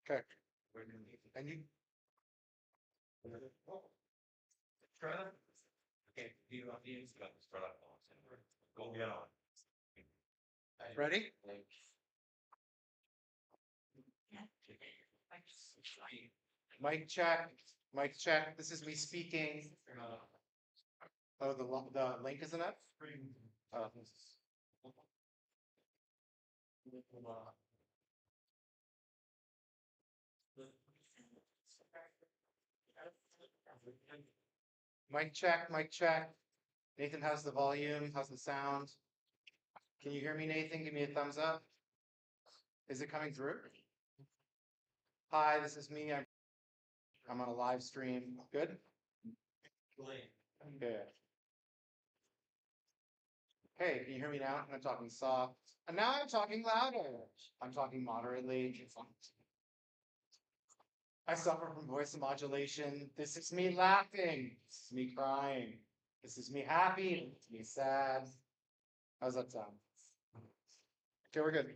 Okay. And you, Okay, do you want to use start up? Go get on. ready? Mic check. Mic check. This is me speaking. Oh, the link isn't up? Oh. Mic check, mic check. Nathan, how's the volume? How's the sound? Can you hear me, Nathan? Give me a thumbs up. Is it coming through? Hi, this is me. I'm on a live stream. Good? Good. Hey, can you hear me now? I'm talking soft. And now I'm talking louder. I'm talking moderately. I suffer from voice modulation. This is me laughing. This is me crying. This is me happy. This is me sad. How's that sound? Okay, we're good.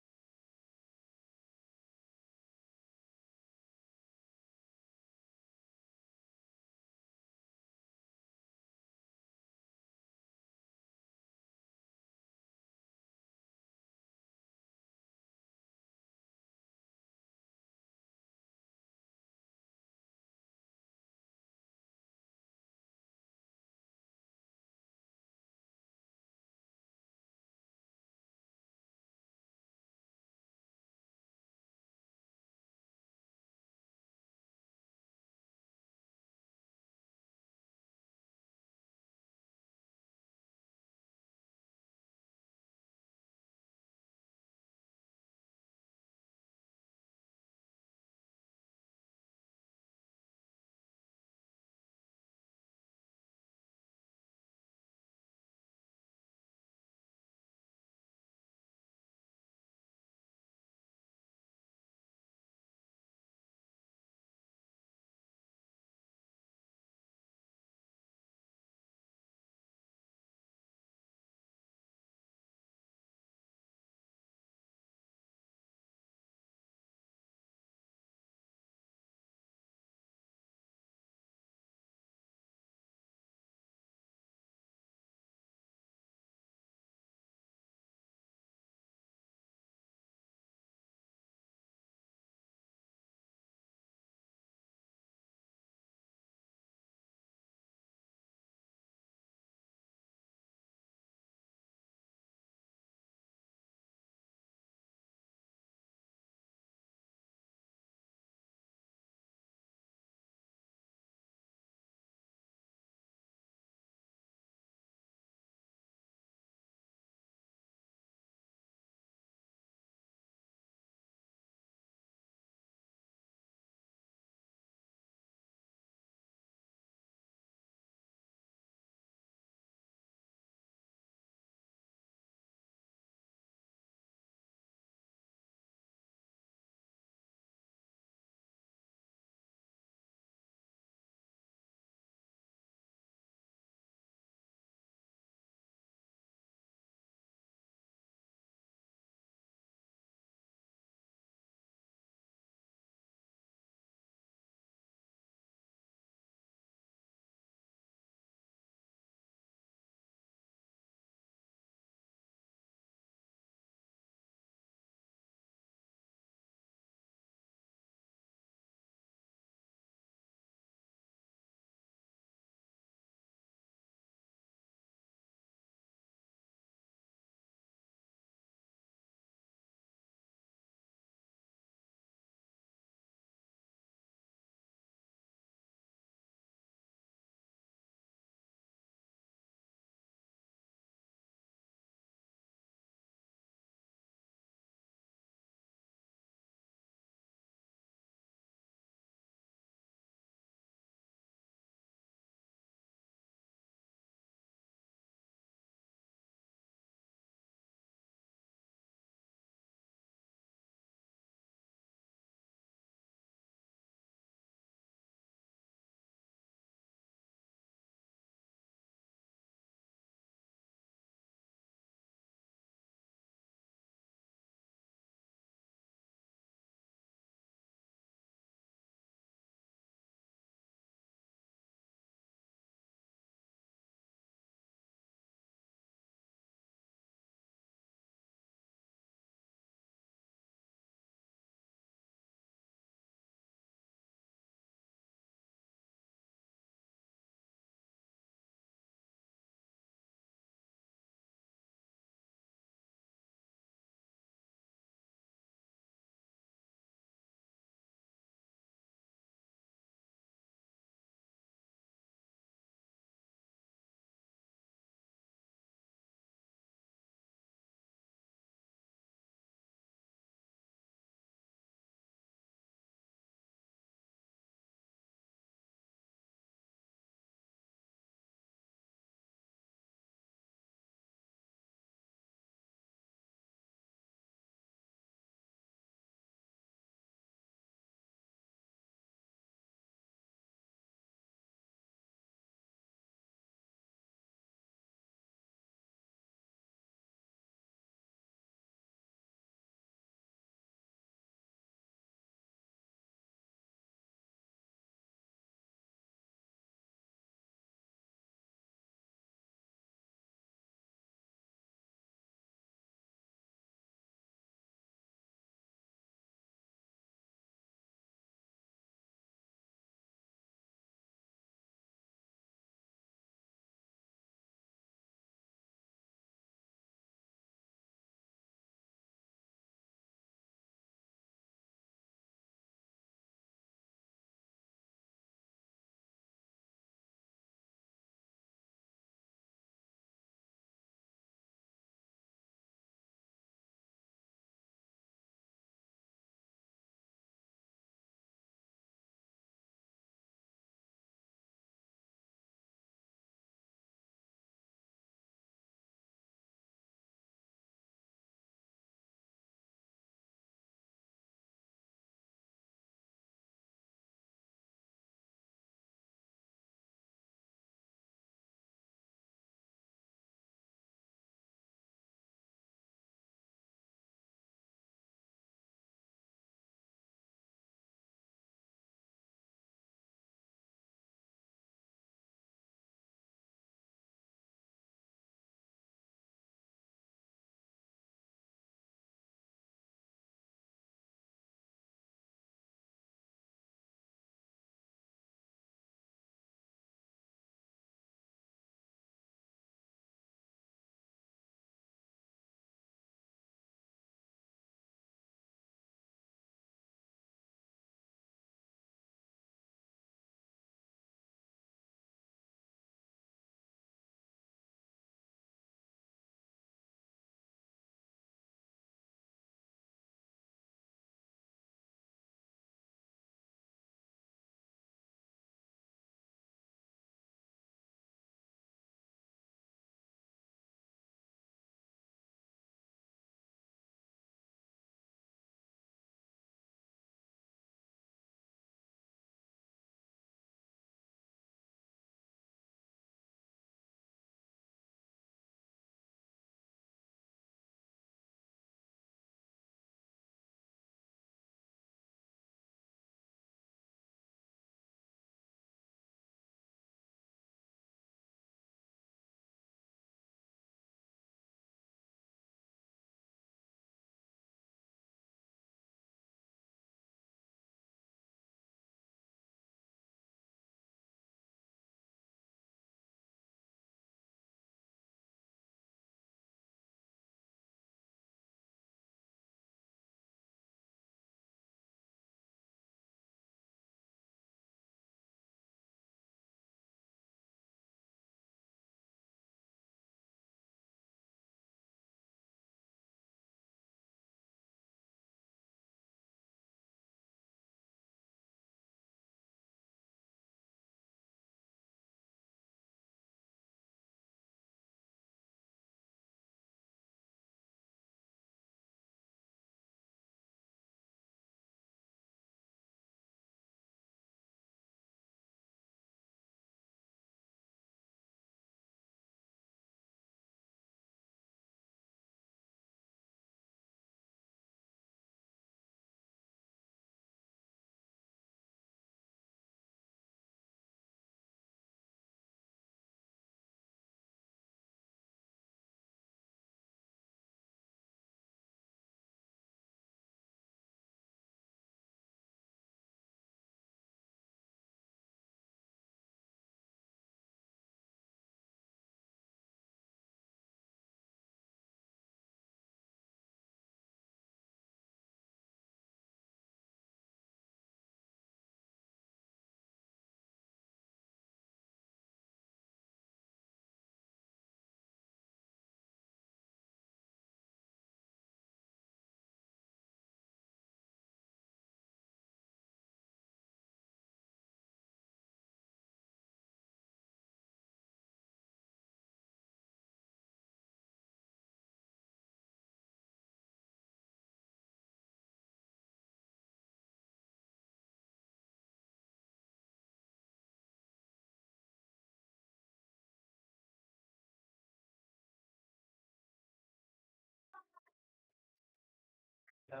Okay.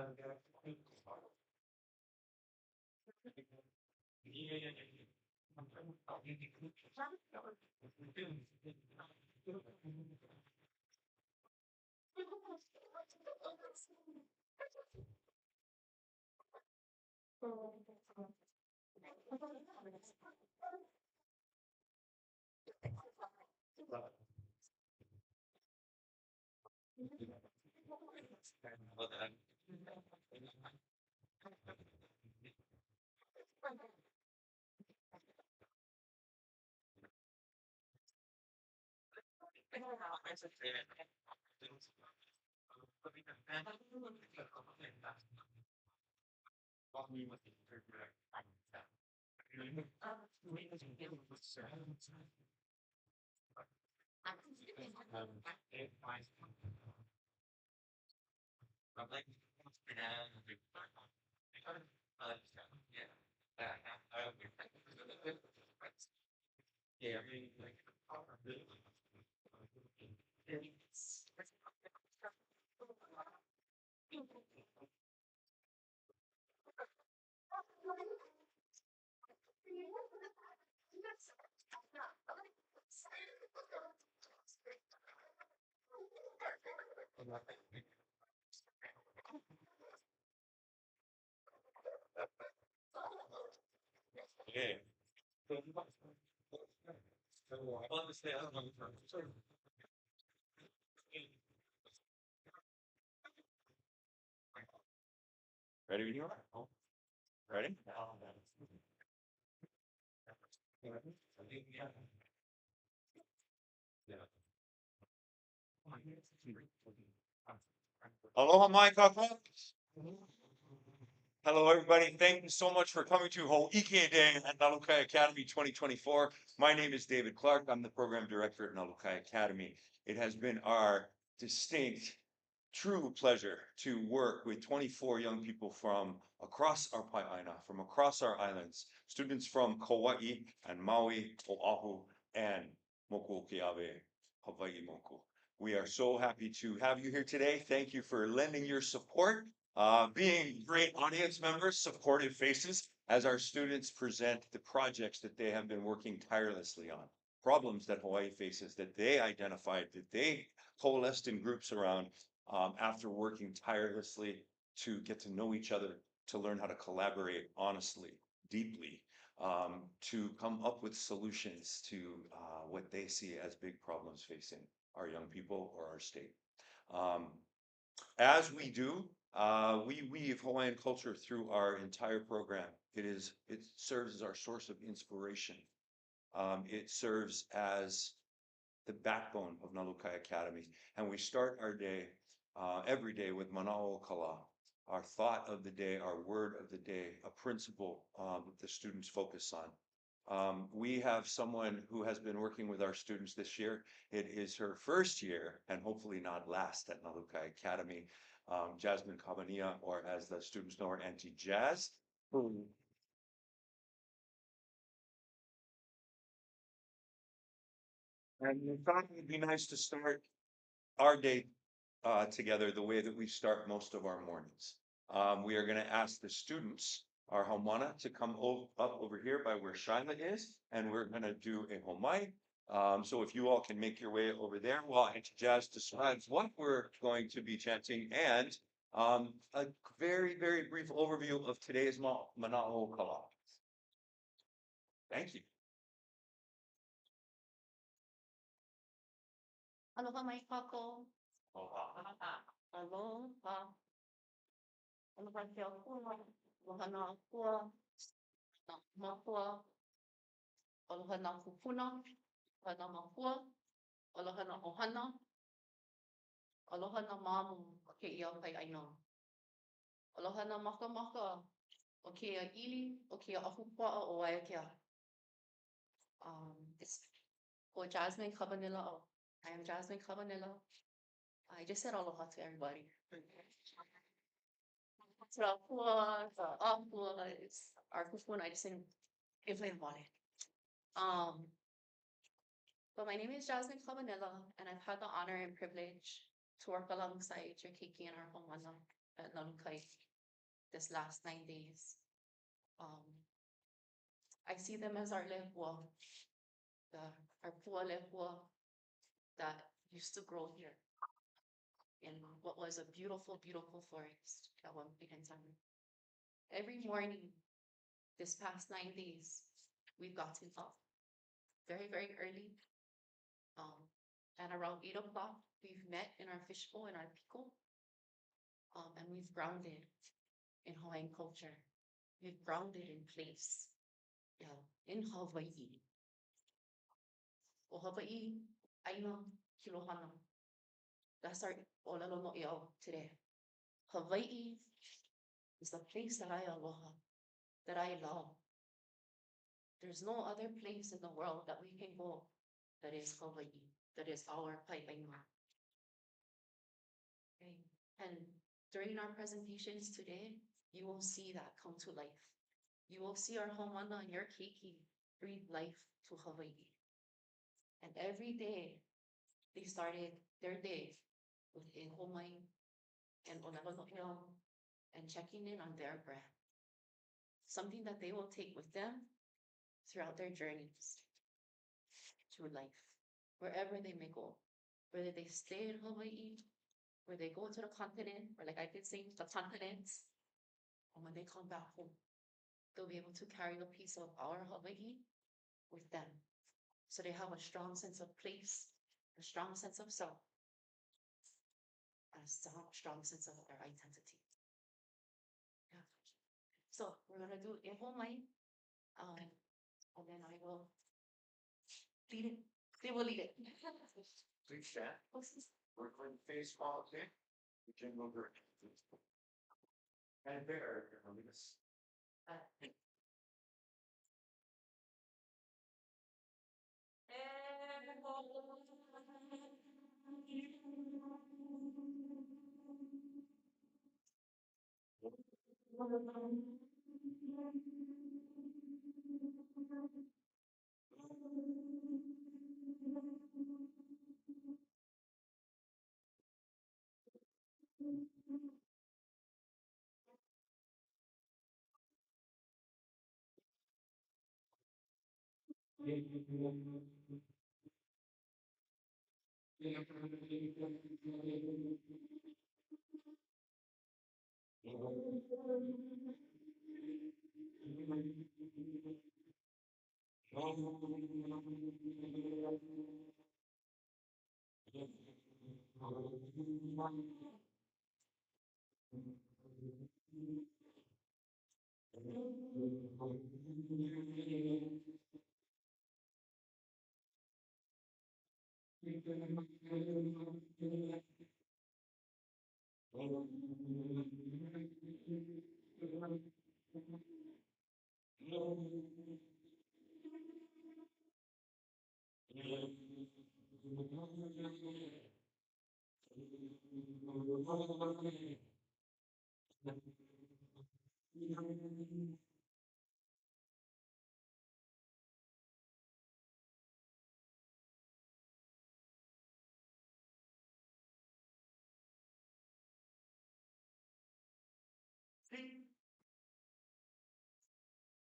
Ready when you are? Ready? Aloha mai kakou. Hello, everybody. Thank you so much for coming to Hōʻike Day at Nalukai Academy 2024. My name is David Clark. I'm the program director at Nalukai Academy. It has been our distinct, true pleasure to work with 24 young people from across our Pai'aina, from across our islands, students from Kauai and Maui, Oahu, and Mokuokeawe, Hawaii Moku. We are so happy to have you here today. Thank you for lending your support, being great audience members, supportive faces, as our students present the projects that they have been working tirelessly on, problems that Hawaii faces that they identified, that they coalesced in groups around after working tirelessly to get to know each other, to learn how to collaborate honestly, deeply, to come up with solutions to what they see as big problems facing our young people or our state. As we do, we weave Hawaiian culture through our entire program. It serves as our source of inspiration. It serves as the backbone of Nalukai Academy. And we start our day, every day with Mana'o Kala, our thought of the day, our word of the day, a principle that the students focus on. We have someone who has been working with our students this year. It is her first year, and hopefully not last, at Nalukai Academy, Jasmine Kabania, or as the students know her, Auntie Jazz. And we thought it would be nice to start our day together the way that we start most of our mornings. We are going to ask the students, our haumana, to come up over here by where Shaila is, and we're going to do a homai. So if you all can make your way over there while Auntie Jazz describes what we're going to be chanting, and a very, very brief overview of today's Mana'o Kala. Thank you. Aloha mai kakou. Aloha. Aloha te akua. Aloha nā akua. Nā makua. Aloha nā kupuna. Aloha nā makua. Aloha nā ohana. Aloha nā mamu o keia Pai'aina. Aloha nā makamaka o keia ʻili o keia ahupua'a o Waiakea. It's for Jasmine Cabanilla. I am Jasmine Cabanilla. I just said aloha to everybody. It's our kupuna. I just didn't explain about it. But my name is Jasmine Cabanilla, and I've had the honor and privilege to work alongside your Keiki and our Haumana at Nalukai this last 9 days. I see them as our lehua, our pua lehua that used to grow here in what was a beautiful, beautiful forest at one point in time. Every morning, this past 9 days, we've gotten up very, very early. And around 8 o'clock, we've met in our fishbowl, in our piko, and we've grounded in Hawaiian culture. We've grounded in place, yeah, in Hawaii. O Hawaii, aina kilohana. That's our olelo no iao today. Hawaii is the place that I aloha, that I love. There's no other place in the world that we can go that is Hawaii, that is our pai'aina. Okay. And during our presentations today, you will see that come to life. You will see our haumana and your keiki breathe life to Hawaii. And every day, they started their day with inhomai and olelo and checking in on their breath. Something that they will take with them throughout their journeys through life, wherever they may go, whether they stay in Hawaii, where they go to the continent, or like I've been saying, the continents, and when they come back home, they'll be able to carry a piece of our Hawaii with them. So they have a strong sense of place, a strong sense of self, and a strong sense of their identity. Yeah. So we're gonna do a whole line, and then I will lead it. They will lead it. Please stand. We're going to face fall, okay? We can go over. And there, this.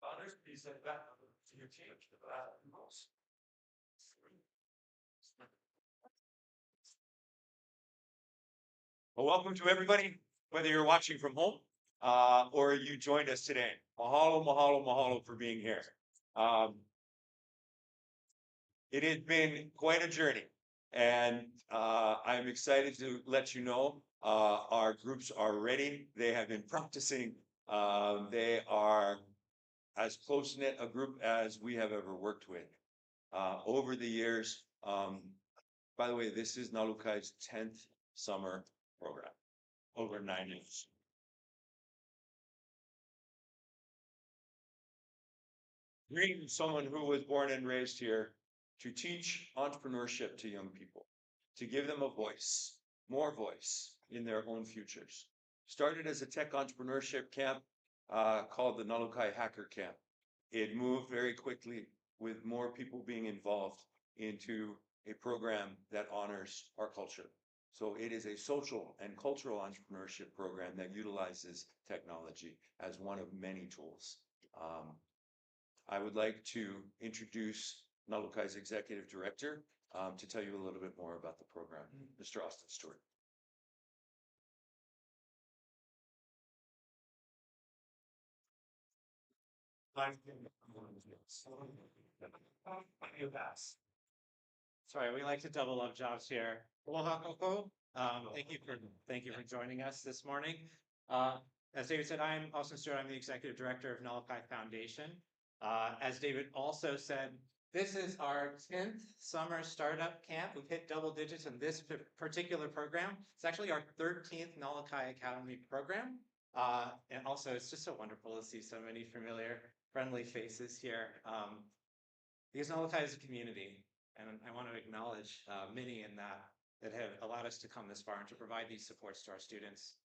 Others, please say back to your team. Well, welcome to everybody, whether you're watching from home or you joined us today. Mahalo, mahalo, mahalo for being here. It has been quite a journey, and I'm excited to let you know our groups are ready. They have been practicing. They are as close-knit a group as we have ever worked with over the years. By the way, this is Nalukai's 10th summer program, over 9 years. Being someone who was born and raised here to teach entrepreneurship to young people, to give them a voice, more voice in their own futures. Started as a tech entrepreneurship camp called the Nalukai Hacker Camp. It moved very quickly with more people being involved into a program that honors our culture, So it is a social and cultural entrepreneurship program that utilizes technology as one of many tools. I would like to introduce Nalukai's executive director to tell you a little bit more about the program, Mr. Austin Stewart. Sorry, we like to double up jobs here. Aloha koko. Thank you for joining us this morning. As David said, I'm Austin Stewart. I'm the executive director of Nalukai Foundation. As David also said, this is our 10th summer startup camp. We've hit double digits in this particular program. It's actually our 13th Nalukai Academy program. And also, it's just so wonderful to see so many familiar, friendly faces here. Because Nalukai is a community, and I want to acknowledge many in that have allowed us to come this far and to provide these supports to our students.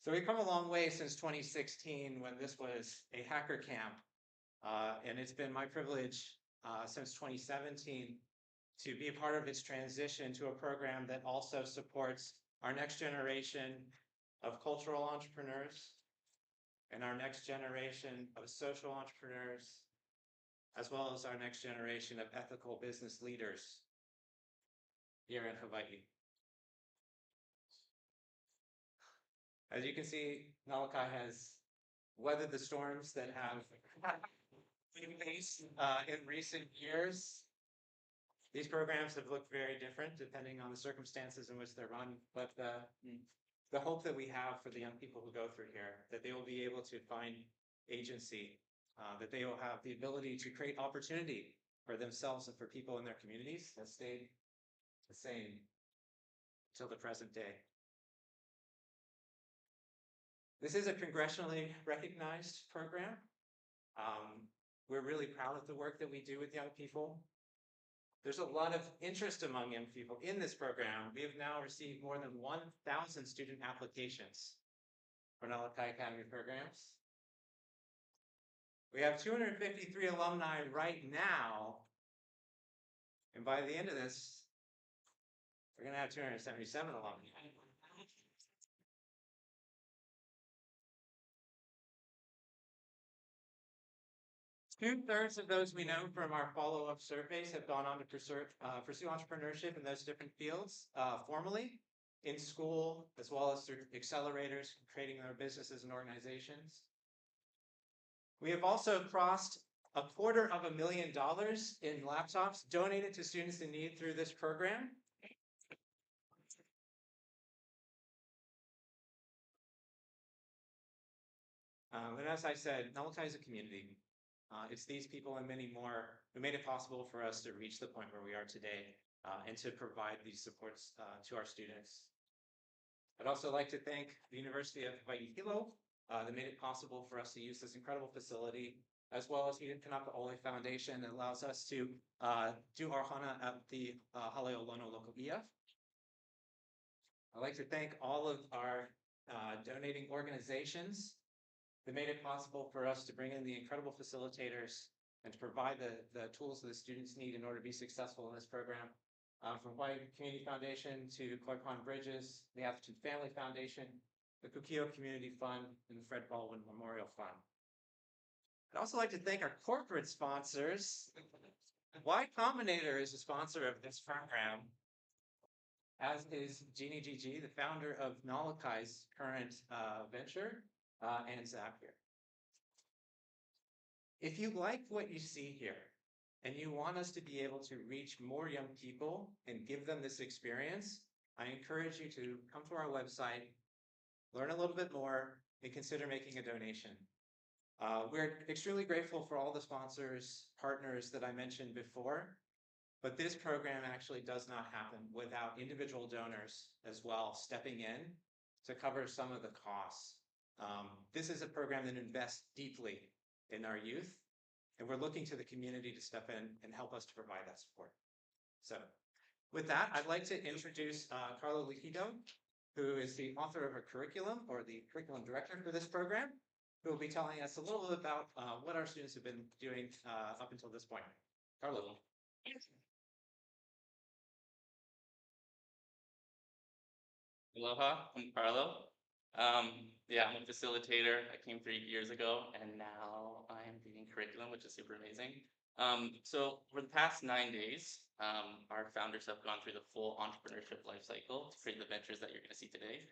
So we've come a long way since 2016 when this was a hacker camp. And it's been my privilege since 2017 to be a part of its transition to a program that also supports our next generation of cultural entrepreneurs and our next generation of social entrepreneurs, as well as our next generation of ethical business leaders here in Hawaii. As you can see, Nalukai has weathered the storms that have been faced in recent years. These programs have looked very different depending on the circumstances in which they're run, but the hope that we have for the young people who go through here, that they will be able to find agency, that they will have the ability to create opportunity for themselves and for people in their communities, has stayed the same till the present day. This is a congressionally recognized program. We're really proud of the work that we do with young people. There's a lot of interest among young people in this program. We have now received more than 1,000 student applications for Nalukai Academy programs. We have 253 alumni right now, and by the end of this, we're going to have 277 alumni. 2/3 of those we know from our follow-up surveys have gone on to pursue entrepreneurship in those different fields formally in school, as well as through accelerators, creating their businesses and organizations. We have also crossed $250,000 in laptops donated to students in need through this program. And as I said, Nalukai is a community. It's these people and many more who made it possible for us to reach the point where we are today and to provide these supports to our students. I'd also like to thank the University of Hawai'i Hilo that made it possible for us to use this incredible facility, as well as the Kanaka Ole Foundation that allows us to do our hana at the Haleolono local ia. I'd like to thank all of our donating organizations that made it possible for us to bring in the incredible facilitators and to provide the tools that the students need in order to be successful in this program. From Hawaii Community Foundation to Koi Pond Bridges, the Atherton Family Foundation, the Kukio Community Fund, and the Fred Baldwin Memorial Fund. I'd also like to thank our corporate sponsors. Y Combinator is a sponsor of this program, as is Jeannie GG, the founder of Nalukai's current venture, and Zach here. If you like what you see here, and you want us to be able to reach more young people and give them this experience, I encourage you to come to our website, learn a little bit more, and consider making a donation. We're extremely grateful for all the sponsors, partners that I mentioned before, but this program actually does not happen without individual donors as well stepping in to cover some of the costs. This is a program that invests deeply in our youth, and we're looking to the community to step in and help us to provide that support. So with that, I'd like to introduce Carlo Liquido, who is the author of a curriculum, or the curriculum director for this program, who will be telling us a little bit about what our students have been doing up until this point. Carlo. Aloha, I'm Carlo. Yeah, I'm a facilitator. I came 3 years ago, and now I am leading curriculum, which is super amazing. So for the past 9 days, our founders have gone through the full entrepreneurship life cycle to create the ventures that you're going to see today.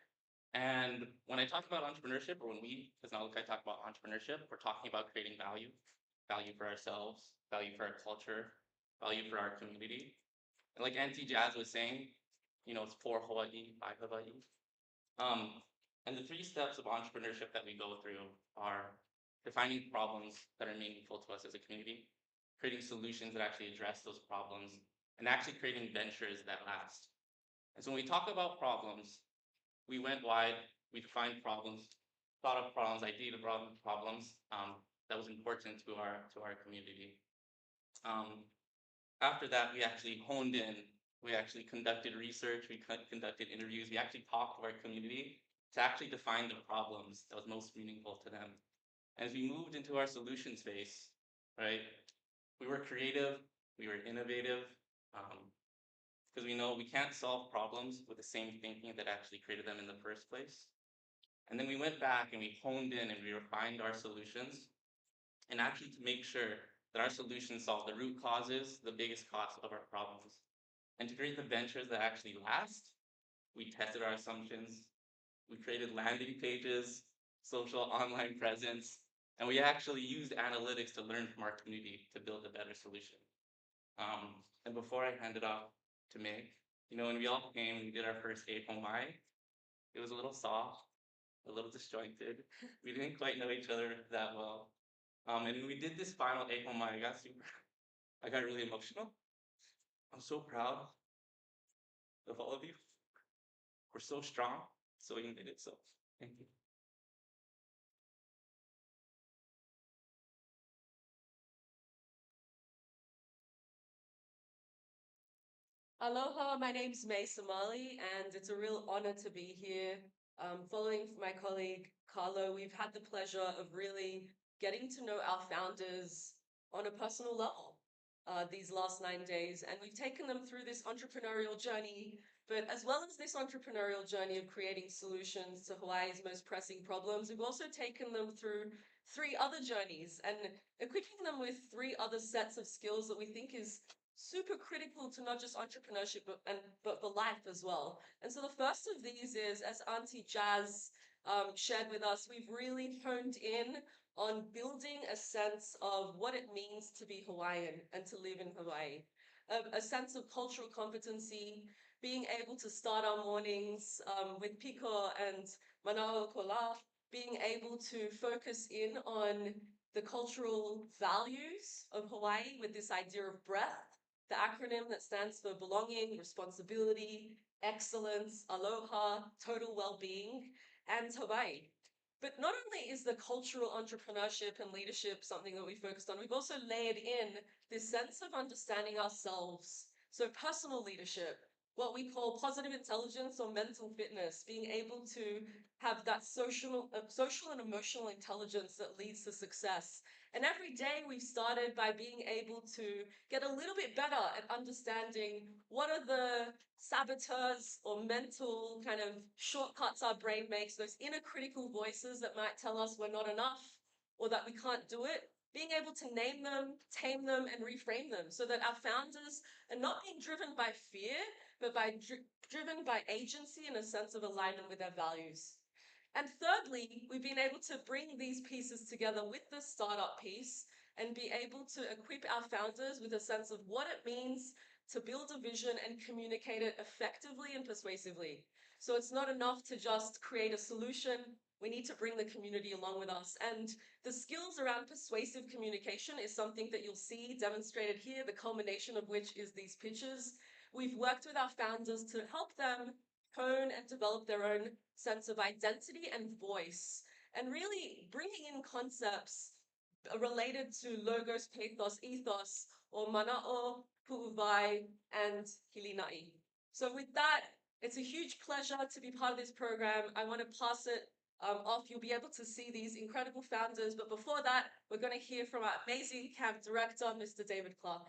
And when I talk about entrepreneurship, or when we, as Nalukai, talk about entrepreneurship, we're talking about creating value, value for ourselves, value for our culture, value for our community. And like Auntie Jazz was saying, it's for Hawaii, by Hawaii. Um, and the 3 steps of entrepreneurship that we go through are defining problems that are meaningful to us as a community, creating solutions that actually address those problems, and actually creating ventures that last. And so when we talk about problems, we went wide, we defined problems, thought of problems, ideated problems that was important to our community. Um, After that, we actually honed in. We actually conducted research. We conducted interviews. We actually talked to our community to actually define the problems that was most meaningful to them. As we moved into our solution space, right, we were creative. We were innovative. Because we know we can't solve problems with the same thinking that actually created them in the first place. And then we went back and we honed in and we refined our solutions, and actually to make sure that our solutions solve the root causes, the biggest cause of our problems. And to create the ventures that actually last, we tested our assumptions, we created landing pages, social online presence, and we actually used analytics to learn from our community to build a better solution. And before I hand it off to Meg, when we all came and we did our first Hōʻike, it was a little soft, a little disjointed. We didn't quite know each other that well. And when we did this final Hōʻike, I got really emotional. I'm so proud of all of you. We're so strong, so united. So thank you. Aloha, my name's May Somali, and it's a real honor to be here. Following my colleague Carlo, we've had the pleasure of really getting to know our founders on a personal level these last 9 days, and we've taken them through this entrepreneurial journey. But as well as this entrepreneurial journey of creating solutions to Hawaii's most pressing problems, we've also taken them through 3 other journeys and equipping them with 3 other sets of skills that we think is super critical to not just entrepreneurship, but for life as well. And so the first of these is, as Auntie Jazz shared with us, we've really honed in on building a sense of what it means to be Hawaiian and to live in Hawaii. A sense of cultural competency, being able to start our mornings with piko and manao kola, being able to focus in on the cultural values of Hawaii with this idea of breath, the acronym that stands for belonging, responsibility, excellence, aloha, total well-being, and Hawaii. But not only is the cultural entrepreneurship and leadership something that we focused on, we've also layered in this sense of understanding ourselves. So personal leadership, what we call positive intelligence or mental fitness, being able to have that social and emotional intelligence that leads to success. And every day we've started by being able to get a little bit better at understanding what are the saboteurs or mental kind of shortcuts our brain makes, those inner critical voices that might tell us we're not enough or that we can't do it, being able to name them, tame them, and reframe them so that our founders are not being driven by fear, but driven by agency and a sense of alignment with their values. And thirdly, we've been able to bring these pieces together with the startup piece and be able to equip our founders with a sense of what it means to build a vision and communicate it effectively and persuasively. So it's not enough to just create a solution. We need to bring the community along with us. And the skills around persuasive communication is something that you'll see demonstrated here, the culmination of which is these pitches. We've worked with our founders to help them hone and develop their own sense of identity and voice, and really bringing in concepts related to logos, pathos, ethos, or mana'o, pu'uvai, and hilina'i. So with that, it's a huge pleasure to be part of this program. I want to pass it off. You'll be able to see these incredible founders, but before that, we're going to hear from our amazing camp director, Mr. David Clark.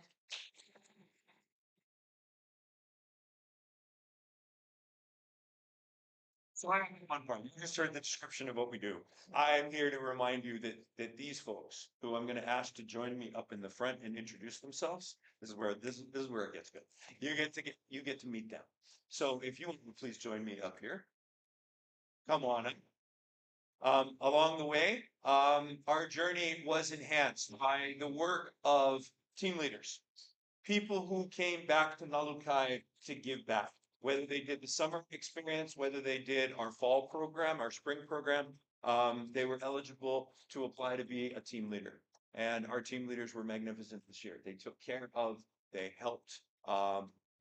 So I have one part. You just heard the description of what we do. I am here to remind you that these folks, who I'm going to ask to join me up in the front and introduce themselves, this is where it gets good. You get to meet them. So if you would please join me up here. Come on in. Along the way, our journey was enhanced by the work of team leaders, people who came back to Nalukai to give back, whether they did the summer experience, whether they did our fall program, our spring program, they were eligible to apply to be a team leader. And our team leaders were magnificent this year. They took care of, they helped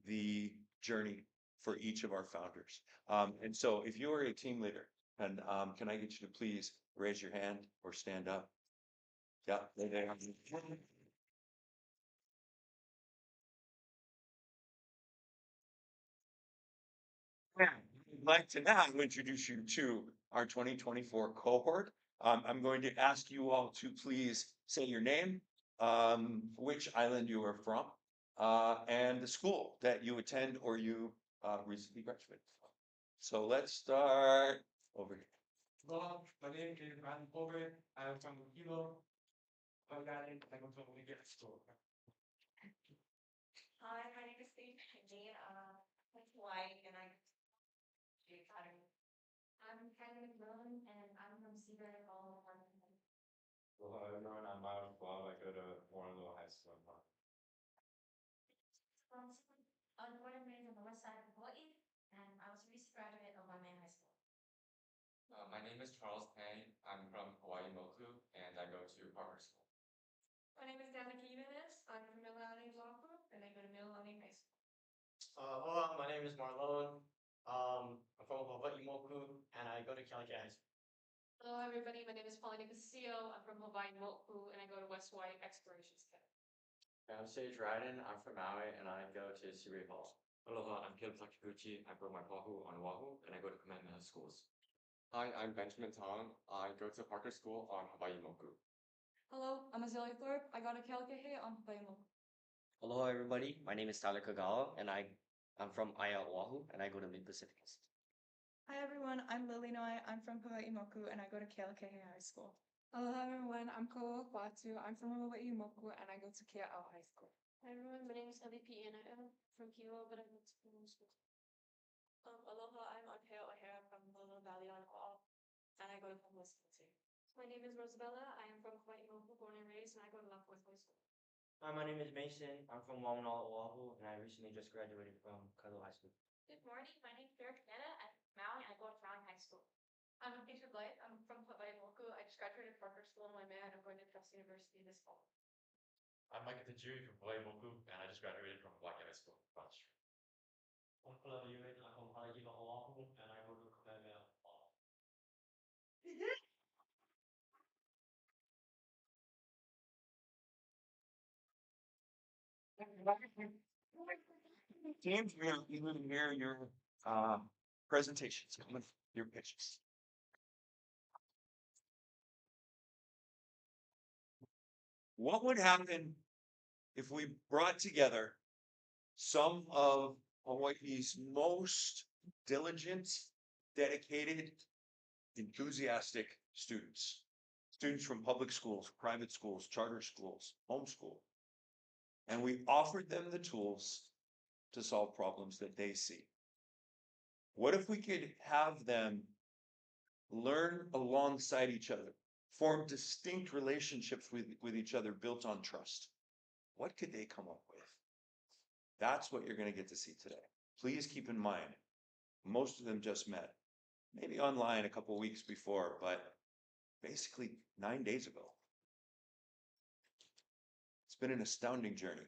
the journey for each of our founders. And so if you are a team leader, and can I get you to please raise your hand or stand up? Yeah, there they are. Yeah, I'd like to now introduce you to our 2024 cohort. I'm going to ask you all to please say your name, which island you are from, and the school that you attend or you recently graduated from. So let's start over here. Hello, my name is Ryan Colbert. I'm from Kilo, Hawai'i. I go to Hōʻike school. Hi, my name is Steve Jean. I'm from Hawaii and I go to Academy. I'm Kylie McMillan and I'm from Seabury Hall, Washington. Hello everyone, I'm Myron Bob. I go to Warrenville High School. I'm born and raised on the west side of Hawaii and I was a recent graduate of Waimea High School. My name is Charles Pang. I'm from Hawai'i Moku and I go to Parker School. My name is Danica Jimenez. I'm from Mililani Oahu and I go to Mililani High School. Hola, my name is Marlon. I'm from Hawai'i Moku and I go to Kealakea High School. Hello everybody, my name is Paulina Castillo. I'm from Hawai'i Moku and I go to West Hawaii Explorations Academy. I'm Sage Ryden. I'm from Maui and I go to Seabury Hall. Aloha, I'm Caleb Takiguchi. I'm from Waipahu on Oahu and I go to Kamehameha Schools. Hi, I'm Benjamin Tong. I go to Parker School on Hawai'i Moku. Hello, I'm Azalea Thorpe. I go to Kealakea on Hawai'i Moku. Aloha everybody, my name is Tyler Kagawa and I'm from Aiea Oahu and I go to Mid-Pacific Institute. Hi everyone, I'm Lily Noi. I'm from Hawai'i Moku and I go to Kealakea High School. Aloha everyone, I'm Koa Watu. I'm from Hawai'i Moku and I go to Kea'au High School. Hi everyone, my name is LEP and I'm from Kilo, but I went to Puno School. Aloha, I'm Anpeo O'Hara from Lolo Valley on Oahu and I go to public school too. My name is Rosabella. I am from Hawai'i Moku, born and raised, and I go to Lapworth High School. Hi, my name is Mason. I'm from Waimanoa, Oahu, and I recently just graduated from Kailo High School. Good morning. My name is Sarah Canetta. I'm from Maui. I go to Maui High School. I'm Anisha Blight. I'm from Hawai'i Moku. I just graduated Parker School in Waimea, and I'm going to Trust University this fall. I'm Micah Tajiri from Hawai'i Moku, and I just graduated from Hawai'i High School, Front Street. I'm from Haleiwa, Oahu, and I go to Kamehameha Hall. Teams, we are eager to hear your presentations, your pitches. What would happen if we brought together some of Hawaii's most diligent, dedicated, enthusiastic students? Students from public schools, private schools, charter schools, homeschool. And we offered them the tools to solve problems that they see. What if we could have them learn alongside each other, form distinct relationships with each other built on trust? What could they come up with? That's what you're going to get to see today. Please keep in mind, most of them just met, maybe online a couple weeks before, but basically 9 days ago. It's been an astounding journey.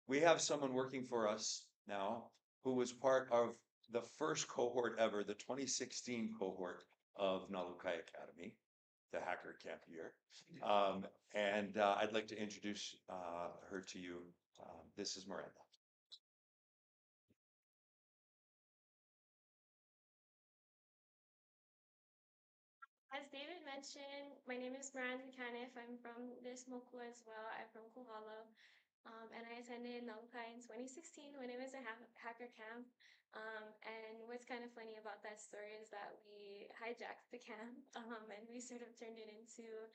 We have someone working for us now who was part of the first cohort ever, the 2016 cohort of Nalukai Academy, the hacker camp year. I'd like to introduce her to you. This is Miranda. As David mentioned, my name is Miranda Caniff. I'm from this Moku as well. I'm from Kohala. And I attended Nalukai in 2016 when it was a hacker camp. And what's kind of funny about that story is that we hijacked the camp and we sort of turned it into,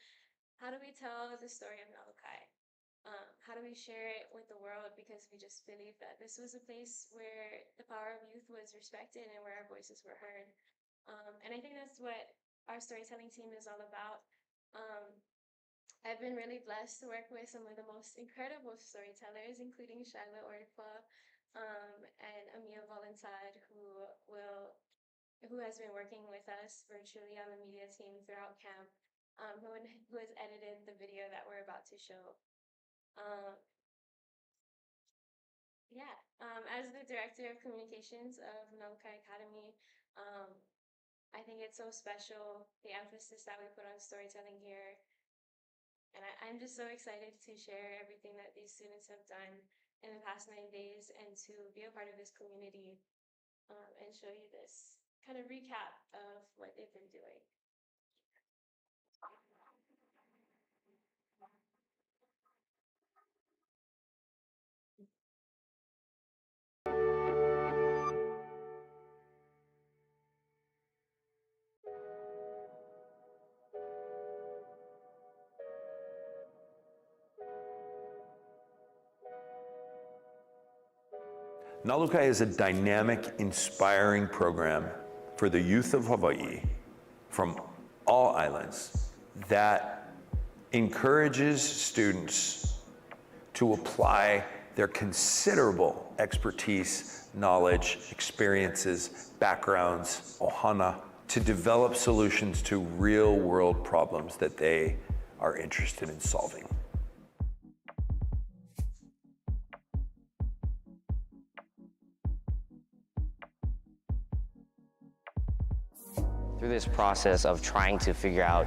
how do we tell the story of Nalukai? How do we share it with the world? Because we just believed that this was a place where the power of youth was respected and where our voices were heard. And I think that's what our storytelling team is all about. I've been really blessed to work with some of the most incredible storytellers, including Shaila Orfa and Amia Valentine, who has been working with us virtually on the media team throughout camp, who has edited the video that we're about to show. As the Director of Communications of Nalukai Academy, I think it's so special, the emphasis that we put on storytelling here. And I'm just so excited to share everything that these students have done in the past 9 days and to be a part of this community and show you this kind of recap of what they've been doing. Nalukai is a dynamic, inspiring program for the youth of Hawaii from all islands that encourages students to apply their considerable expertise, knowledge, experiences, backgrounds, ohana, to develop solutions to real-world problems that they are interested in solving. Through this process of trying to figure out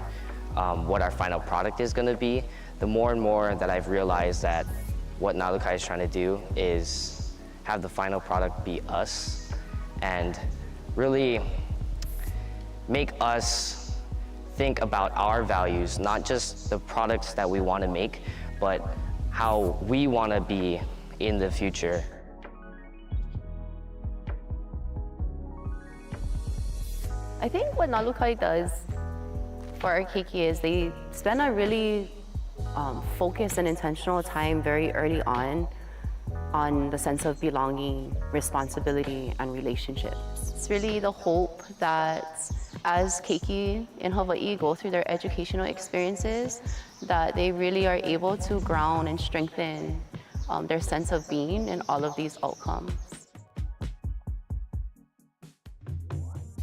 what our final product is going to be, the more and more that I've realized that what Nalukai is trying to do is have the final product be us and really make us think about our values, not just the products that we want to make, but how we want to be in the future. I think what Nalukai does for our keiki is they spend a really focused and intentional time very early on the sense of belonging, responsibility, and relationships. It's really the hope that as keiki in Hawaii go through their educational experiences, that they really are able to ground and strengthen their sense of being in all of these outcomes.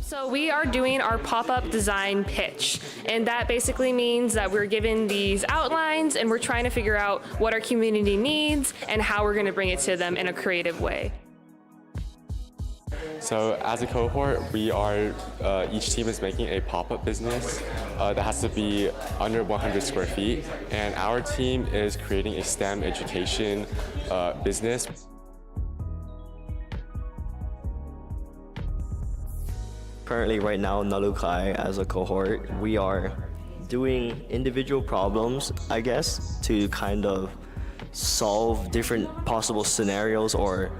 So we are doing our pop-up design pitch, and that basically means that we're given these outlines and we're trying to figure out what our community needs and how we're going to bring it to them in a creative way. So as a cohort, we are, each team is making a pop-up business that has to be under 100 square feet, and our team is creating a STEM education business. Currently, right now, Nalukai, as a cohort, we are doing individual problems, I guess, to kind of solve different possible scenarios or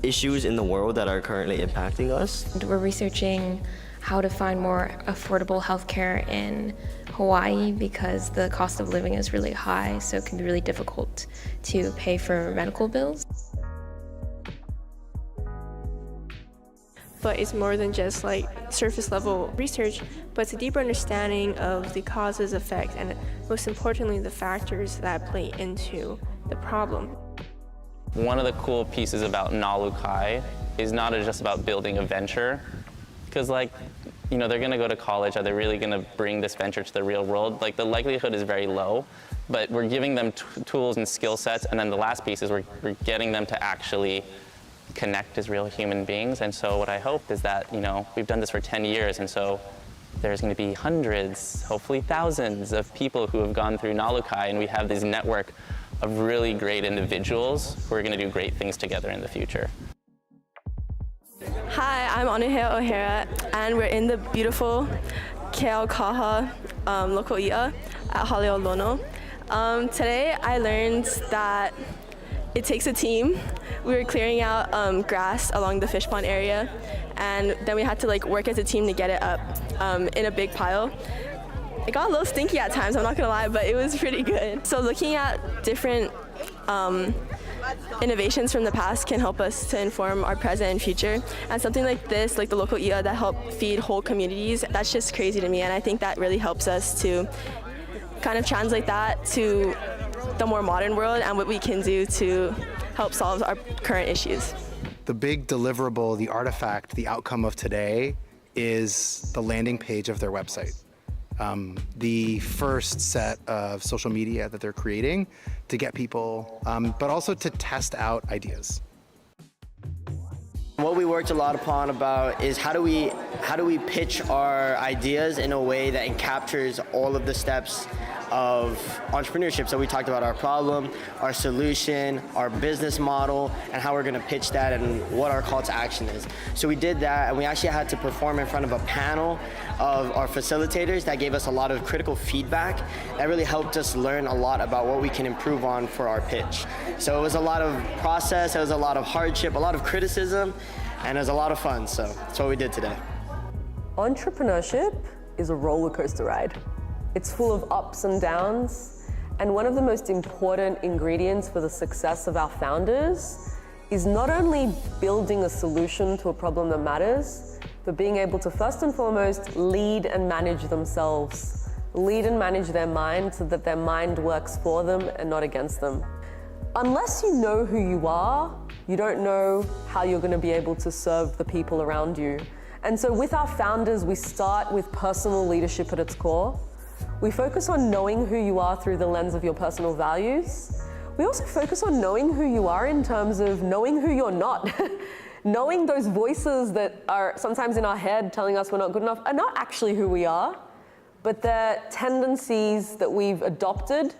issues in the world that are currently impacting us. We're researching how to find more affordable healthcare in Hawaii because the cost of living is really high, so it can be really difficult to pay for medical bills. But it's more than just like surface level research, but it's a deeper understanding of the causes, effects, and most importantly, the factors that play into the problem. One of the cool pieces about Nalukai is not just about building a venture, because they're gonna go to college, are they really gonna bring this venture to the real world? Like, the likelihood is very low, but we're giving them tools and skill sets, and then the last piece is we're getting them to actually connect as real human beings. And so what I hope is that, we've done this for 10 years, and so there's going to be hundreds, hopefully thousands of people who have gone through Nalukai, and we have this network of really great individuals who are going to do great things together in the future. Hi, I'm Anahea O'Hara, and we're in the beautiful Keaukaha local ia at Haleolono. Today I learned that it takes a team. We were clearing out grass along the fish pond area, and then we had to work as a team to get it up in a big pile. It got a little stinky at times, I'm not gonna lie, but it was pretty good. So looking at different innovations from the past can help us to inform our present and future. And something like this, like the local ideate that help feed whole communities, that's just crazy to me. And I think that really helps us to kind of translate that to the more modern world and what we can do to help solve our current issues. The big deliverable, the artifact, the outcome of today is the landing page of their website. The first set of social media that they're creating to get people, but also to test out ideas. What we worked a lot upon about is how do we pitch our ideas in a way that captures all of the steps of entrepreneurship. So we talked about our problem, our solution, our business model, and how we're going to pitch that and what our call to action is. So we did that, and we actually had to perform in front of a panel of our facilitators that gave us a lot of critical feedback that really helped us learn a lot about what we can improve on for our pitch. So it was a lot of process, it was a lot of hardship, a lot of criticism, and it was a lot of fun. So that's what we did today. Entrepreneurship is a roller coaster ride. It's full of ups and downs, and one of the most important ingredients for the success of our founders is not only building a solution to a problem that matters, but being able to first and foremost lead and manage themselves. Lead and manage their mind so that their mind works for them and not against them. Unless you know who you are, you don't know how you're going to be able to serve the people around you. And so with our founders, we start with personal leadership at its core. We focus on knowing who you are through the lens of your personal values. We also focus on knowing who you are in terms of knowing who you're not. Knowing those voices that are sometimes in our head telling us we're not good enough are not actually who we are, but they're tendencies that we've adopted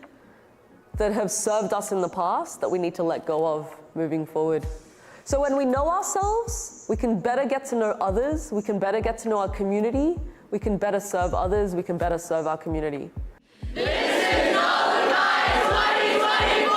that have served us in the past that we need to let go of moving forward. So when we know ourselves, we can better get to know others, we can better get to know our community, we can better serve others, we can better serve our community. This is Nalukai 2024!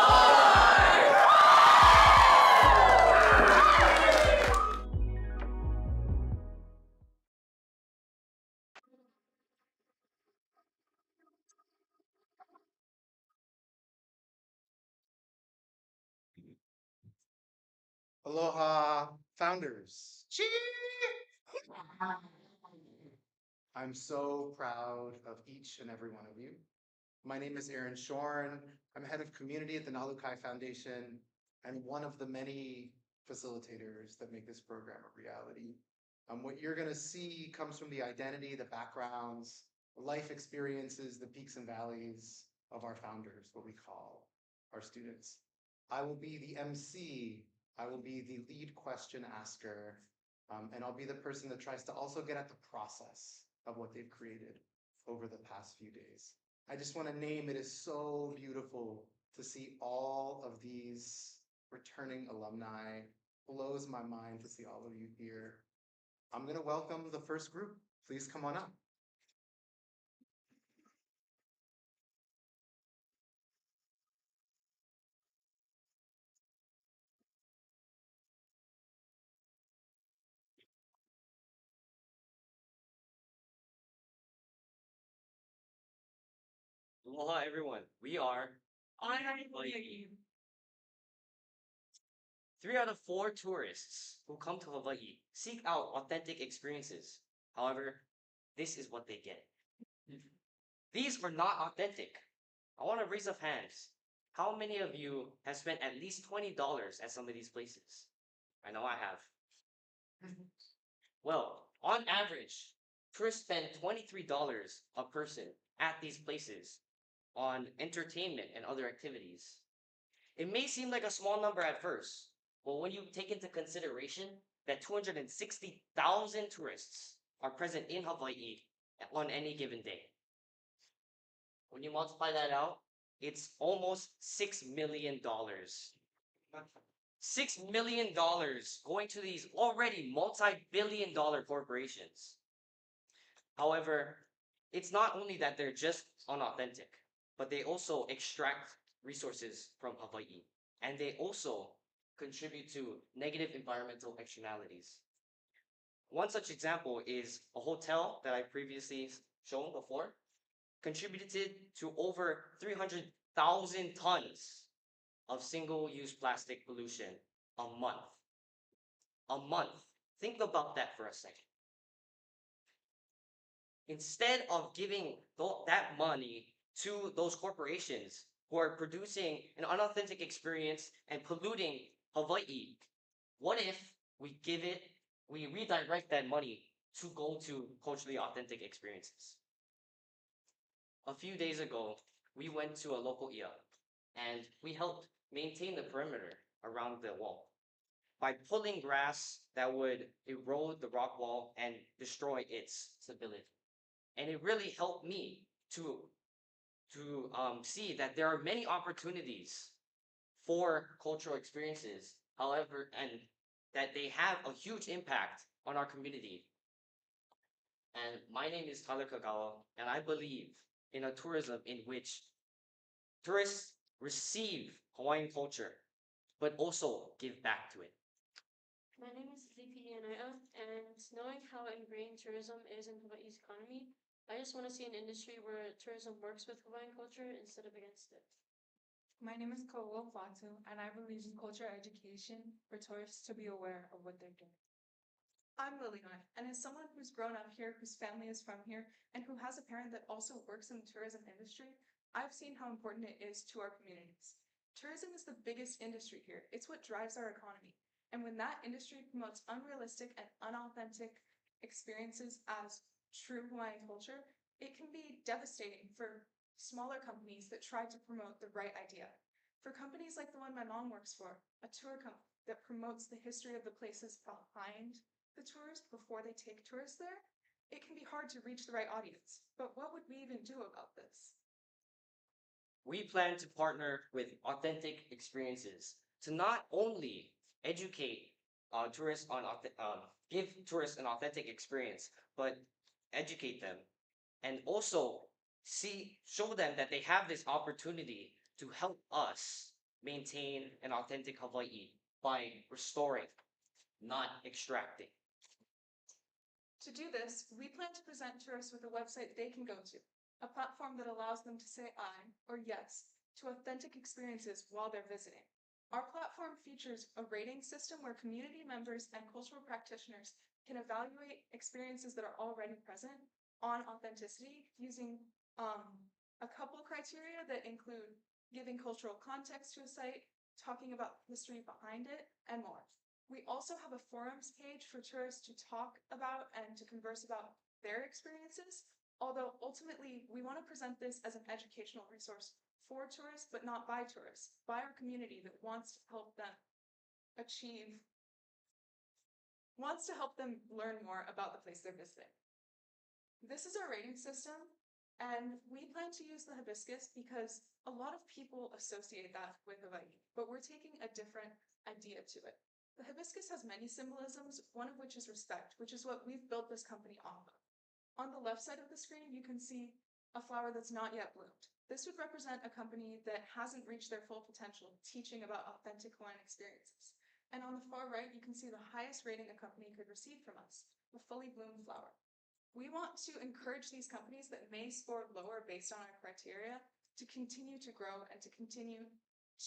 Aloha, founders. Cheer! I'm so proud of each and every one of you. My name is Aaron Shorn. I'm head of community at the Nalukai Foundation and one of the many facilitators that make this program a reality. What you're going to see comes from the identity, the backgrounds, the life experiences, the peaks and valleys of our founders, what we call our students. I will be the MC. I will be the lead question asker, and I'll be the person that tries to also get at the process of what they've created over the past few days. I just want to name, it is so beautiful to see all of these returning alumni. Blows my mind to see all of you here. I'm going to welcome the first group. Please come on up. Aloha everyone, we are Hawai'i. 3 out of 4 tourists who come to Hawaii seek out authentic experiences. However, this is what they get. These are not authentic. I want a raise of hands. How many of you have spent at least $20 at some of these places? I know I have. Well, on average, tourists spend $23 a person at these places on entertainment and other activities. It may seem like a small number at first, but when you take into consideration that 260,000 tourists are present in Hawaii on any given day. When you multiply that out, it's almost $6 million. $6 million going to these already multi-billion-dollar corporations. However, it's not only that they're just unauthentic, but they also extract resources from Hawaii. And they also contribute to negative environmental externalities. One such example is a hotel that I previously shown before, contributed to over 300,000 tons of single-use plastic pollution a month. A month. Think about that for a second. Instead of giving that money to those corporations who are producing an unauthentic experience and polluting Hawaii, what if we redirect that money to go to culturally authentic experiences? A few days ago, we went to a local ia and we helped maintain the perimeter around the wall by pulling grass that would erode the rock wall and destroy its stability. And it really helped me to see that there are many opportunities for cultural experiences, however, and that they have a huge impact on our community. And my name is Tyler Kagawa, and I believe in a tourism in which tourists receive Hawaiian culture, but also give back to it. My name is Lipi Anaya, and knowing how ingrained tourism is in Hawaii's economy, I just want to see an industry where tourism works with Hawaiian culture instead of against it. My name is Ko'o Fatu, and I believe in culture education for tourists to be aware of what they're doing. I'm Liliana, and as someone who's grown up here, whose family is from here, and who has a parent that also works in the tourism industry, I've seen how important it is to our communities. Tourism is the biggest industry here. It's what drives our economy. And when that industry promotes unrealistic and unauthentic experiences as true Hawaiian culture, it can be devastating for smaller companies that try to promote the right idea. For companies like the one my mom works for, a tour company that promotes the history of the places behind the tours before they take tourists there, it can be hard to reach the right audience. But what would we even do about this? We plan to partner with authentic experiences to not only educate tourists on give tourists an authentic experience, but educate them and also show them that they have this opportunity to help us maintain an authentic Hawaii by restoring, not extracting. To do this, we plan to present tourists with a website they can go to, a platform that allows them to say I or yes to authentic experiences while they're visiting. Our platform features a rating system where community members and cultural practitioners can evaluate experiences that are already present on authenticity using a couple criteria that include giving cultural context to a site, talking about the history behind it, and more. We also have a forums page for tourists to talk about and to converse about their experiences, although ultimately we want to present this as an educational resource for tourists, but not by tourists, by our community that wants to help them learn more about the place they're visiting. This is our rating system, and we plan to use the hibiscus because a lot of people associate that with Hawaii, but we're taking a different idea to it. The hibiscus has many symbolisms, one of which is respect, which is what we've built this company off of. On the left side of the screen, you can see a flower that's not yet bloomed. This would represent a company that hasn't reached their full potential, teaching about authentic Hawaiian experiences. And on the far right, you can see the highest rating a company could receive from us, a fully bloomed flower. We want to encourage these companies that may score lower based on our criteria to continue to grow and to continue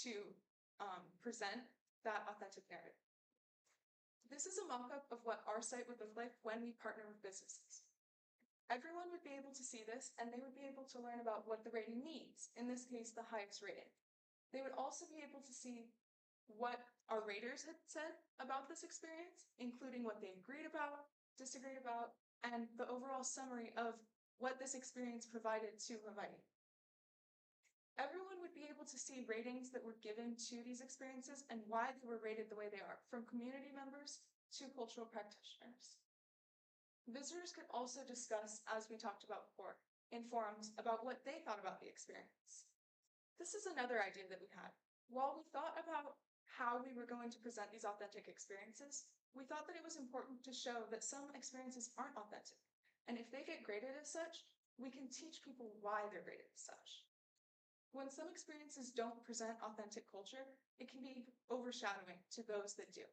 to present that authentic narrative. This is a mock-up of what our site would look like when we partner with businesses. Everyone would be able to see this, and they would be able to learn about what the rating means, in this case, the highest rating. They would also be able to see what our raters had said about this experience, including what they agreed about, disagreed about, and the overall summary of what this experience provided to Hawaii. Everyone would be able to see ratings that were given to these experiences and why they were rated the way they are, from community members to cultural practitioners. Visitors could also discuss, as we talked about before, in forums about what they thought about the experience. This is another idea that we had. While we thought about how we were going to present these authentic experiences, we thought that it was important to show that some experiences aren't authentic. And if they get graded as such, we can teach people why they're graded as such. When some experiences don't present authentic culture, it can be overshadowing to those that do.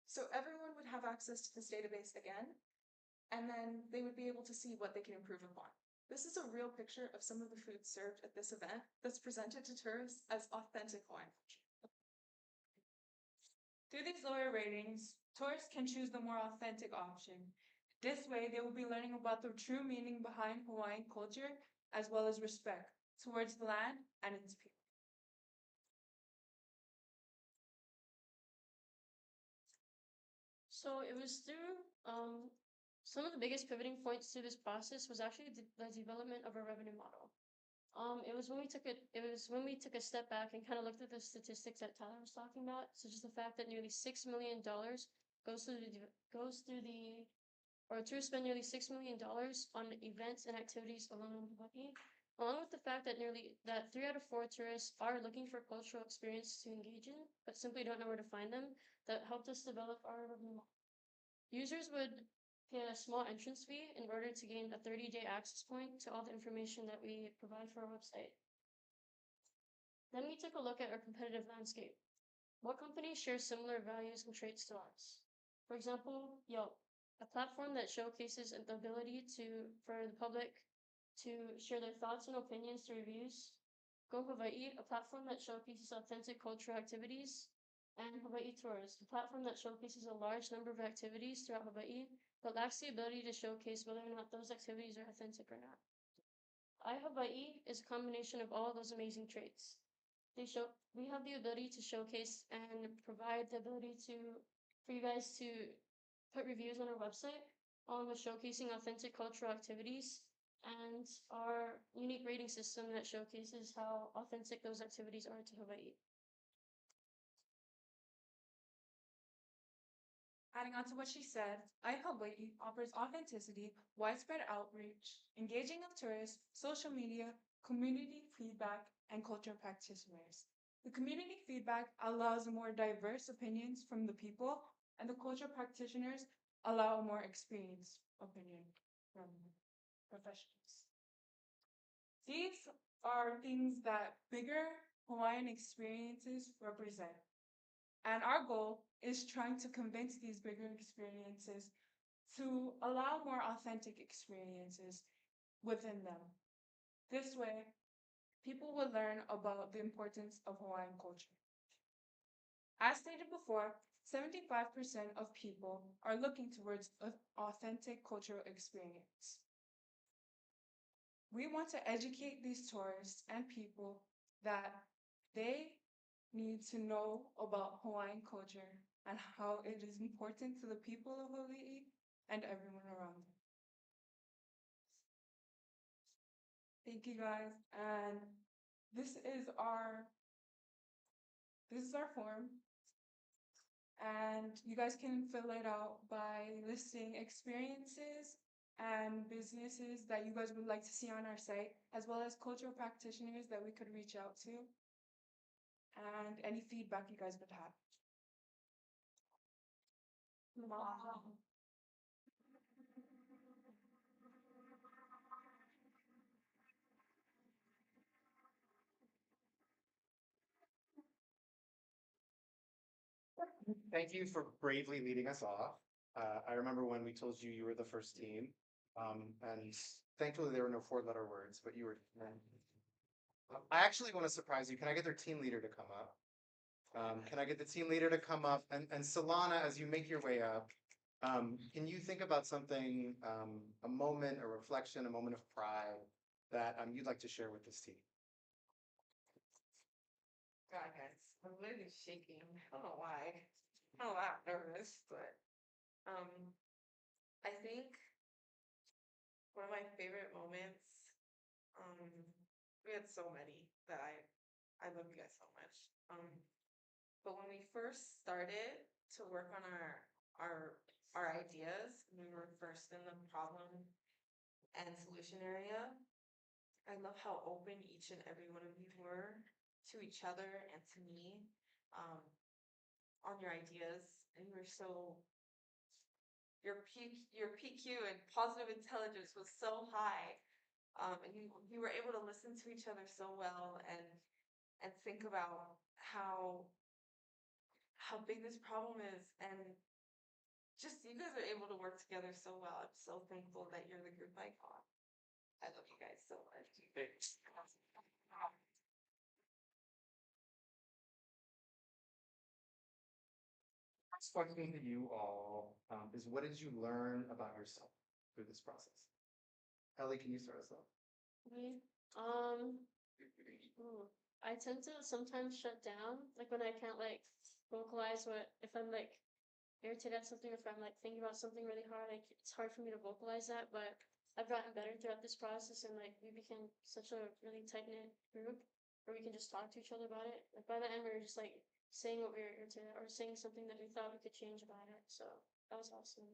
So everyone would have access to this database again, and then they would be able to see what they can improve upon. This is a real picture of some of the food served at this event that's presented to tourists as authentic Hawaiian culture. Through these lower ratings, tourists can choose the more authentic option. This way, they will be learning about the true meaning behind Hawaiian culture, as well as respect towards the land and its people. So it was through some of the biggest pivoting points through this process was actually the development of a revenue model. It was when we took a step back and kind of looked at the statistics that Tyler was talking about, such as the fact that nearly $6 million tourists spend nearly $6 million on events and activities alone in Hawaii, along with the fact that 3 out of 4 tourists are looking for cultural experience to engage in, but simply don't know where to find them. That helped us develop our revenue model. Users would pay a small entrance fee in order to gain a 30-day access point to all the information that we provide for our website. Then we took a look at our competitive landscape. What companies share similar values and traits to us? For example, Yelp, a platform that showcases the ability for the public to share their thoughts and opinions through reviews. Go Hawai'i, a platform that showcases authentic cultural activities. And Hawaii Tours, a platform that showcases a large number of activities throughout Hawaii, but lacks the ability to showcase whether or not those activities are authentic or not. iHawaii is a combination of all of those amazing traits. We have the ability to showcase and provide the ability for you guys to put reviews on our website, along with showcasing authentic cultural activities and our unique rating system that showcases how authentic those activities are to Hawaii. Adding on to what she said, iHawaii offers authenticity, widespread outreach, engaging of tourists, social media, community feedback, and culture practitioners. The community feedback allows more diverse opinions from the people, and the culture practitioners allow a more experienced opinion from professionals. These are things that bigger Hawaiian experiences represent. And our goal is trying to convince these bigger experiences to allow more authentic experiences within them. This way, people will learn about the importance of Hawaiian culture. As stated before, 75% of people are looking towards an authentic cultural experience. We want to educate these tourists and people that they need to know about Hawaiian culture and how it is important to the people of Hawaii and everyone around them. Thank you guys. And this is our form. And you guys can fill it out by listing experiences and businesses that you guys would like to see on our site, as well as cultural practitioners that we could reach out to, and any feedback you guys would have. Wow. Thank you for bravely leading us off. I remember when we told you you were the first team, and thankfully there were no 4-letter words, but you were. I actually want to surprise you. Can I get their team leader to come up? Can I get the team leader to come up? And Solana, as you make your way up, can you think about something, a moment, a reflection, a moment of pride that you'd like to share with this team? God, guys, I'm literally shaking. I don't know why. I'm a lot nervous, but I think one of my favorite moments, we had so many that I love you guys so much. But when we first started to work on our ideas, we were first in the problem and solution area. I love how open each and every one of you were to each other and to me on your ideas, and you were so your PQ and positive intelligence was so high, And you were able to listen to each other so well and think about how big this problem is, and just you guys are able to work together so well. I'm so thankful that you're the group icon. I love you guys so much. First question to you all is, what did you learn about yourself through this process? Ellie, can you start us off? Me? I tend to sometimes shut down, like when I can't like vocalize what if I'm like irritated at something, or if I'm like thinking about something really hard, like it's hard for me to vocalize that. But I've gotten better throughout this process, and like we became such a really tight knit group where we can just talk to each other about it. Like by the end, we were just like saying what we were irritated or saying something that we thought we could change about it. So that was awesome.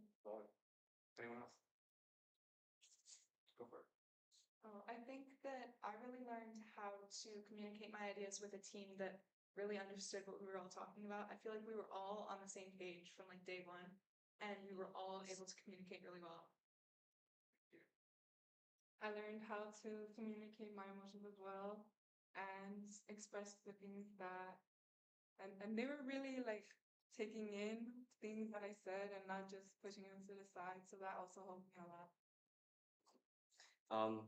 Anyone else? Go for it. Oh, I think that I really learned how to communicate my ideas with a team that really understood what we were all talking about. I feel like we were all on the same page from like day one, and we were all able to communicate really well. I learned how to communicate my emotions as well and express the things that, and they were really like taking in things that I said and not just pushing them to the side. So that also helped me a lot.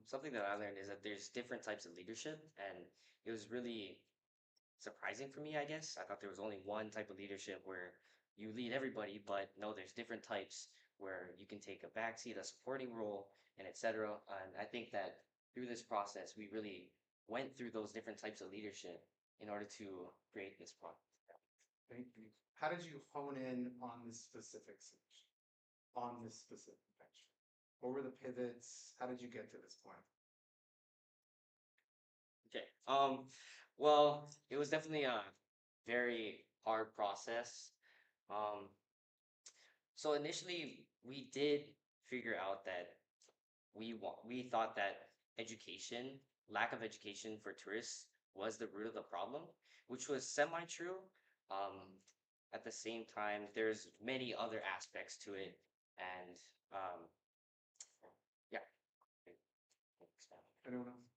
Something that I learned is that there's different types of leadership, and it was really surprising for me, I guess. I thought there was only one type of leadership where you lead everybody, but no, there's different types where you can take a backseat, a supporting role, and etc. And I think that through this process, we really went through those different types of leadership in order to create this product. Thank you. How did you hone in on this specific solution, on this specific venture? What were the pivots? How did you get to this point? Okay. Well, it was definitely a very hard process. Um, so initially we did figure out that we thought that education, lack of education for tourists was the root of the problem, which was semi-true. At the same time, there's many other aspects to it, and yeah. Anyone else?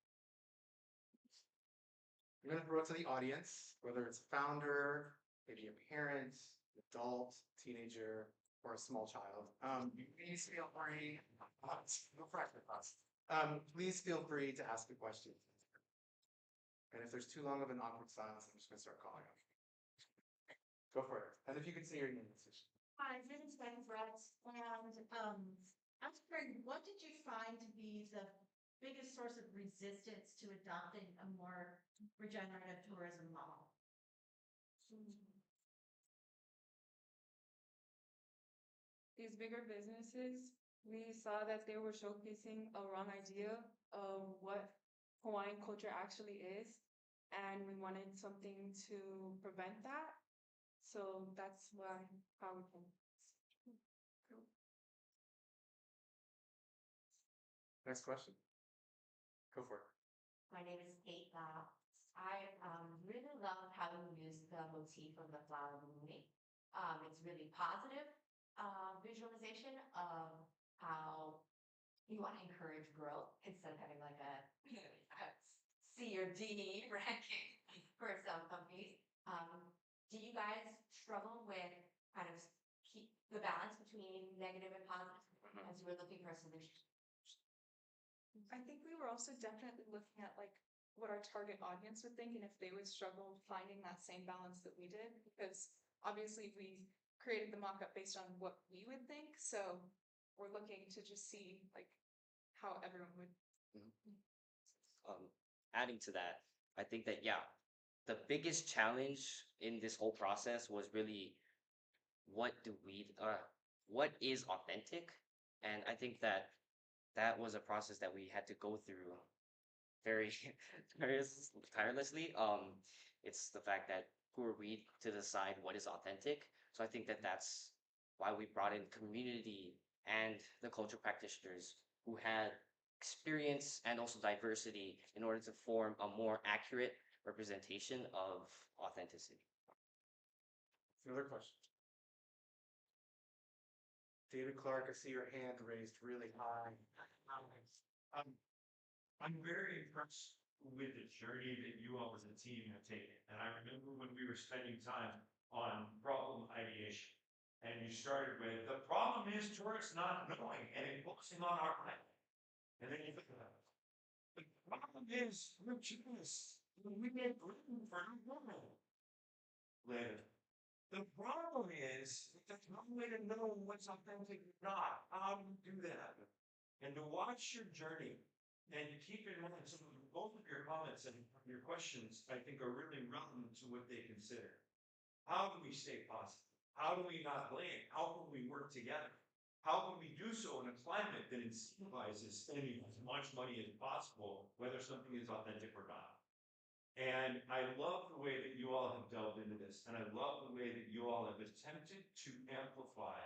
I'm going to throw it to the audience, whether it's a founder, maybe a parent, adult, teenager, or a small child. Please feel free. No pressure, us. Please feel free to ask a question. And if there's too long of an awkward silence, I'm just going to start calling them. Go for it. And if you could say your name. Hi, this is Ben Brett, and I was wondering, what did you find to be the biggest source of resistance to adopting a more regenerative tourism model? These bigger businesses, we saw that they were showcasing a wrong idea of what Hawaiian culture actually is, and we wanted something to prevent that. So that's how we can. Next question. Go for it. My name is Kate Lau. I really love how you use the motif of the flower blooming. It's really positive visualization of how you want to encourage growth instead of having like a C or D ranking for some companies. Do you guys struggle with kind of keep the balance between negative and positive as you were looking for a solution? I think we were also definitely looking at like what our target audience would think and if they would struggle finding that same balance that we did, because obviously we created the mock-up based on what we would think. So we're looking to just see like how everyone would. Adding to that, I think that, yeah, the biggest challenge in this whole process was really what is authentic? And I think that that was a process that we had to go through very tirelessly. It's the fact that who are we to decide what is authentic? So I think that that's why we brought in community and the cultural practitioners who had experience and also diversity in order to form a more accurate representation of authenticity. Another question. David Clark, I see your hand raised really high. I'm very impressed with the journey that you all as a team have taken. And I remember when we were spending time on problem ideation. And you started with, the problem is tourists not knowing and focusing on our island. And then you think about it. The problem is we're tourists. We get room for no later. The problem is there's no way to know what's authentic or not. How do you do that? And to watch your journey and keep in mind some of both of your comments and your questions, I think are really relevant to what they consider. How do we stay positive? How do we not blame? How can we work together? How can we do so in a climate that incentivizes spending as much money as possible, whether something is authentic or not? And I love the way that you all have delved into this, and I love the way that you all have attempted to amplify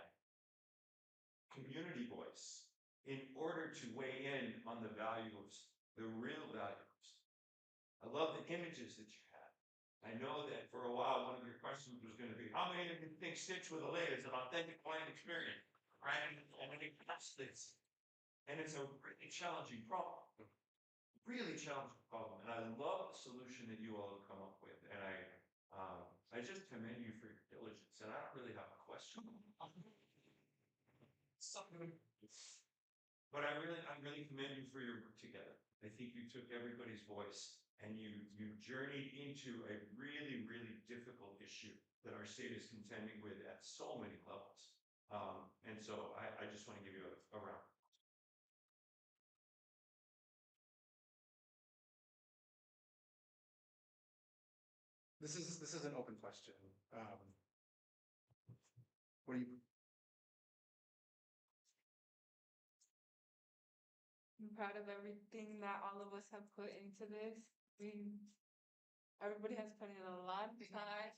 community voice in order to weigh in on the values, the real values. I love the images that you had. I know that for a while, one of your questions was going to be, how many of you think Stitch with a Lid is an authentic client experience? Right? And I think that's this. And it's a really challenging problem. Really challenging problem. And I love the solution that you all have come up with. And I just commend you for your diligence. And I don't really have a question. But I really commend you for your work together. I think you took everybody's voice and you journeyed into a really, really difficult issue that our state is contending with at so many levels. And so I just want to give you a round. This is an open question. What do you? I'm proud of everything that all of us have put into this. Everybody has put in a lot of time,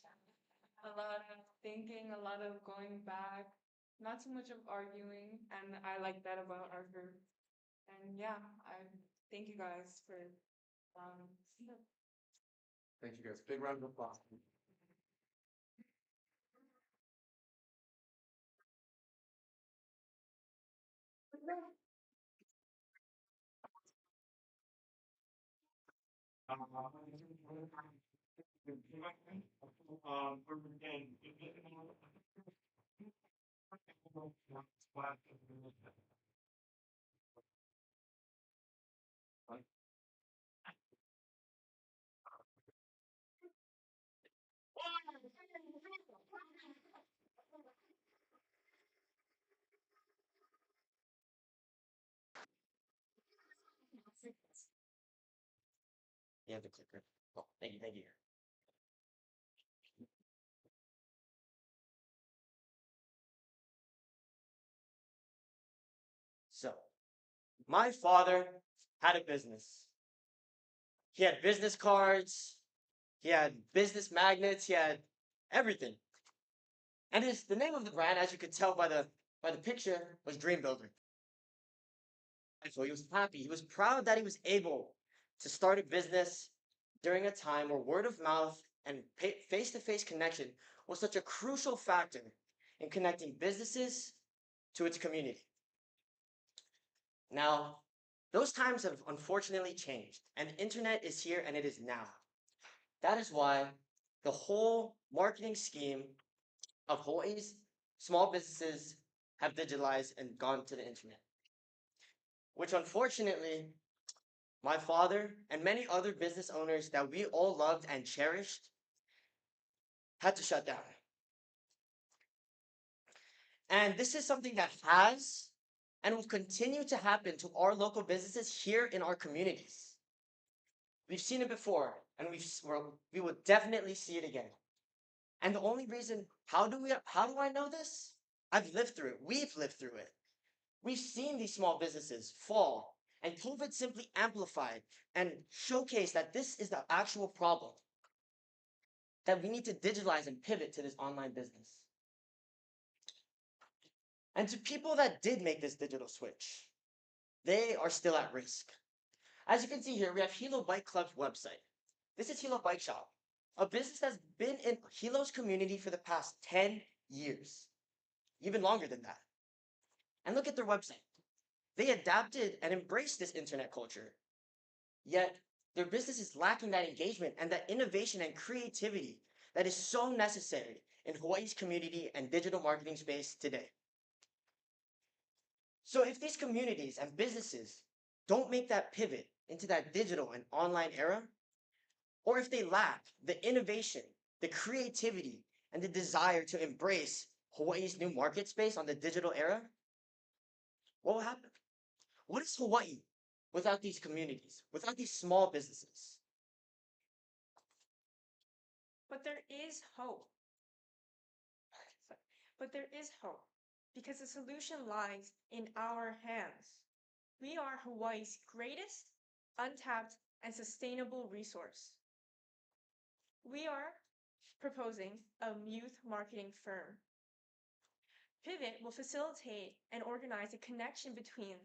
a lot of thinking, a lot of going back, not too much of arguing, and I like that about our group. And yeah, I thank you guys for Thank you guys. Big round of applause. You have the clicker. Oh, thank you, thank you. So, my father had a business. He had business cards, he had business magnets, he had everything. And the name of the brand, as you could tell by the picture, was Dream Builder. And so he was happy. He was proud that he was able to start a business during a time where word of mouth and face-to-face connection was such a crucial factor in connecting businesses to its community. Now, those times have unfortunately changed, and the internet is here and it is now. That is why the whole marketing scheme of Hawaii's small businesses have digitalized and gone to the internet, which unfortunately, my father and many other business owners that we all loved and cherished had to shut down. And this is something that has and will continue to happen to our local businesses here in our communities. We've seen it before, and we will definitely see it again. And the only reason, how do I know this? I've lived through it. We've lived through it. We've seen these small businesses fall, and COVID simply amplified and showcased that this is the actual problem, that we need to digitalize and pivot to this online business. And to people that did make this digital switch, they are still at risk. As you can see here, we have Hilo Bike Club's website. This is Hilo Bike Shop, a business that's been in Hilo's community for the past 10 years, even longer than that. And look at their website. They adapted and embraced this internet culture. Yet, their business is lacking that engagement and that innovation and creativity that is so necessary in Hawaii's community and digital marketing space today. So if these communities and businesses don't make that pivot into that digital and online era, or if they lack the innovation, the creativity, and the desire to embrace Hawaii's new market space on the digital era, what will happen? What is Hawaii without these communities, without these small businesses? But there is hope. But there is hope because the solution lies in our hands. We are Hawaii's greatest, untapped, and sustainable resource. We are proposing a youth marketing firm. Pivot will facilitate and organize a connection between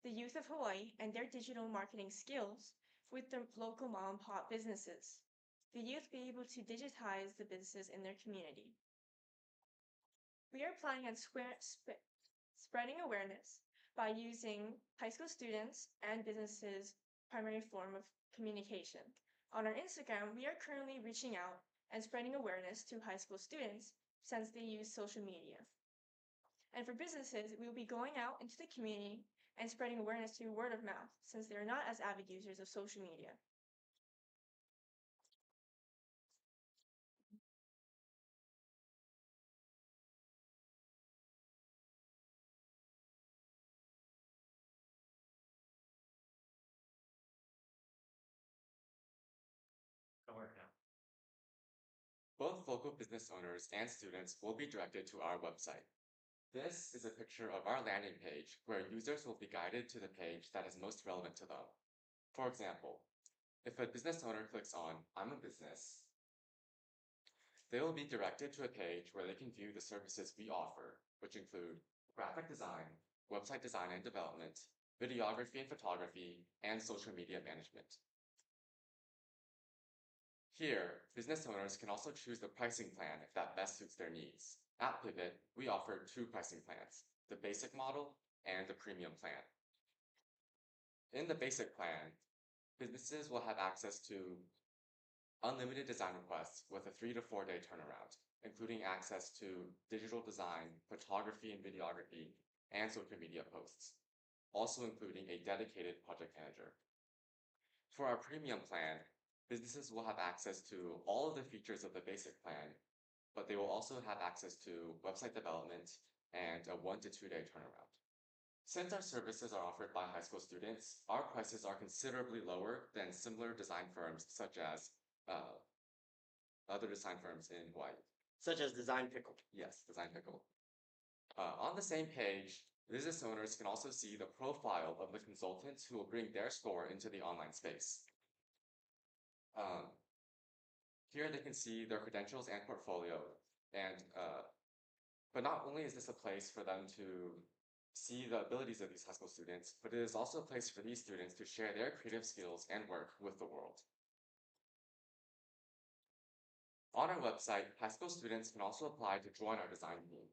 the youth of Hawaii and their digital marketing skills with their local mom and pop businesses. The youth be able to digitize the businesses in their community. We are planning on spreading awareness by using high school students and businesses' primary form of communication. On our Instagram, we are currently reaching out and spreading awareness to high school students since they use social media. And for businesses, we will be going out into the community and spreading awareness through word of mouth since they are not as avid users of social media. Both local business owners and students will be directed to our website. This is a picture of our landing page where users will be guided to the page that is most relevant to them. For example, if a business owner clicks on I'm a business, they will be directed to a page where they can view the services we offer, which include graphic design, website design and development, videography and photography, and social media management. Here, business owners can also choose the pricing plan if that best suits their needs. At Pivot, we offer two pricing plans, the basic model and the premium plan. In the basic plan, businesses will have access to unlimited design requests with a 3 to 4 day turnaround, including access to digital design, photography and videography, and social media posts, also including a dedicated project manager. For our premium plan, businesses will have access to all of the features of the basic plan, but they will also have access to website development and a 1 to 2 day turnaround. Since our services are offered by high school students, our prices are considerably lower than similar design firms such as other design firms in Hawaii. Such as Design Pickle. Yes, Design Pickle. On the same page, business owners can also see the profile of the consultants who will bring their store into the online space. Here they can see their credentials and portfolio, and but not only is this a place for them to see the abilities of these high school students, but it is also a place for these students to share their creative skills and work with the world. On our website, high school students can also apply to join our design team.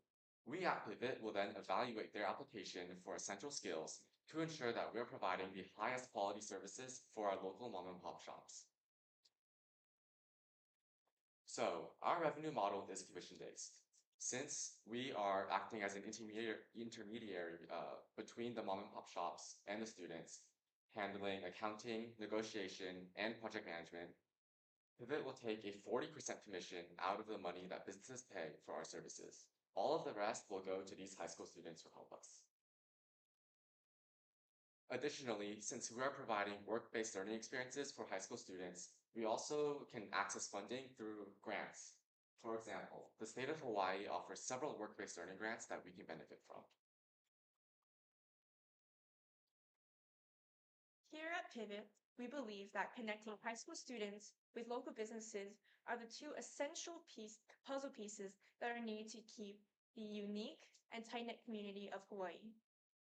We at Pivot will then evaluate their application for essential skills to ensure that we're providing the highest quality services for our local mom and pop shops. So our revenue model is commission-based. Since we are acting as an intermediary between the mom and pop shops and the students, handling accounting, negotiation, and project management, Pivot will take a 40% commission out of the money that businesses pay for our services. All of the rest will go to these high school students who help us. Additionally, since we are providing work-based learning experiences for high school students, we also can access funding through grants. For example, the state of Hawaii offers several work-based learning grants that we can benefit from. Here at Pivot, we believe that connecting high school students with local businesses are the two essential puzzle pieces that are needed to keep the unique and tight-knit community of Hawaii.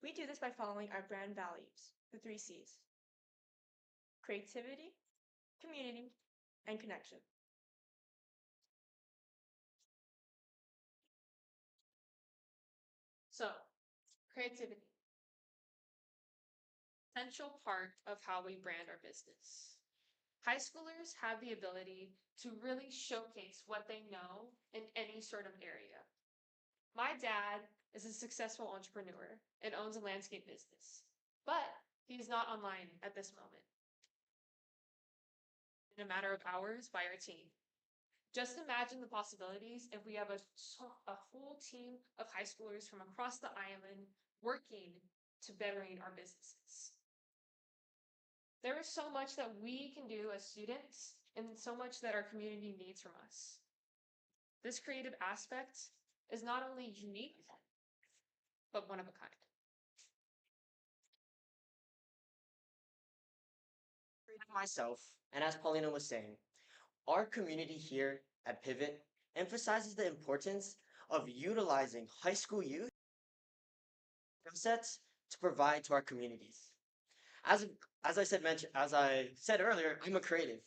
We do this by following our brand values, the 3 C's: creativity, community, and connection. So, creativity. essential part of how we brand our business. High schoolers have the ability to really showcase what they know in any sort of area. My dad is a successful entrepreneur and owns a landscape business, but he's not online at this moment. In a matter of hours by our team. Just imagine the possibilities if we have a full team of high schoolers from across the island working to bettering our businesses. There is so much that we can do as students and so much that our community needs from us. This creative aspect is not only unique, but one of a kind. Myself, and as Paulina was saying, our community here at Pivot emphasizes the importance of utilizing high school youth skill sets to provide to our communities. As I said earlier, I'm a creative.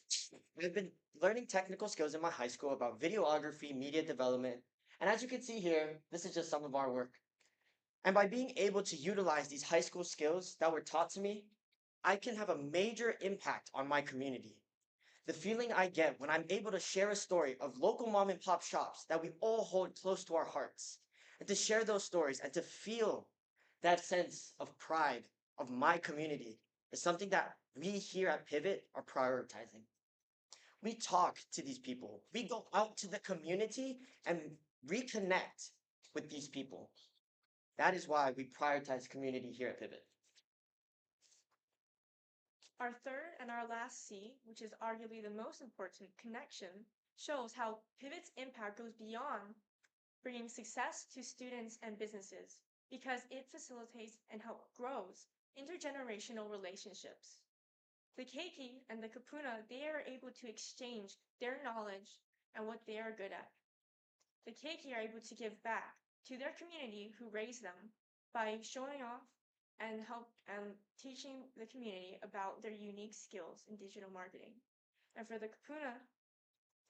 I've been learning technical skills in my high school about videography, media development, and as you can see here, this is just some of our work. And by being able to utilize these high school skills that were taught to me, I can have a major impact on my community. The feeling I get when I'm able to share a story of local mom and pop shops that we all hold close to our hearts, and to share those stories and to feel that sense of pride of my community is something that we here at Pivot are prioritizing. We talk to these people. We go out to the community and reconnect with these people. That is why we prioritize community here at Pivot. Our third and our last C, which is arguably the most important, connection, shows how Pivot's impact goes beyond bringing success to students and businesses because it facilitates and helps grows intergenerational relationships. The Keiki and the Kapuna, they are able to exchange their knowledge and what they are good at. The Keiki are able to give back to their community who raised them by showing off and teaching the community about their unique skills in digital marketing. And for the Kapuna,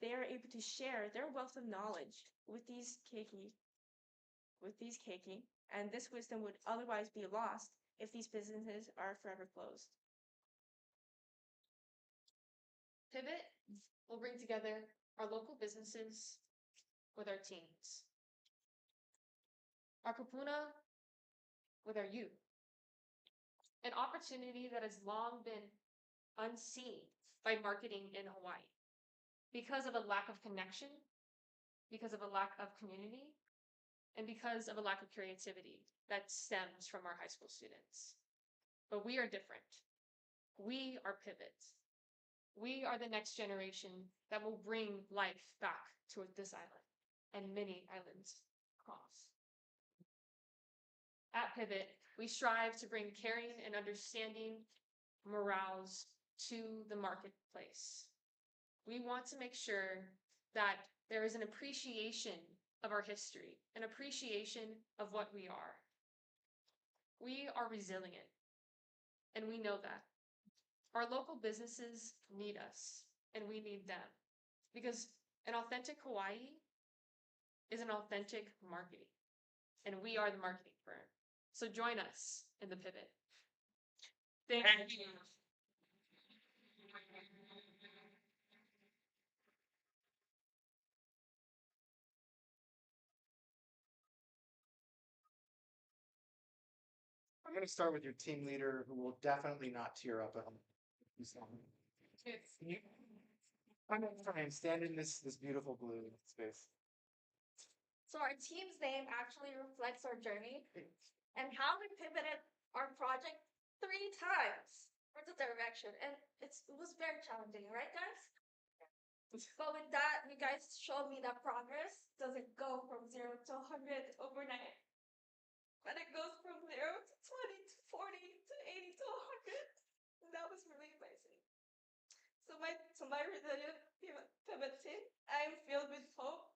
they are able to share their wealth of knowledge with these keiki, and this wisdom would otherwise be lost if these businesses are forever closed. Pivot will bring together our local businesses with our teams, our Kapuna with our youth, an opportunity that has long been unseen by marketing in Hawaii because of a lack of connection, because of a lack of community, and because of a lack of creativity that stems from our high school students. But we are different. We are Pivot. We are the next generation that will bring life back to this island and many islands across. At Pivot, we strive to bring caring and understanding morals to the marketplace. We want to make sure that there is an appreciation of our history, an appreciation of what we are. We are resilient, and we know that. Our local businesses need us, and we need them, because an authentic Hawaii is an authentic marketing, and we are the marketing firm. So join us in the Pivot. Thank you. I'm going to start with your team leader, who will definitely not tear up at home. I'm going to try and stand in this beautiful blue space. So our team's name actually reflects our journey and how we pivoted our project 3 times for the direction. And it was very challenging, right guys? But with that, you guys showed me that progress doesn't go from 0 to 100 overnight. But it goes from 0 to 20 to 40 to 80 to 100. And that was really amazing. So my resilient pivot team, I am filled with hope,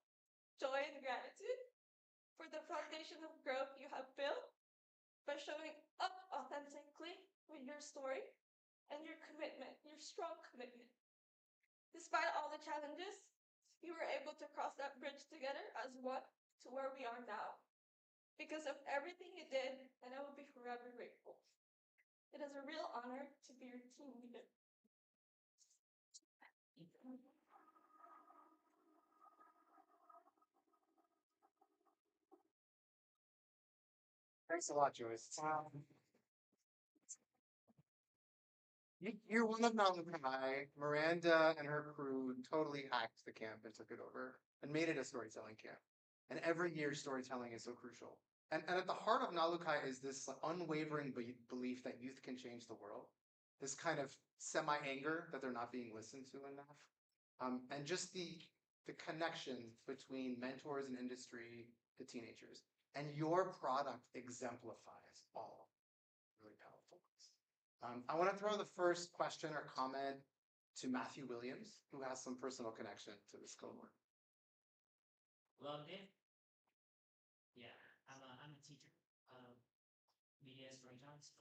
joy, and gratitude for the foundation of growth you have built by showing up authentically with your story and your commitment, your strong commitment. Despite all the challenges, you were able to cross that bridge together as one to where we are now. Because of everything you did, and I will be forever grateful. It is a real honor to be your team leader. Thanks a lot, Joyce. Year one of Nalukai, Miranda and her crew totally hacked the camp and took it over and made it a storytelling camp. And every year, storytelling is so crucial. And at the heart of Nalukai is this unwavering belief that youth can change the world. This kind of semi-anger that they're not being listened to enough. And just the connection between mentors and industry to teenagers. And your product exemplifies all of it. Really powerful. I want to throw the first question or comment to Matthew Williams, who has some personal connection to this cohort. Loved it. Yeah, I'm a teacher of media storytelling, so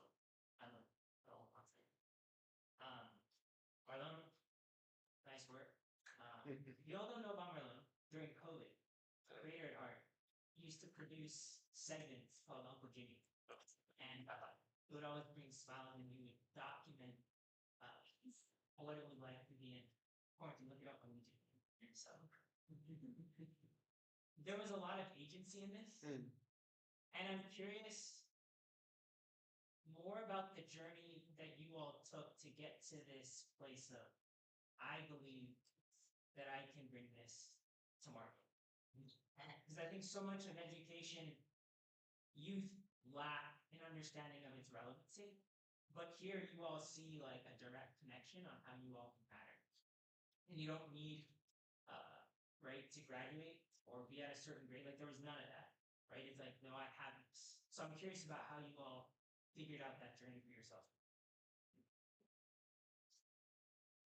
I love the whole concept. Marlon, nice work. You all don't know about Marlon. During COVID, Creator Art used to produce segments called Uncle Jimmy, and it would always bring a smile, and we would document what it was like to be in quarantine. Look it up on YouTube. So there was a lot of agency in this, and I'm curious more about the journey that you all took to get to this place of, I believe that I can bring this to market. Because I think so much of education, youth lack an understanding of its relevancy, but here you all see like a direct connection on how you all can matter. And you don't need, right, to graduate or be at a certain grade. Like there was none of that, right? It's like, no, I have this. So I'm curious about how you all figured out that journey for yourself.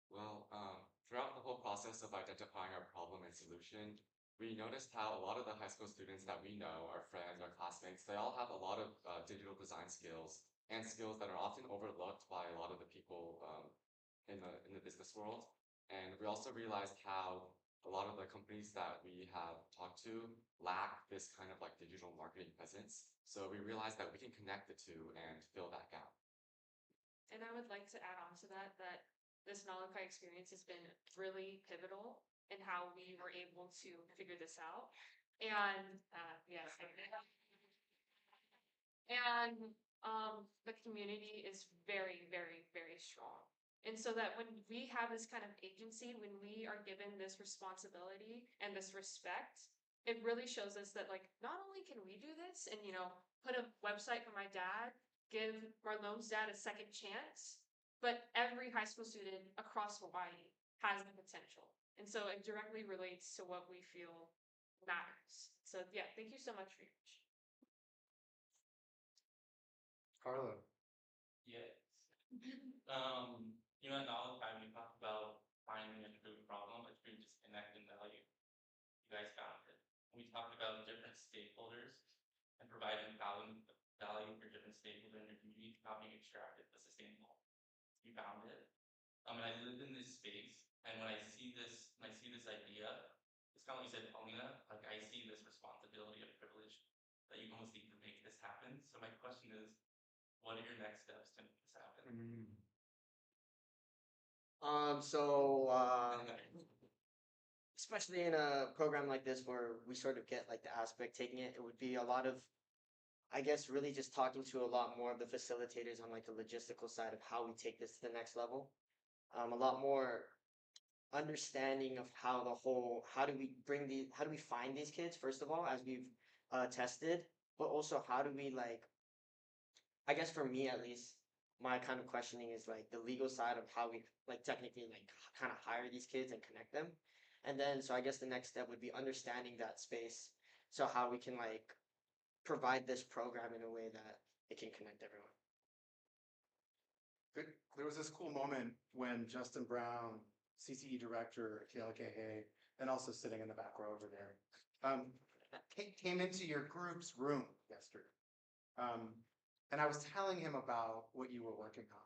Well, throughout the whole process of identifying our problem and solution, we noticed how a lot of the high school students that we know, our friends, our classmates, they all have a lot of digital design skills and skills that are often overlooked by a lot of the people in the business world. And we also realized how a lot of the companies that we have talked to lack this kind of like digital marketing presence. So we realized that we can connect the two and fill that gap. And I would like to add on to that, that this Nalukai experience has been really pivotal in how we were able to figure this out. And yes, and the community is very, very, very strong. And so that when we have this kind of agency, when we are given this responsibility and this respect, it really shows us that like, not only can we do this and, you know, put a website for my dad, give Marlone's dad a second chance, but every high school student across Hawaii has the potential. And so it directly relates to what we feel matters. So yeah, thank you so much for your question. Carlo. Yes. You know, at Nalukai, we talked about finding a true problem, a true disconnect in value. You guys found it. We talked about different stakeholders and providing value for different stakeholders in your community, how being extracted the sustainable. You found it. And I live in this space, and when I see this idea, it's kind of like you said, Alina, like I see this responsibility of privilege that you almost need to make this happen. So my question is, what are your next steps to make this happen? Especially in a program like this where we sort of get like the aspect taking it, it would be a lot of, I guess, really just talking to a lot more of the facilitators on like the logistical side of how we take this to the next level. A lot more understanding of how how do we find these kids, first of all, as we've tested, but also how do we like, I guess for me at least, my kind of questioning is like the legal side of how we like technically like kind of hire these kids and connect them. And then, so I guess the next step would be understanding that space. So how we can like provide this program in a way that it can connect everyone. There was this cool moment when Justin Brown, CCE director at KLKA, and also sitting in the back row over there, came into your group's room yesterday. And I was telling him about what you were working on.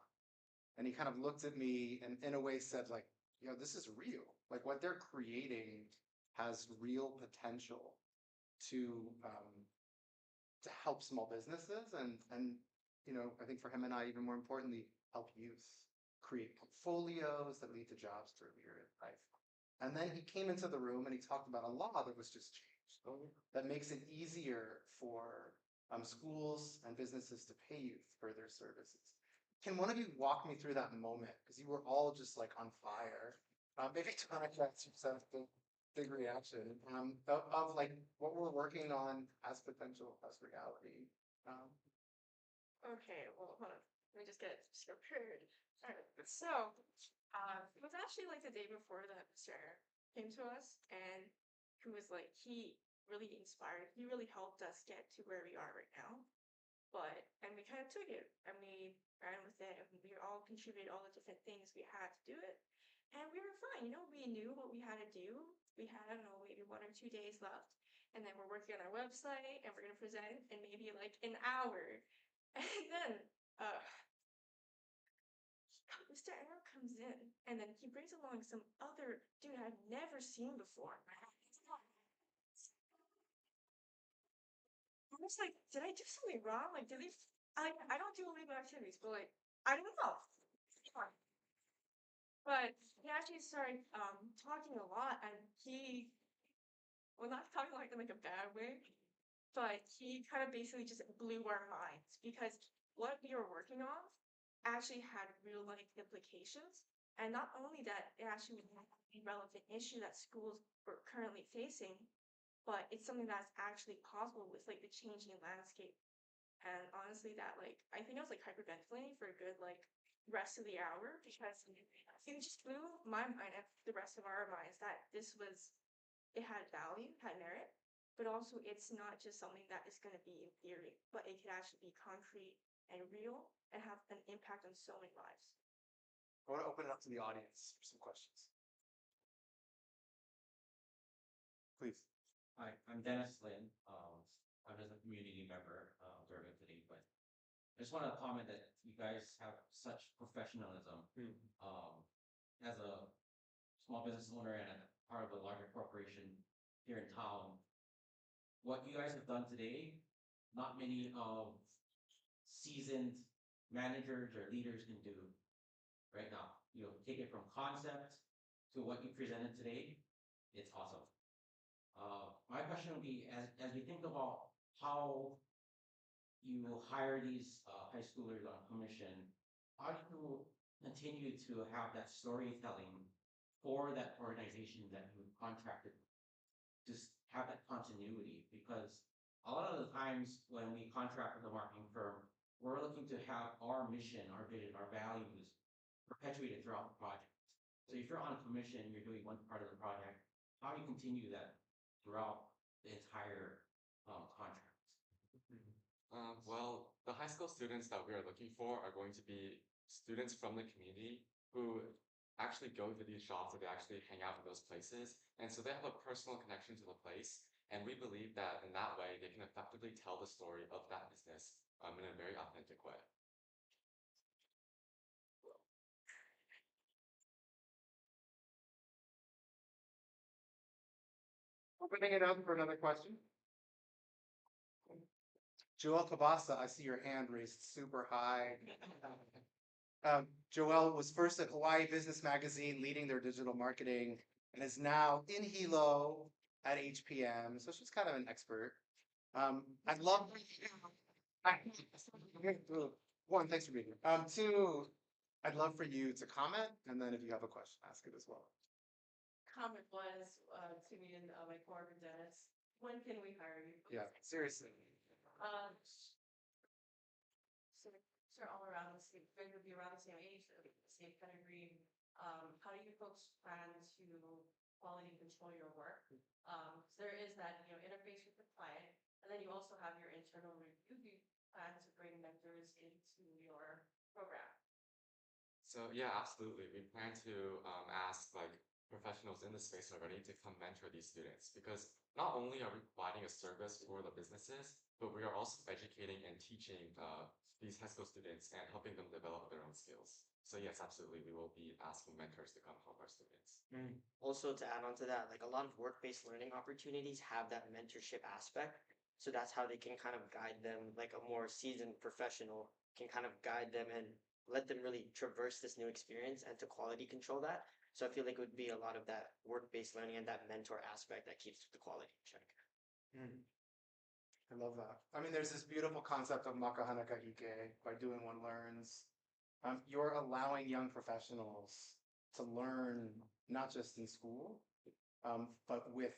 And he kind of looked at me and in a way said like, you know, this is real. Like what they're creating has real potential to help small businesses and I think for him and I, even more importantly, help youth create portfolios that lead to jobs earlier in life. And then he came into the room and he talked about a law that was just changed that makes it easier for schools and businesses to pay youth for their services. Can one of you walk me through that moment? Because you were all just like on fire. Maybe to contrast yourself the big reaction of like what we're working on as potential, as reality. Okay, well, hold on. Let me just get prepared. All right. So, it was actually like the day before that Mr. came to us, and he was like, he really inspired. He really helped us get to where we are right now. And we kind of took it, and we ran with it, and we all contributed all the different things we had to do it. And we were fine, we knew what we had to do. We had, I don't know, maybe 1 or 2 days left. And then we're working on our website, and we're going to present in maybe like an hour. And then Mr. Arrow comes in, and then he brings along some other dude I've never seen before. I was like, did I do something wrong? Like, I don't do illegal activities, but like, I don't know. But he actually started talking a lot, and well, not talking like in like a bad way, but he kind of basically just blew our minds because what we were working on actually had real life implications. And not only that, it actually was a relevant issue that schools were currently facing, but it's something that's actually possible with like the changing landscape. And honestly, that like I think I was like hyperventilating for a good like rest of the hour because it just blew my mind and the rest of our minds that it had value, had merit, but also it's not just something that is going to be in theory, but it could actually be concrete and real and have an impact on so many lives. I want to open it up to the audience for some questions. Please. Hi, I'm Dennis Lin. I'm just a community member during today, but I just want to comment that you guys have such professionalism. As a small business owner and a part of a larger corporation here in town, what you guys have done today, not many seasoned managers or leaders can do right now. Take it from concept to what you presented today. It's awesome. My question would be, as we think about how you hire these high schoolers on commission, how do you continue to have that storytelling for that organization that you contracted? Just have that continuity, because a lot of the times when we contract with a marketing firm, we're looking to have our mission, our vision, our values perpetuated throughout the project. So if you're on commission, you're doing one part of the project, how do you continue that throughout the entire contract? Well, the high school students that we are looking for are going to be students from the community who actually go to these shops, or they actually hang out in those places. And so they have a personal connection to the place. And we believe that in that way, they can effectively tell the story of that business in a very authentic way. Opening it up for another question. Joel Kabasa, I see your hand raised super high. Joelle was first at Hawaii Business Magazine, leading their digital marketing, and is now in Hilo at HPM. So she's kind of an expert. I'd love one, thanks for being here. Two, I'd love for you to comment, and then if you have a question, ask it as well. Comment was to me and my former Dennis, when can we hire you? Yeah, seriously. So they're all around the same, they're gonna be around the same age, the same pedigree. How do you folks plan to quality control your work? So there is that, interface with the client, and then you also have your internal review. Do you plan to bring mentors into your program? So yeah, absolutely. We plan to ask professionals in the space already to come mentor these students, because not only are we providing a service for the businesses, but we are also educating and teaching these high school students and helping them develop their own skills. So yes, absolutely, we will be asking mentors to come help our students. Also, to add on to that, a lot of work-based learning opportunities have that mentorship aspect. So that's how they can kind of guide them like a more seasoned professional can kind of guide them and let them really traverse this new experience and to quality control that. So I feel like it would be a lot of that work-based learning and that mentor aspect that keeps the quality in check. I love that. I mean, there's this beautiful concept of makahana kahike, by doing one learns. You're allowing young professionals to learn not just in school, but with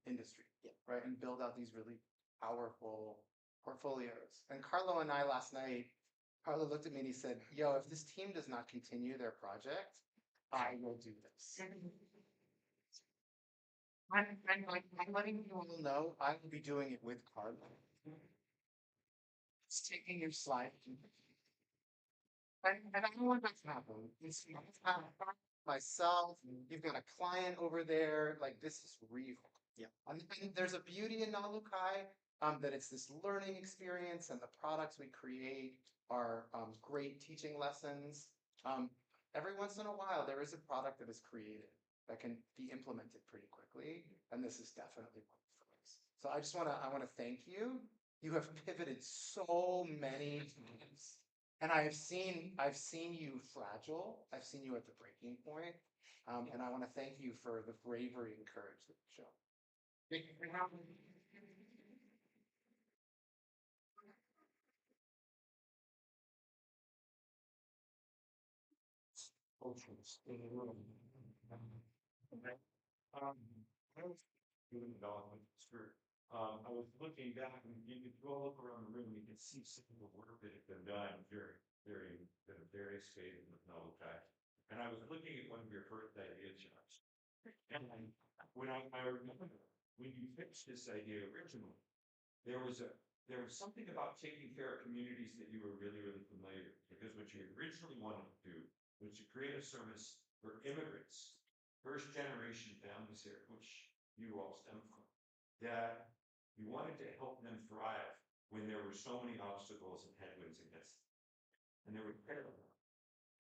industry, right? And build out these really powerful portfolios. And Carlo and I last night, Carlo looked at me and he said, yo, if this team does not continue their project, I will do this. I'm letting you all know I will be doing it with Carlo. It's taking your slide. And I don't want that to happen. It's not myself. You've got a client over there. Like, this is real. Yeah. And there's a beauty in Nalukai, that it's this learning experience, and the products we create are great teaching lessons. Every once in a while, there is a product that is created that can be implemented pretty quickly, and this is definitely one of those. So I want to thank you. You have pivoted so many times. And I've seen you fragile. I've seen you at the breaking point. And I want to thank you for the bravery and courage that you show. Thank you for having me. I was doing development spirit. I was looking back, and you could go look around the room, you could see some of the work that had been done during the various phases of Nalukai. And I was looking at one of your first idea charts. And when I remember when you pitched this idea originally, there was something about taking care of communities that you were really, really familiar with. Because what you originally wanted to do was to create a service for immigrants, first generation families here, which you all stem from, that you wanted to help them thrive when there were so many obstacles and headwinds against them. And they were terrible.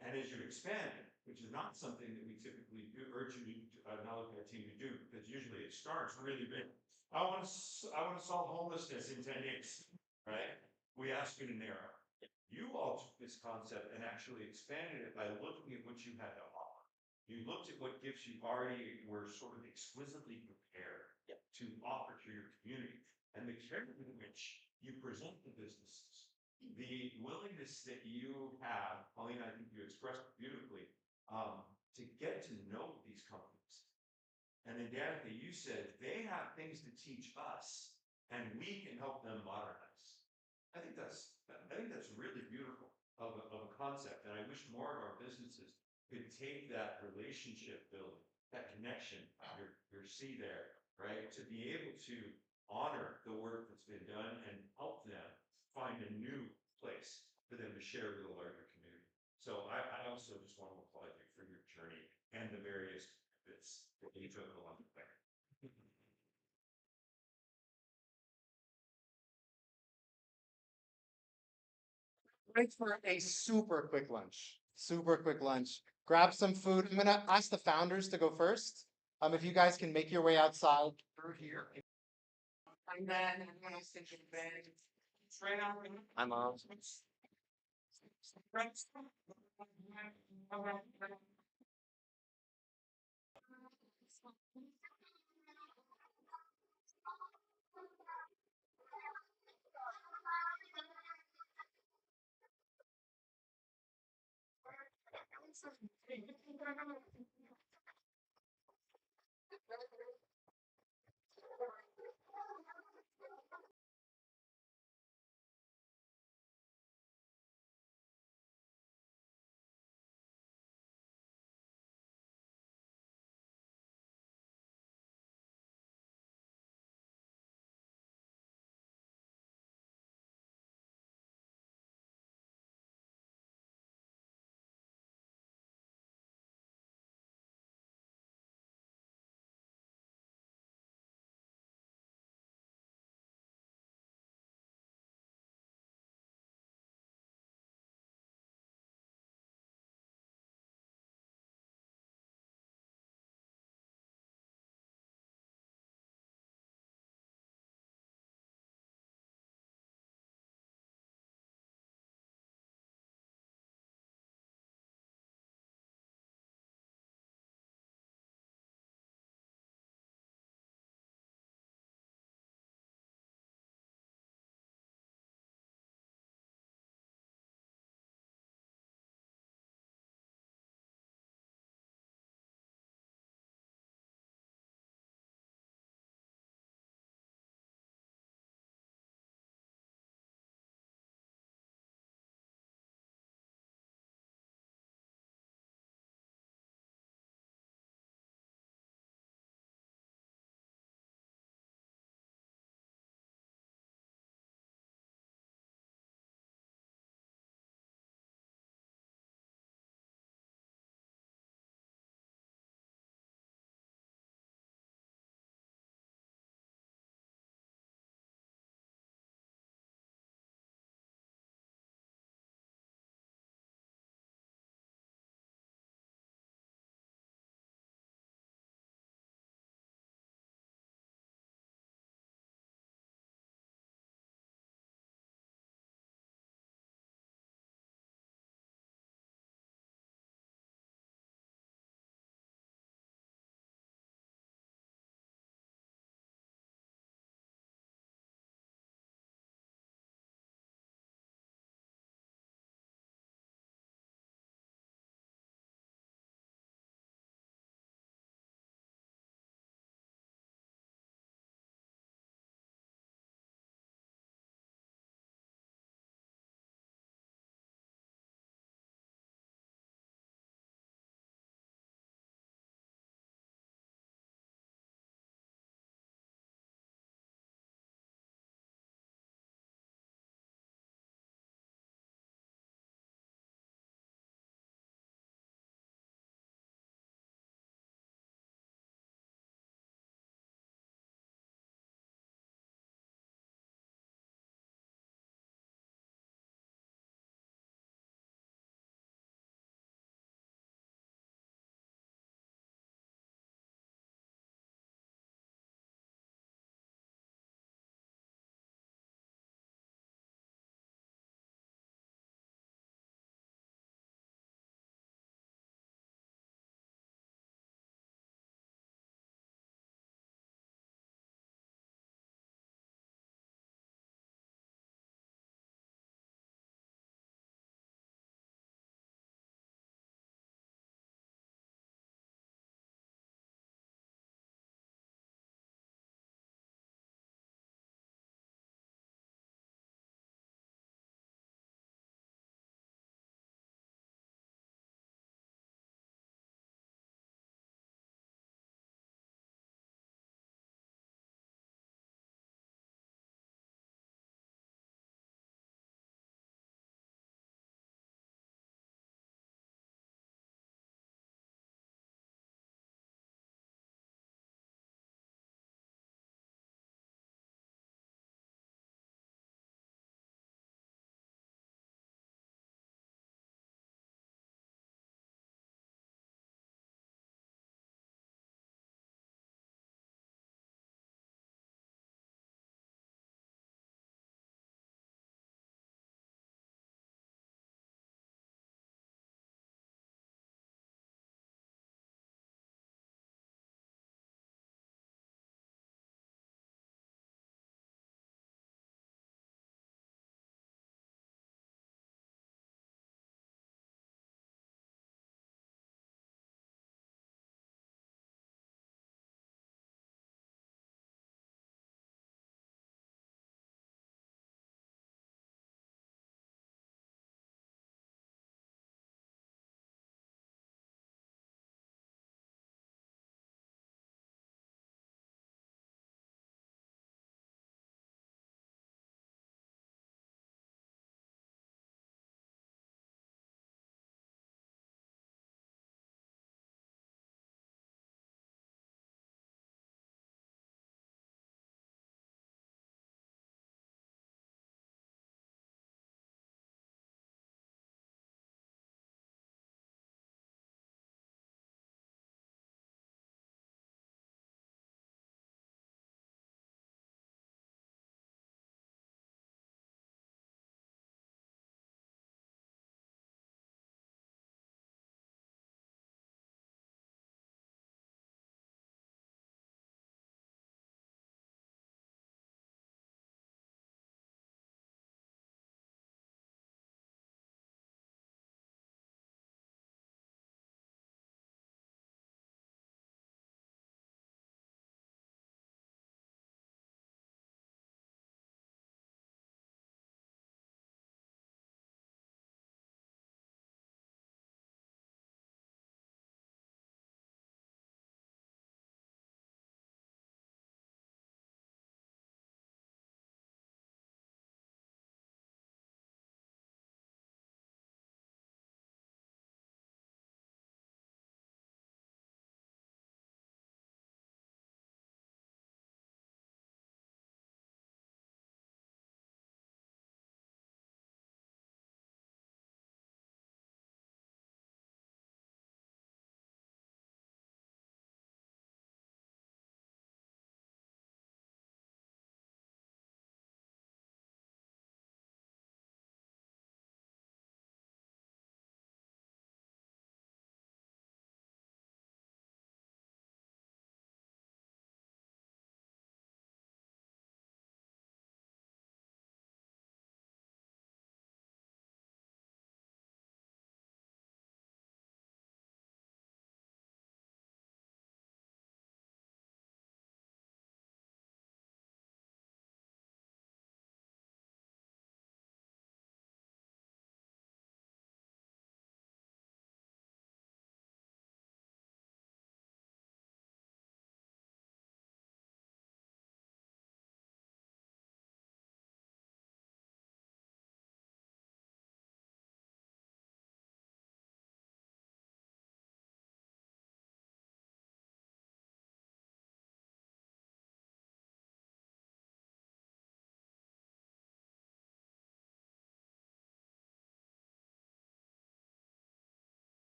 And as you expand, which is not something that we typically do, urge you to another team to do, because usually it starts really big. I want to solve homelessness in 10 days, right? We ask you to narrow. You all took this concept and actually expanded it by looking at what you had to offer. You looked at what gifts you already were sort of exquisitely prepared to offer to your community, and the care with which you present the businesses, the willingness that you have, Paulina, I think you expressed it beautifully, to get to know these companies. And then, Danica, you said they have things to teach us, and we can help them modernize. I think that's really beautiful of a concept, and I wish more of our businesses could take that relationship building, that connection, your C there, right, to be able to honor the work that's been done and help them find a new place for them to share with a larger community. So I also just want to applaud you for your journey and the various bits that you took along the way. Right for a super quick lunch. Super quick lunch. Grab some food. I'm gonna ask the founders to go first. If you guys can make your way outside through here. And then everyone else take your bag. Straight out. I'm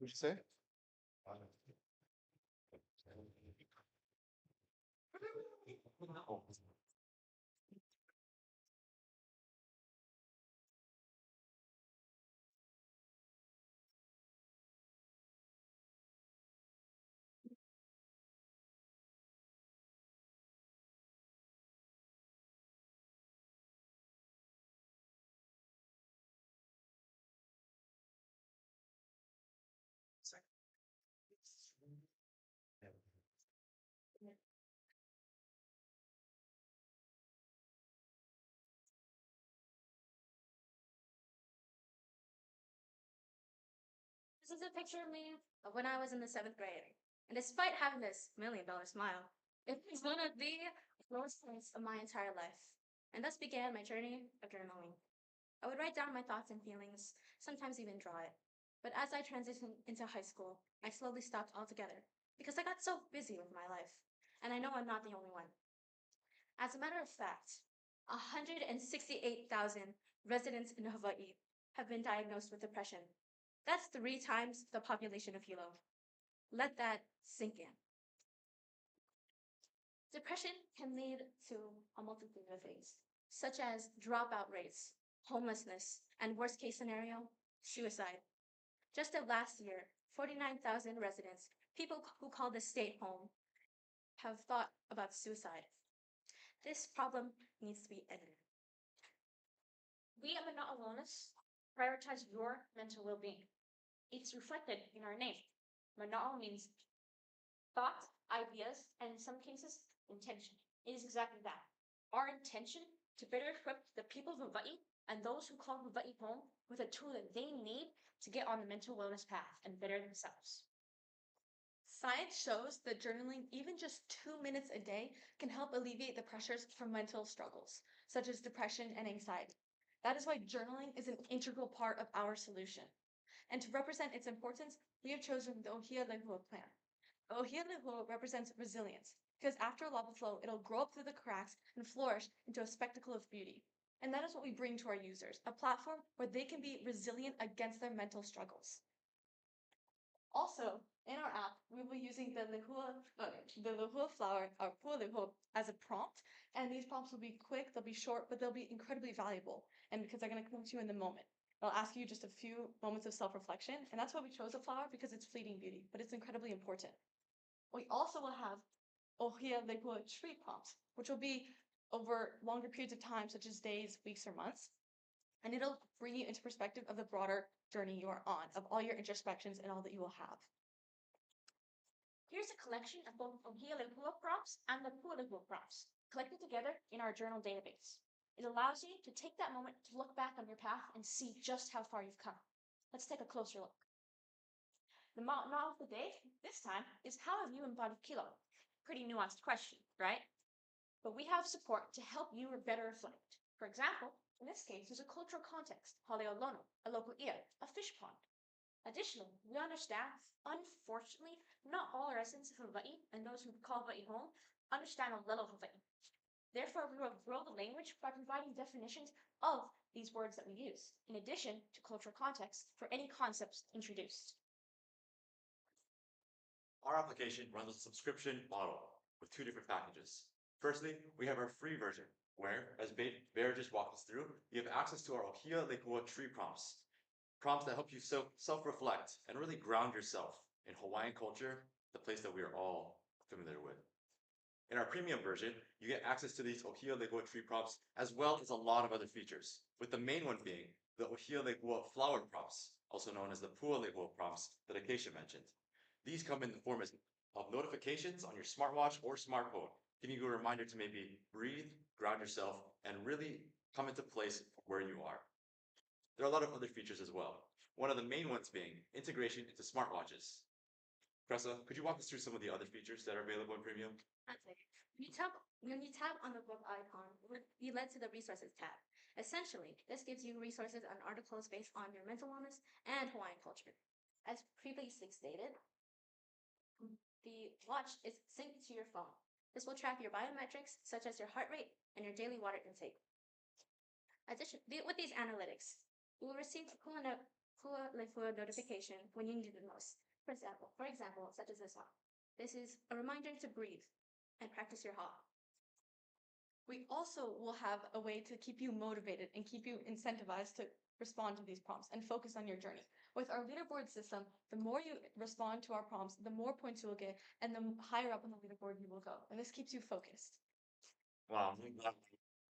What'd you say? This is a picture of me of when I was in the 7th grade. And despite having this $1,000,000 smile, it was one of the lowest points of my entire life. And thus began my journey of journaling. I would write down my thoughts and feelings, sometimes even draw it. But as I transitioned into high school, I slowly stopped altogether because I got so busy with my life. And I know I'm not the only one. As a matter of fact, 168,000 residents in Hawaii have been diagnosed with depression. That's 3 times the population of Hilo. Let that sink in. Depression can lead to a multitude of things, such as dropout rates, homelessness, and worst case scenario, suicide. Just of last year, 49,000 residents, people who call the state home, have thought about suicide. This problem needs to be ended. We at Mana'o Wellness prioritize your mental well-being. It's reflected in our name. Mana'o means thought, ideas, and in some cases, intention. It is exactly that. Our intention to better equip the people of Hawaii and those who call Hawaii home with a tool that they need to get on the mental wellness path and better themselves. Science shows that journaling even just 2 minutes a day can help alleviate the pressures from mental struggles, such as depression and anxiety. That is why journaling is an integral part of our solution. And to represent its importance, we have chosen the Ohia Lehua plan. The Ohia Lehua represents resilience, because after a lava flow, it'll grow up through the cracks and flourish into a spectacle of beauty. And that is what we bring to our users, a platform where they can be resilient against their mental struggles. Also, in our app, we will be using the lehua flower, or pua lehua, as a prompt. And these prompts will be quick, they'll be short, but they'll be incredibly valuable. And because they're going to come to you in the moment. I'll ask you just a few moments of self-reflection. And that's why we chose the flower, because it's fleeting beauty, but it's incredibly important. We also will have Ohia Lehua tree prompts, which will be over longer periods of time, such as days, weeks, or months. And it'll bring you into perspective of the broader journey you are on, of all your introspections and all that you will have. Here's a collection of both Ohia Lehua prompts and the Pua Lehua prompts, collected together in our journal database. It allows you to take that moment to look back on your path and see just how far you've come. Let's take a closer look. The motto of the day this time is, how have you embodied Kilo? Pretty nuanced question, right? But we have support to help you better reflect. For example, in this case, there's a cultural context, Haleolono, a local ia, a fish pond. Additionally, we understand, unfortunately, not all residents of Hawaii and those who call Hawaii home understand a little Hawaii. Therefore, we will grow the language by providing definitions of these words that we use, in addition to cultural context for any concepts introduced. Our application runs a subscription model with 2 different packages. Firstly, we have our free version, where, as Bear just walked us through, you have access to our Ohia Lehua tree prompts. Prompts that help you self-reflect and really ground yourself in Hawaiian culture, the place that we are all familiar with. In our premium version, you get access to these Ohia Lehua tree prompts, as well as a lot of other features, with the main one being the Ohia Lehua flower prompts, also known as the Pua Lehua prompts that Acacia mentioned. These come in the form of notifications on your smartwatch or smartphone, giving you a reminder to maybe breathe, ground yourself, and really come into place where you are. There are a lot of other features as well. One of the main ones being integration into smartwatches. Cressa, could you walk us through some of the other features that are available in premium? When you tap on the book icon, you led to the resources tab. Essentially, this gives you resources and articles based on your mental wellness and Hawaiian culture. As previously stated, the watch is synced to your phone. This will track your biometrics, such as your heart rate and your daily water intake. Additionally, with these analytics, you will receive Fua Le Fua notification when you need it the most. For example, such as this one. This is a reminder to breathe and practice your ha. We also will have a way to keep you motivated and keep you incentivized to respond to these prompts and focus on your journey. With our leaderboard system, the more you respond to our prompts, the more points you will get, and the higher up on the leaderboard you will go. And this keeps you focused. Wow,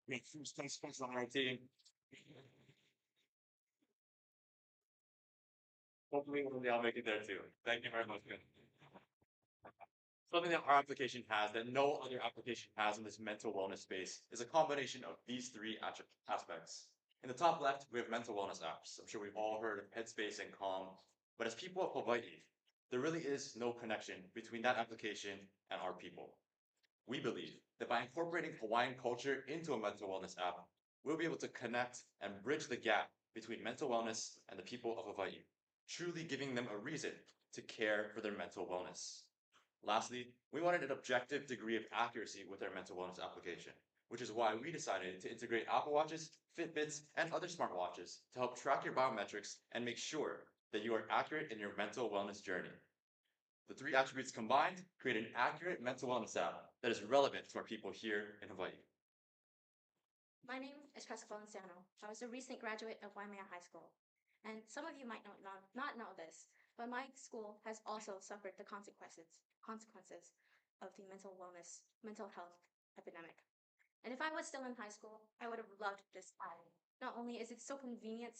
make first place on our team. Hopefully, one day I'll make it there too. Thank you very much. Something that our application has that no other application has in this mental wellness space is a combination of these three aspects. In the top left, we have mental wellness apps. I'm sure we've all heard of Headspace and Calm, but as people of Hawaii, there really is no connection between that application and our people. We believe that by incorporating Hawaiian culture into a mental wellness app, we'll be able to connect and bridge the gap between mental wellness and the people of Hawaii, truly giving them a reason to care for their mental wellness. Lastly, we wanted an objective degree of accuracy with our mental wellness application, which is why we decided to integrate Apple Watches, Fitbits, and other smartwatches to help track your biometrics and make sure that you are accurate in your mental wellness journey. The three attributes combined create an accurate mental wellness app that is relevant to our people here in Hawaii. My name is Cressa Valenciano. I was a recent graduate of Waimea High School. And some of you might not know this, but my school has also suffered the consequences of the mental health epidemic. And if I was still in high school, I would have loved this app. Not only is it so convenient,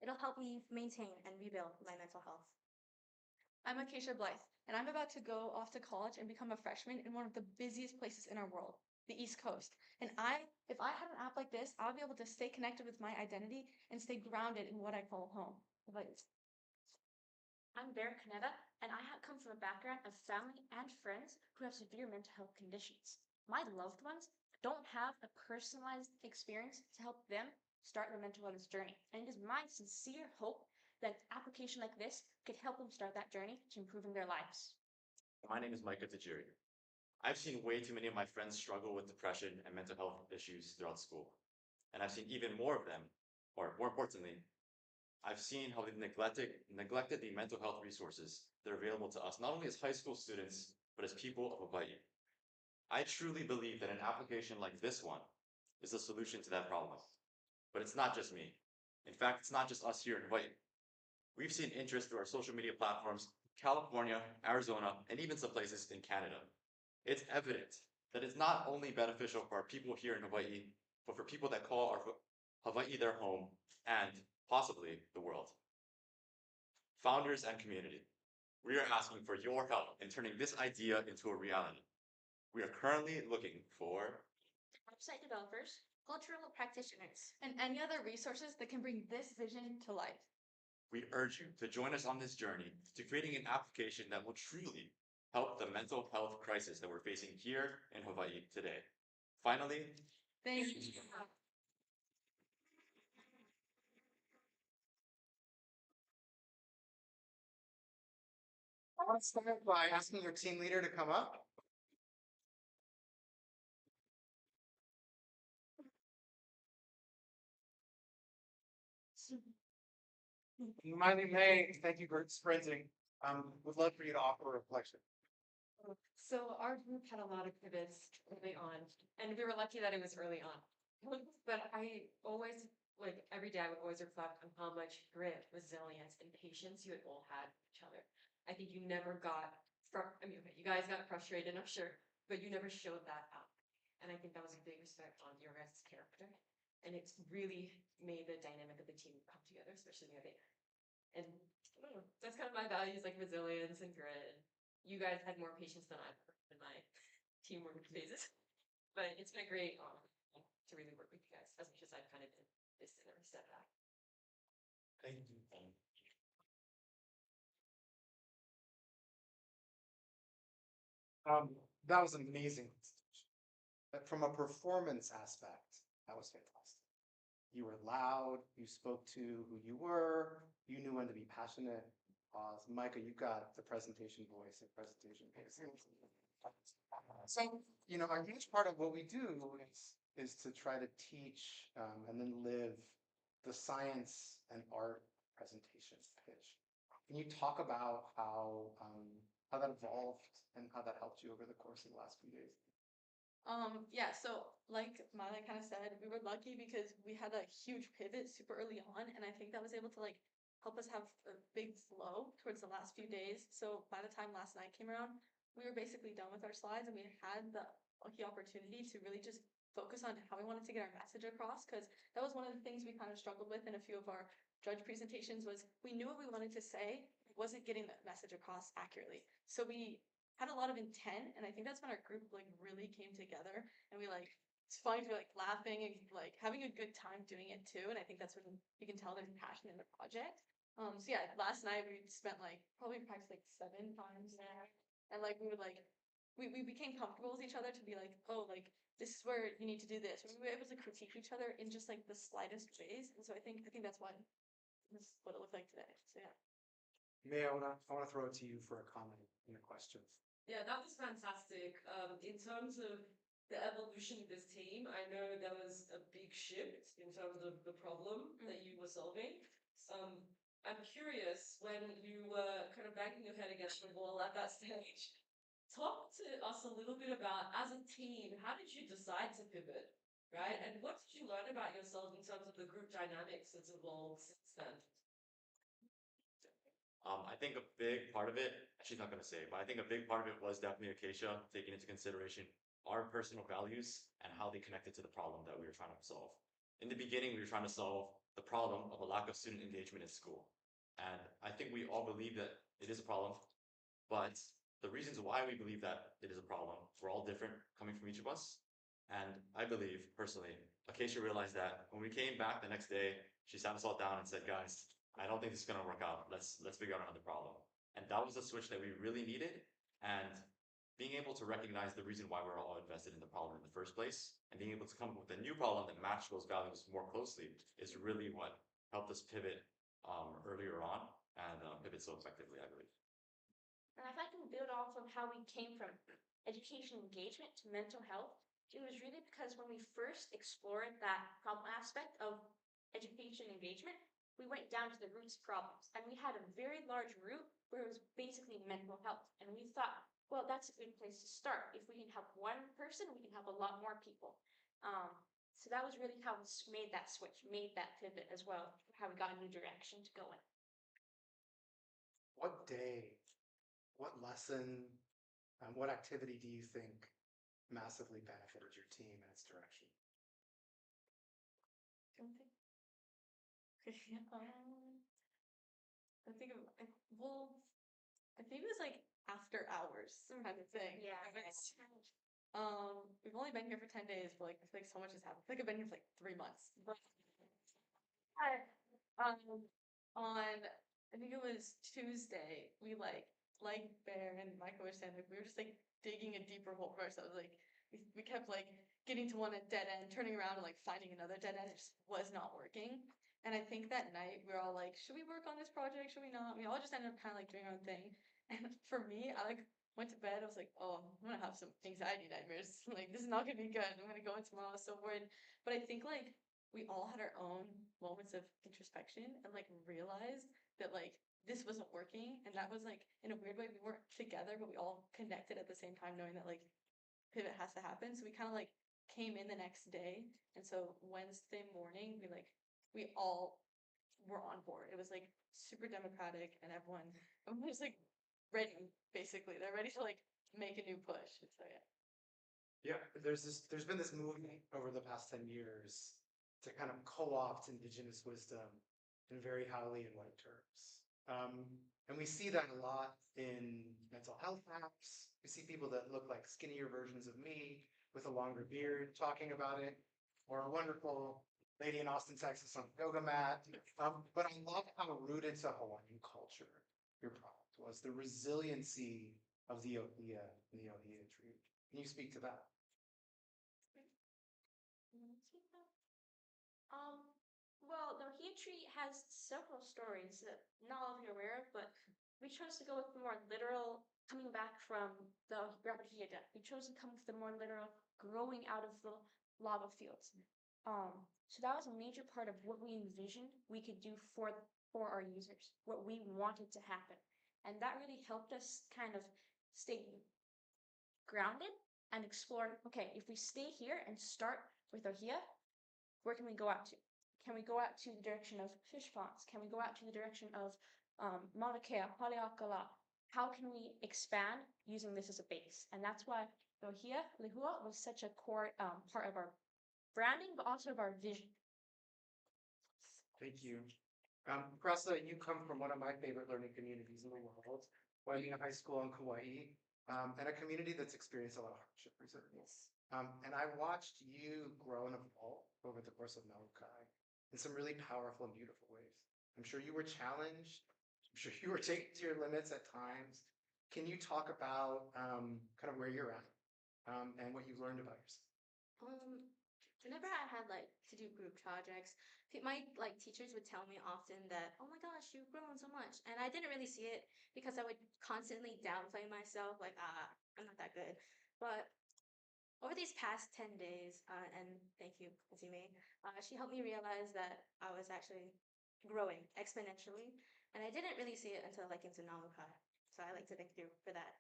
it'll help me maintain and rebuild my mental health. I'm Acacia Blythe, and I'm about to go off to college and become a freshman in one of the busiest places in our world, the East Coast. And if I had an app like this, I would be able to stay connected with my identity and stay grounded in what I call home. I'm Bear Canetta, and I come from a background of family and friends who have severe mental health conditions. My loved ones don't have a personalized experience to help them start their mental wellness journey. And it is my sincere hope that an application like this could help them start that journey to improving their lives. My name is Micah Tajiri. I've seen way too many of my friends struggle with depression and mental health issues throughout school. And I've seen even more of them, or more importantly, I've seen how they've neglected the mental health resources that are available to us, not only as high school students, but as people of Hawaii. I truly believe that an application like this one is the solution to that problem. But it's not just me. In fact, it's not just us here in Hawaii. We've seen interest through our social media platforms, California, Arizona, and even some places in Canada. It's evident that it's not only beneficial for our people here in Hawaii, but for people that call our Hawaii their home and possibly the world. Founders and community, we are asking for your help in turning this idea into a reality. We are currently looking for website developers, cultural practitioners, and any other resources that can bring this vision to life. We urge you to join us on this journey to creating an application that will truly help the mental health crisis that we're facing here in Hawaii today. Finally, thank you. I want to start by asking your team leader to come up. My name, hey, thank you for sprinting. Would love for you to offer a reflection. So our group had a lot of pivots early on, and we were lucky that it was early on. But I always, like every day, I would always reflect on how much grit, resilience, and patience you had all had with each other. I think you never got, you guys got frustrated, I'm sure, but you never showed that up. And I think that was a big respect on your guys' character. And it's really made the dynamic of the team come together, especially the other day. And I don't know, that's kind of my values, like resilience and grit. And you guys had more patience than I've ever in my teamwork phases. But it's been great to really work with you guys, as much as I've kind of been distant or step back. Thank you. That was amazing. But from a performance aspect, that was fantastic. You were loud, you spoke to who you were, you knew when to be passionate. Micah, you got the presentation voice and presentation pace. So, you know, a huge part of what we do is to try to teach and then live the science and art presentation pitch. Can you talk about how that evolved and how that helped you over the course of the last few days? Yeah, so like Mala kind of said, we were lucky because we had a huge pivot super early on, and I think that was able to like help us have a big flow towards the last few days. So by the time last night came around, we were basically done with our slides, and we had the lucky opportunity to really just focus on how we wanted to get our message across, because that was one of the things we kind of struggled with in a few of our judge presentations was we knew what we wanted to say, wasn't getting that message across accurately. So we had a lot of intent, and I think that's when our group like really came together, and we like it's fun to like laughing and like having a good time doing it too. And I think that's when you can tell there's passion in the project. So yeah, last night we spent like probably practiced like 7 times there, and like we would like we became comfortable with each other to be like, oh, like this is where you need to do this. We were able to critique each other in just like the slightest ways, and so I think that's why this is what it looked like today. So yeah. May I wanna throw it to you for a comment and a question. Yeah, that was fantastic. In terms of the evolution of this team, I know there was a big shift in terms of the problem that you were solving. I'm curious, when you were kind of banging your head against the wall at that stage, talk to us a little bit about, as a team, how did you decide to pivot, right? And what did you learn about yourself in terms of the group dynamics that's evolved since then? I think a big part of it, she's not going to say, but I think a big part of it was definitely Acacia taking into consideration our personal values and how they connected to the problem that we were trying to solve. In the beginning, we were trying to solve the problem of a lack of student engagement in school. And I think we all believe that it is a problem, but the reasons why we believe that it is a problem were all different coming from each of us. And I believe, personally, Acacia realized that when we came back the next day, she sat us all down and said, guys, I don't think this is going to work out. Let's figure out another problem. And that was the switch that we really needed. And being able to recognize the reason why we're all invested in the problem in the first place, and being able to come up with a new problem that matched those values more closely is really what helped us pivot earlier on and pivot so effectively, I believe. And if I can build off of how we came from education engagement to mental health, it was really because when we first explored that problem aspect of education engagement, we went down to the roots problems, and we had a very large root where it was basically mental health. And we thought, well, that's a good place to start. If we can help one person, we can help a lot more people. So that was really how we made that switch, made that pivot as well, how we got a new direction to go in. What day, what lesson, what activity do you think massively benefited your team and its direction? I think it was like after hours kind of thing. Yeah. We've only been here for 10 days, but like I feel like so much has happened. I feel like I've been here for like 3 months. But on I think it was Tuesday, we like Bear and Michael were saying, like we were just like digging a deeper hole for ourselves. Like we kept like getting to one dead end, turning around and like finding another dead end. It just was not working. And I think that night we were all like, should we work on this project? Should we not? We all just ended up kind of like doing our own thing. And for me, I like went to bed. I was like, oh, I'm gonna have some anxiety nightmares. Like this is not gonna be good. I'm gonna go in tomorrow. I was so worried. But I think like we all had our own moments of introspection and like realized that like this wasn't working. And that was like in a weird way, we weren't together, but we all connected at the same time, knowing that like pivot has to happen. So we kind of like came in the next day. And so Wednesday morning, we all were on board. It was like super democratic, and everyone was like ready, basically. They're ready to like make a new push. So yeah. Yeah, there's been this movement over the past 10 years to kind of co-opt indigenous wisdom in very highly and white terms. And we see that a lot in mental health apps. We see people that look like skinnier versions of me with a longer beard talking about it, or a wonderful lady in Austin, Texas on a yoga mat. But I love how rooted to Hawaiian culture your product was, the resiliency of the ohia and the ohia tree. Can you speak to that? Well, the ohia tree has several stories that not all of you are aware of, but we chose to go with the more literal coming back from the rapid ohia death. We chose to come with the more literal growing out of the lava fields. So that was a major part of what we envisioned we could do for for our users, what we wanted to happen. And that really helped us kind of stay grounded and explore, okay, if we stay here and start with Ohia, where can we go out to? Can we go out to the direction of fish ponds? Can we go out to the direction of Mauna Kea, Haleakala? How can we expand using this as a base? And that's why Ohia Lehua was such a core part of our branding, but also of our vision. Thank you. Prasa, you come from one of my favorite learning communities in the world, Waimea High School in Kauai, and a community that's experienced a lot of hardship recently. And I watched you grow and evolve over the course of Nalukai in some really powerful and beautiful ways. I'm sure you were challenged. I'm sure you were taken to your limits at times. Can you talk about kind of where you're at and what you've learned about yourself? Whenever I had like to do group projects, my like teachers would tell me often that, oh my gosh, you've grown so much. And I didn't really see it because I would constantly downplay myself, like, I'm not that good. But over these past 10 days, and thank you, Azime, she helped me realize that I was actually growing exponentially. And I didn't really see it until like into Nalukai. So I like to thank you for that.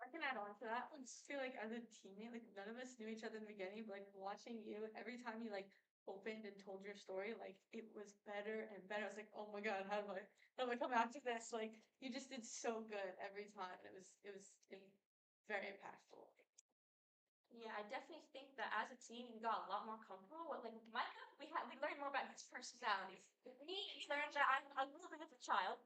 I can add on to that. I just feel like as a teammate, like none of us knew each other in the beginning, but like watching you, every time you like opened and told your story, like it was better and better. I was like, oh my god, how do I come after this? Like you just did so good every time. It was very impactful. Yeah, I definitely think that as a team, we got a lot more comfortable with like Micah. We learned more about his personality. With me, we learned that I'm a little bit of a child.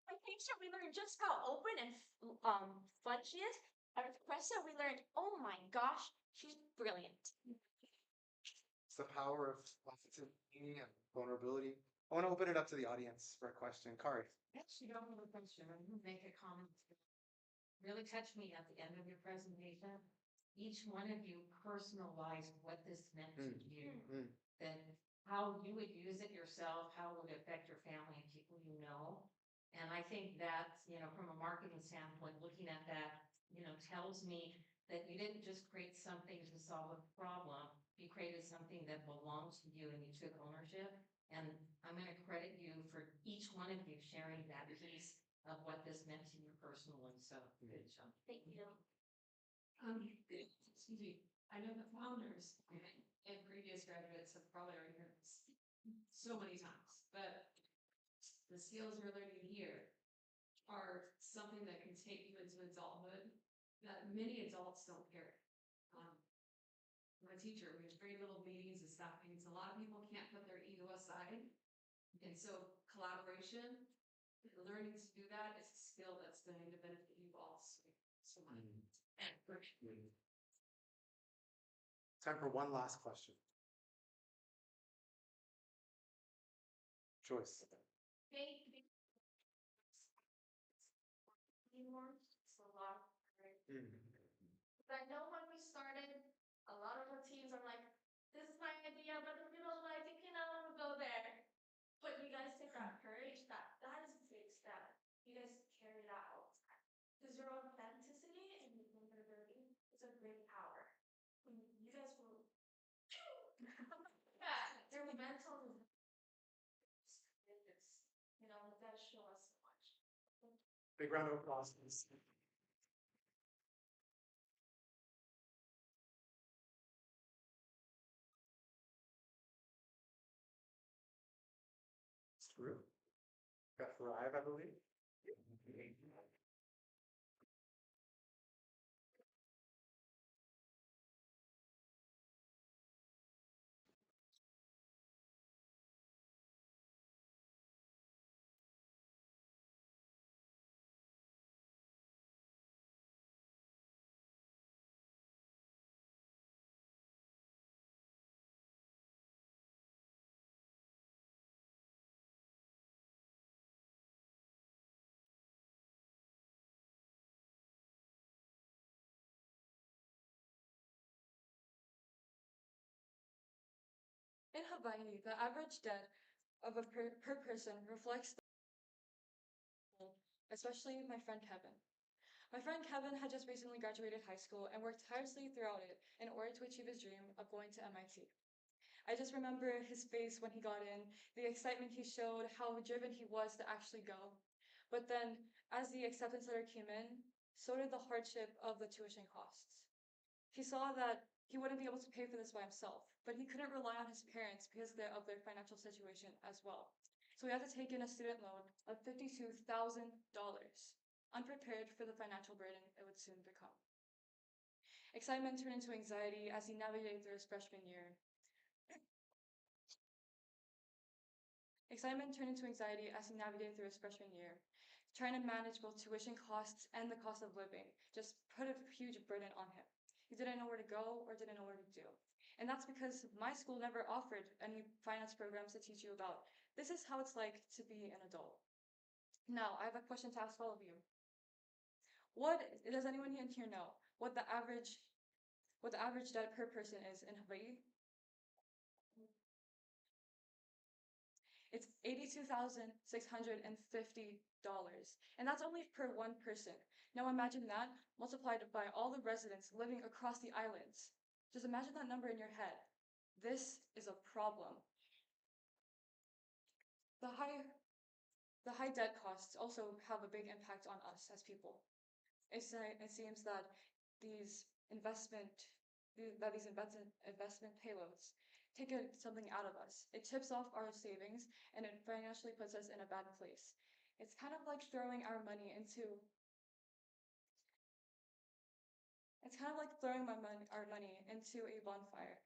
I think so. We learned just how open and fun she is. And with Cressa, we learned, oh my gosh, she's brilliant. It's the power of authenticity and vulnerability. I want to open it up to the audience for a question. Kari. Actually, don't have a question. I'm going to make a comment. Really touched me at the end of your presentation. Each one of you personalized what this meant to you, and how you would use it yourself, how it would affect your family and people you know. And I think that, from a marketing standpoint, looking at that, tells me that you didn't just create something to solve a problem. You created something that belonged to you and you took ownership. And I'm going to credit you for each one of you sharing that piece of what this meant to you personally. So good job. Thank you. Excuse me. I know the founders and previous graduates have probably already heard this so many times, but the skills you're learning here are something that can take you into adulthood that many adults don't carry. I'm a teacher. We have very little meetings and staff meetings. A lot of people can't put their ego aside. And so collaboration, learning to do that is a skill that's going to benefit you all so much. Time for one last question. Joyce. It's a lot, right? But I know when we started, a lot of the teams are like, this is my idea, but we don't like it, I want to go there. But you guys take that courage, that is a big step. You guys carry that all the time. Because your authenticity and your vulnerability is a great power. You guys will yeah, your mental it does show us so much. Big round of applause, please. It's true. Got Thrive, I believe. In Hawai'i, the average debt of a per person reflects the, especially my friend Kevin. My friend Kevin had just recently graduated high school and worked tirelessly throughout it in order to achieve his dream of going to MIT. I just remember his face when he got in, the excitement he showed, how driven he was to actually go. But then, as the acceptance letter came in, so did the hardship of the tuition costs. He saw that he wouldn't be able to pay for this by himself, but he couldn't rely on his parents because of their financial situation as well. So he had to take in a student loan of $52,000, unprepared for the financial burden it would soon become. Excitement turned into anxiety as he navigated through his freshman year. Excitement turned into anxiety as he navigated through his freshman year. Trying to manage both tuition costs and the cost of living just put a huge burden on him. He didn't know where to go or didn't know what to do. And that's because my school never offered any finance programs to teach you about this is how it's like to be an adult. Now, I have a question to ask all of you. Does anyone in here know what the average debt per person is in Hawaii? It's $82,650. And that's only per one person. Now imagine that multiplied by all the residents living across the islands. Just imagine that number in your head. This is a problem. The high debt costs also have a big impact on us as people. It seems that these investment payloads take something out of us. It chips off our savings and it financially puts us in a bad place. It's kind of like throwing our money into our money into a bonfire.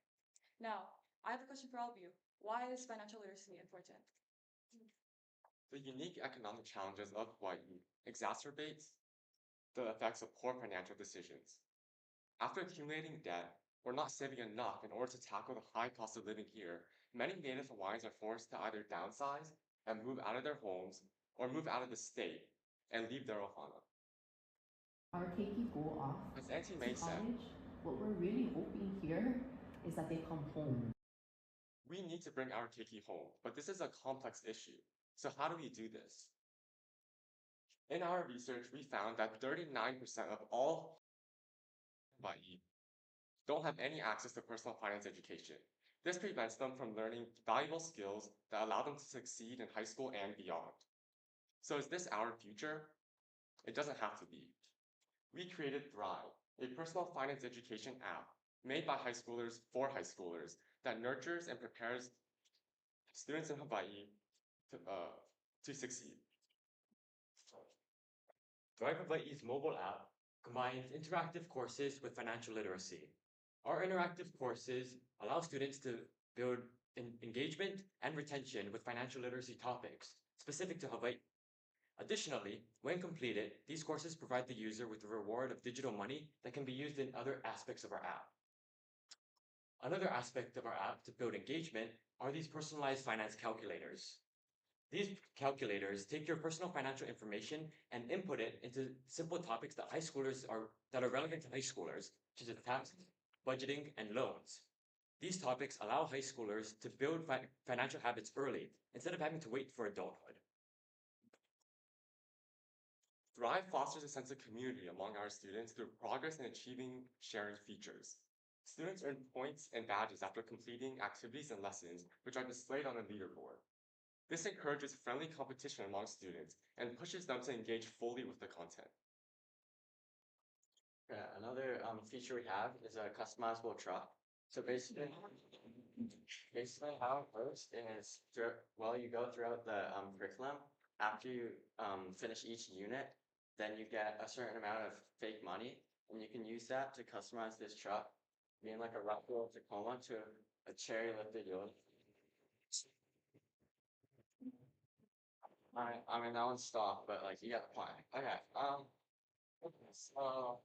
Now, I have a question for all of you. Why is financial literacy important? The unique economic challenges of Hawaii exacerbates the effects of poor financial decisions. After accumulating debt, or not saving enough in order to tackle the high cost of living here, many Native Hawaiians are forced to either downsize and move out of their homes or move out of the state and leave their ohana. Our keiki go off As Auntie May to said, college, what we're really hoping here is that they come home. we need to bring our keiki home, but this is a complex issue. So how do we do this? In our research, we found that 39% of all Hawaii don't have any access to personal finance education. This prevents them from learning valuable skills that allow them to succeed in high school and beyond. So is this our future? It doesn't have to be. We created Thrive, a personal finance education app made by high schoolers for high schoolers that nurtures and prepares students in Hawaii to succeed. Thrive Hawaii's mobile app combines interactive courses with financial literacy. Our interactive courses allow students to build engagement and retention with financial literacy topics specific to Hawaii. Additionally, when completed, these courses provide the user with the reward of digital money that can be used in other aspects of our app. Another aspect of our app to build engagement are these personalized finance calculators. These calculators take your personal financial information and input it into simple topics that are relevant to high schoolers, such as tax, budgeting, and loans. These topics allow high schoolers to build financial habits early instead of having to wait for adulthood. Thrive fosters a sense of community among our students through progress in achieving sharing features. Students earn points and badges after completing activities and lessons, which are displayed on a leaderboard. This encourages friendly competition among students and pushes them to engage fully with the content. Yeah, another feature we have is a customizable truck. So basically how it works is while you go throughout the curriculum, after you finish each unit, then you get a certain amount of fake money, and you can use that to customize this truck, being like a Rockwell Tacoma to a cherry lifted yoke. I mean that one's stock, but like you got the point. Okay. So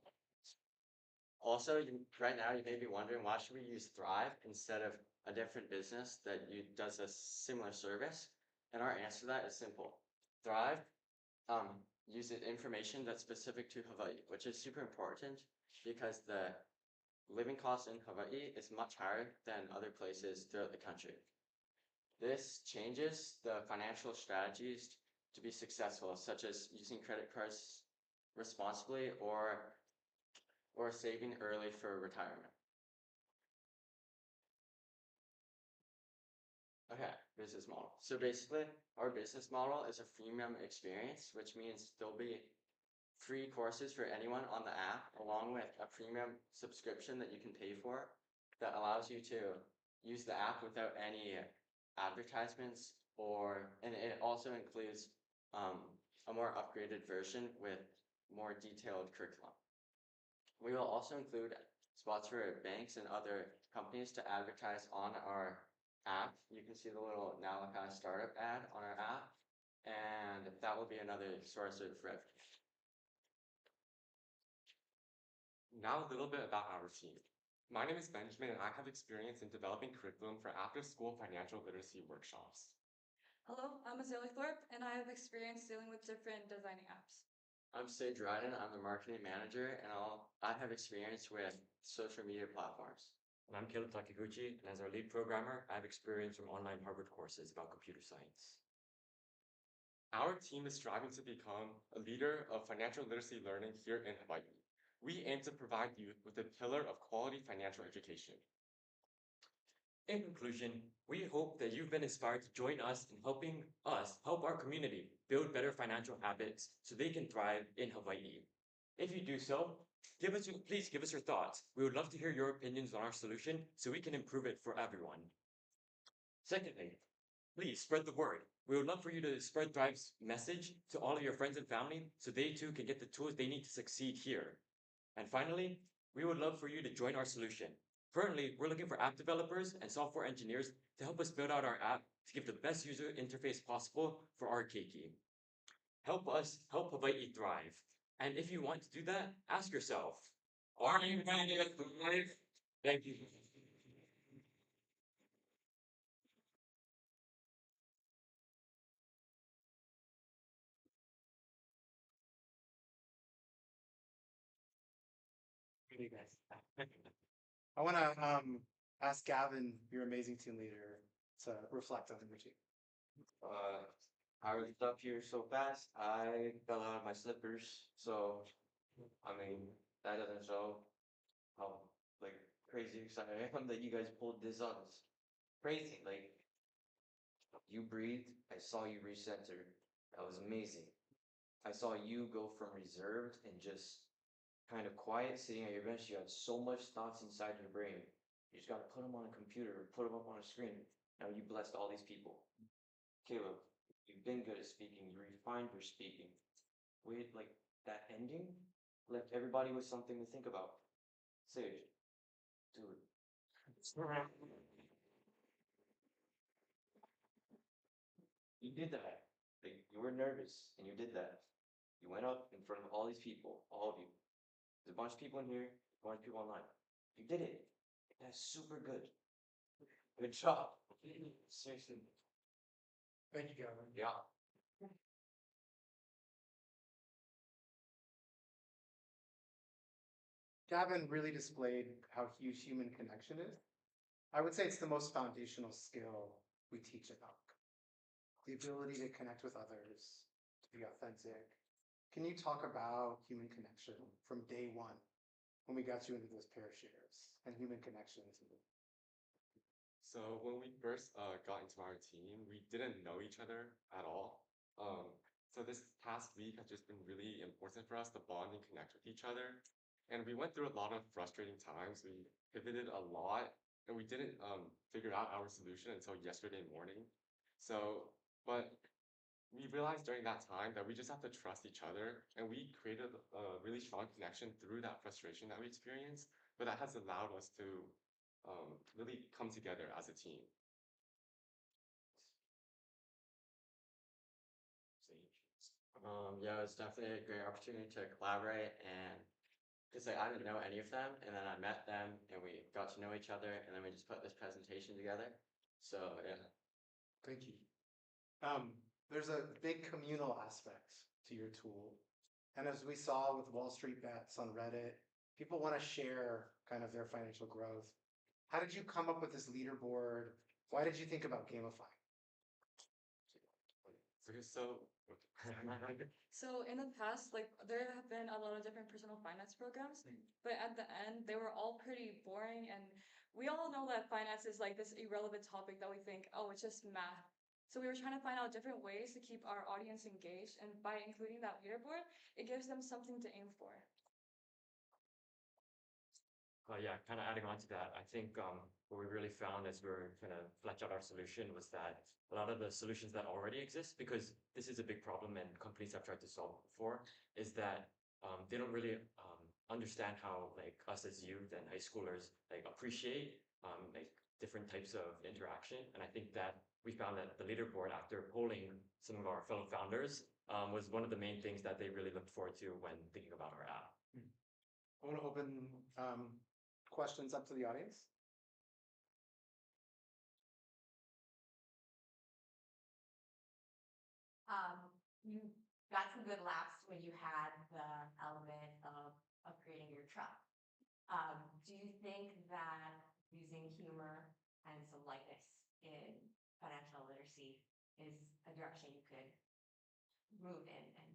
also right now you may be wondering why should we use Thrive instead of a different business that does a similar service? And our answer to that is simple. Thrive uses information that's specific to Hawaii, which is super important because the living cost in Hawaii is much higher than other places throughout the country. This changes the financial strategies to be successful, such as using credit cards responsibly or saving early for retirement. Okay, business model. So basically, our business model is a freemium experience, which means there'll be free courses for anyone on the app, along with a premium subscription that you can pay for that allows you to use the app without any advertisements, and it also includes a more upgraded version with more detailed curriculum. We will also include spots for banks and other companies to advertise on our app. You can see the little Nalukai startup ad on our app, and that will be another source of revenue. Now a little bit about our team. My name is Benjamin, and I have experience in developing curriculum for after-school financial literacy workshops. Hello, I'm Azalea Thorpe, and I have experience dealing with different designing apps. I'm Sage Ryden. I'm the marketing manager, and I have experience with social media platforms. And I'm Caleb Takiguchi, and as our lead programmer, I have experience from online Harvard courses about computer science. Our team is striving to become a leader of financial literacy learning here in Hawaii. We aim to provide youth with a pillar of quality financial education. In conclusion, we hope that you've been inspired to join us in helping us help our community build better financial habits so they can thrive in Hawaii. If you do so, please give us your thoughts. We would love to hear your opinions on our solution so we can improve it for everyone. Secondly, please spread the word. We would love for you to spread Thrive's message to all of your friends and family so they too can get the tools they need to succeed here. And finally, we would love for you to join our solution. Currently, we're looking for app developers and software engineers to help us build out our app to give the best user interface possible for our keiki. Help us help Hawaii thrive. And if you want to do that, ask yourself, are you ready to thrive? Thank you. I want to ask Gavin, your amazing team leader, to reflect on your team. I was up here so fast, I fell out of my slippers. So, I mean, that doesn't show how like crazy excited I am that you guys pulled this on. It's crazy. Like, you breathed, I saw you recenter. That was amazing. I saw you go from reserved and just kind of quiet, sitting at your bench. You had so much thoughts inside your brain. You just got to put them on a computer, put them up on a screen. Now you blessed all these people. Caleb, you've been good at speaking. You refined your speaking. With like that ending, left everybody with something to think about. Sage, dude. You did that. Like, you were nervous, and you did that. You went up in front of all these people, all of you. There's a bunch of people in here, a bunch of people online. You did it. That's super good. Good job. Seriously. Thank you, Gavin. Yeah. Gavin really displayed how huge human connection is. I would say it's the most foundational skill we teach at NUC. The ability to connect with others, to be authentic. Can you talk about human connection from day one when we got you into those parachuters and human connections? So when we first got into our team, we didn't know each other at all. So this past week has just been really important for us to bond and connect with each other. And we went through a lot of frustrating times. We pivoted a lot, and we didn't figure out our solution until yesterday morning. So, but we realized during that time that we just have to trust each other, and we created a really strong connection through that frustration that we experienced. But that has allowed us to really come together as a team. Yeah, it's definitely a great opportunity to collaborate, and because like, I didn't know any of them, and then I met them and we got to know each other, and then we just put this presentation together. So yeah. Thank you. There's a big communal aspect to your tool. And as we saw with Wall Street Bets on Reddit, people want to share kind of their financial growth. How did you come up with this leaderboard? Why did you think about gamifying? Okay, so So in the past, like there have been a lot of different personal finance programs, but at the end they were all pretty boring and we all know that finance is like this irrelevant topic that we think, oh, it's just math. So we were trying to find out different ways to keep our audience engaged, and by including that leaderboard, it gives them something to aim for. Yeah, kind of adding on to that, I think what we really found as we were trying to flesh out our solution was that a lot of the solutions that already exist, because this is a big problem and companies have tried to solve it before, is that they don't really understand how like us as youth and high schoolers like appreciate like different types of interaction. And I think that we found that the leaderboard, after polling some of our fellow founders, was one of the main things that they really looked forward to when thinking about our app. I want to open questions up to the audience. You got some good laughs when you had the element of creating your truck. Do you think that using humor and some lightness in financial literacy is a direction you could move in and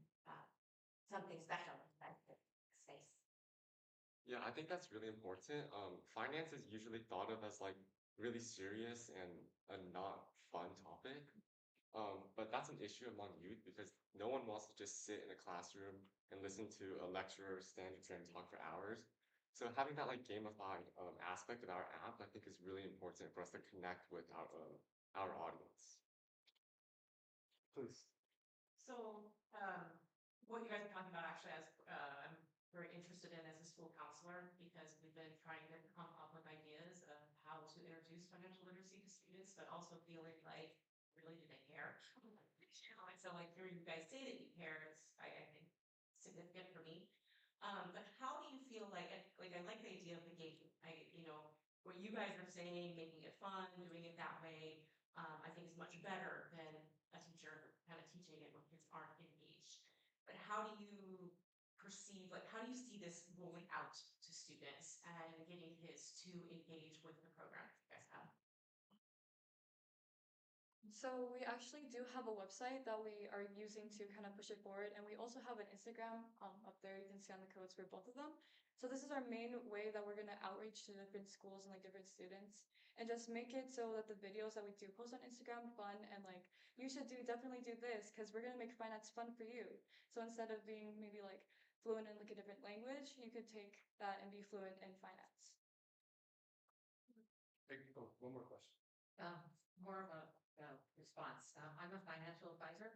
something special in that space? yeah, I think that's really important. Finance is usually thought of as like really serious and a not fun topic. But that's an issue among youth because no one wants to just sit in a classroom and listen to a lecturer stand there and talk for hours. So having that like gamified aspect of our app, I think is really important for us to connect with our audience. Please. So, what you guys are talking about actually, I'm very interested in as a school counselor because we've been trying to come up with ideas of how to introduce financial literacy to students, but also feeling like really do they care? And so like hearing you guys say that you care is, I think, significant for me. But how do you feel like I like the idea of the game. What you guys are saying, making it fun, doing it that way, I think is much better than a teacher kind of teaching it when kids aren't engaged. But how do you perceive, like, how do you see this rolling out to students and getting kids to engage with the program that you guys have? So we actually do have a website that we are using to kind of push it forward, and we also have an Instagram up there. You can see on the codes for both of them. So this is our main way that we're gonna outreach to different schools and like different students, and just make it so that the videos that we do post on Instagram fun and like you should definitely do this because we're gonna make finance fun for you. So instead of being maybe like fluent in like a different language, you could take that and be fluent in finance. One more question. More of a response. I'm a financial advisor.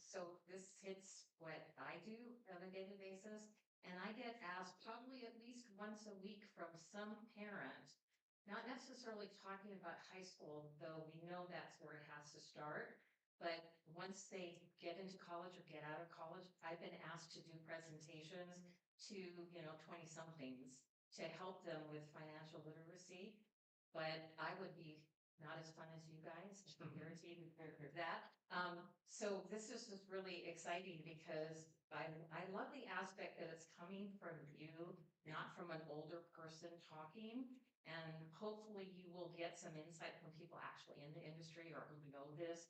So this hits what I do on a daily basis. And I get asked probably at least once a week from some parent, not necessarily talking about high school, though we know that's where it has to start. But once they get into college or get out of college, I've been asked to do presentations to, 20-somethings to help them with financial literacy. But I would be not as fun as you guys, I can guarantee you that. So this is just really exciting because I love the aspect that it's coming from you, not from an older person talking. And hopefully you will get some insight from people actually in the industry or who know this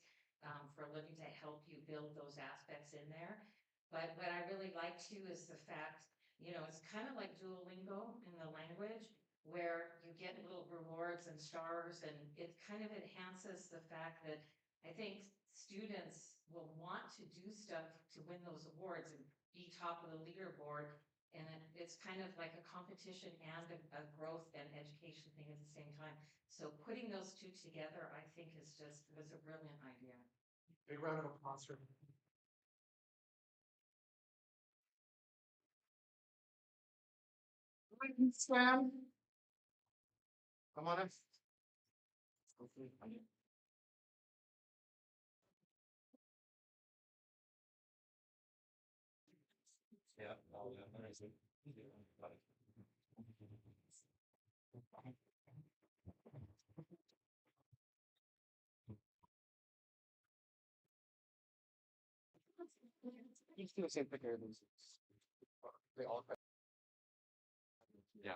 for a living to help you build those aspects in there. But what I really like too is the fact, it's kind of like Duolingo in the language, where you get little rewards and stars, and it kind of enhances the fact that I think students will want to do stuff to win those awards and be top of the leaderboard. And it's kind of like a competition and a growth and education thing at the same time. So putting those two together, I think was a brilliant idea. Big round of applause for Sam. Come on in. Yeah. You do the same thing here. They all. Yeah.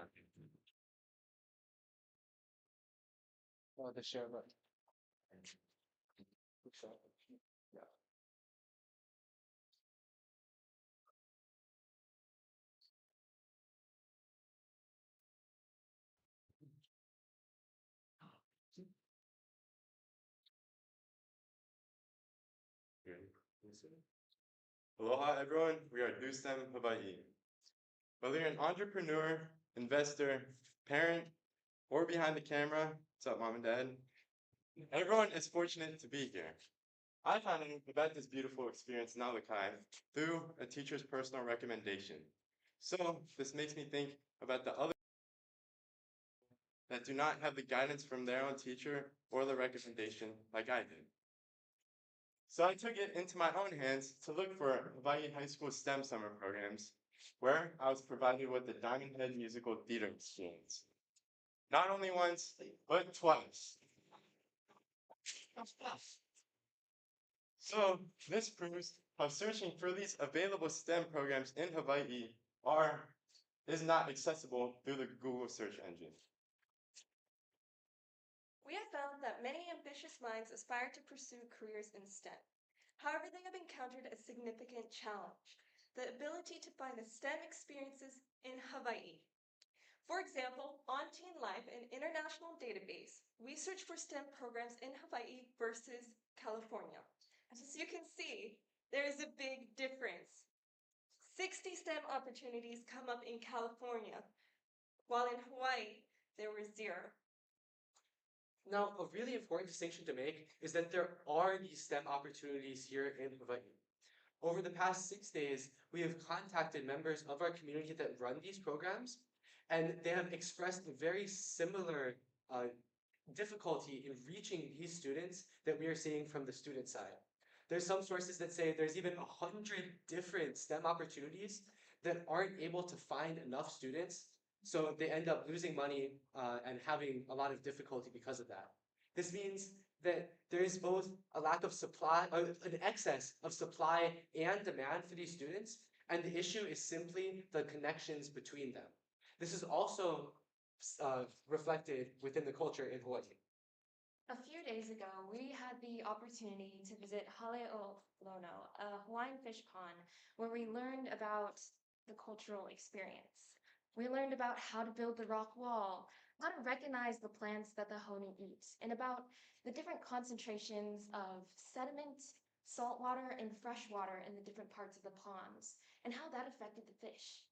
The share, right? Yeah. Aloha everyone, we are DoSTEM Hawai'i. Whether you're an entrepreneur, investor, parent, or behind the camera, what's up mom and dad? Everyone is fortunate to be here. I found out about this beautiful experience in Nalukai through a teacher's personal recommendation. So this makes me think about the other that do not have the guidance from their own teacher or the recommendation like I did. So I took it into my own hands to look for Hawaii High School STEM summer programs, where I was provided with the Diamond Head musical theater experience. Not only once, but twice. So this proves how searching for these available STEM programs in Hawaii is not accessible through the Google search engine. We have found that many ambitious minds aspire to pursue careers in STEM. However, they have encountered a significant challenge: the ability to find the STEM experiences in Hawaii. For example, on Teen Life, an international database, we search for STEM programs in Hawaii versus California. As you can see, there is a big difference. 60 STEM opportunities come up in California, while in Hawaii, there were 0. Now, a really important distinction to make is that there are these STEM opportunities here in Hawaii. Over the past 6 days, we have contacted members of our community that run these programs, and they have expressed a very similar difficulty in reaching these students that we are seeing from the student side. There's some sources that say there's even 100 different STEM opportunities that aren't able to find enough students, so they end up losing money and having a lot of difficulty because of that. This means that there is both a lack of supply, an excess of supply and demand for these students, and the issue is simply the connections between them. This is also reflected within the culture in Hawaii. A few days ago, we had the opportunity to visit Hale'olono, a Hawaiian fish pond, where we learned about the cultural experience. We learned about how to build the rock wall, how to recognize the plants that the honi eat, and about the different concentrations of sediment, salt water, and fresh water in the different parts of the ponds, and how that affected the fish.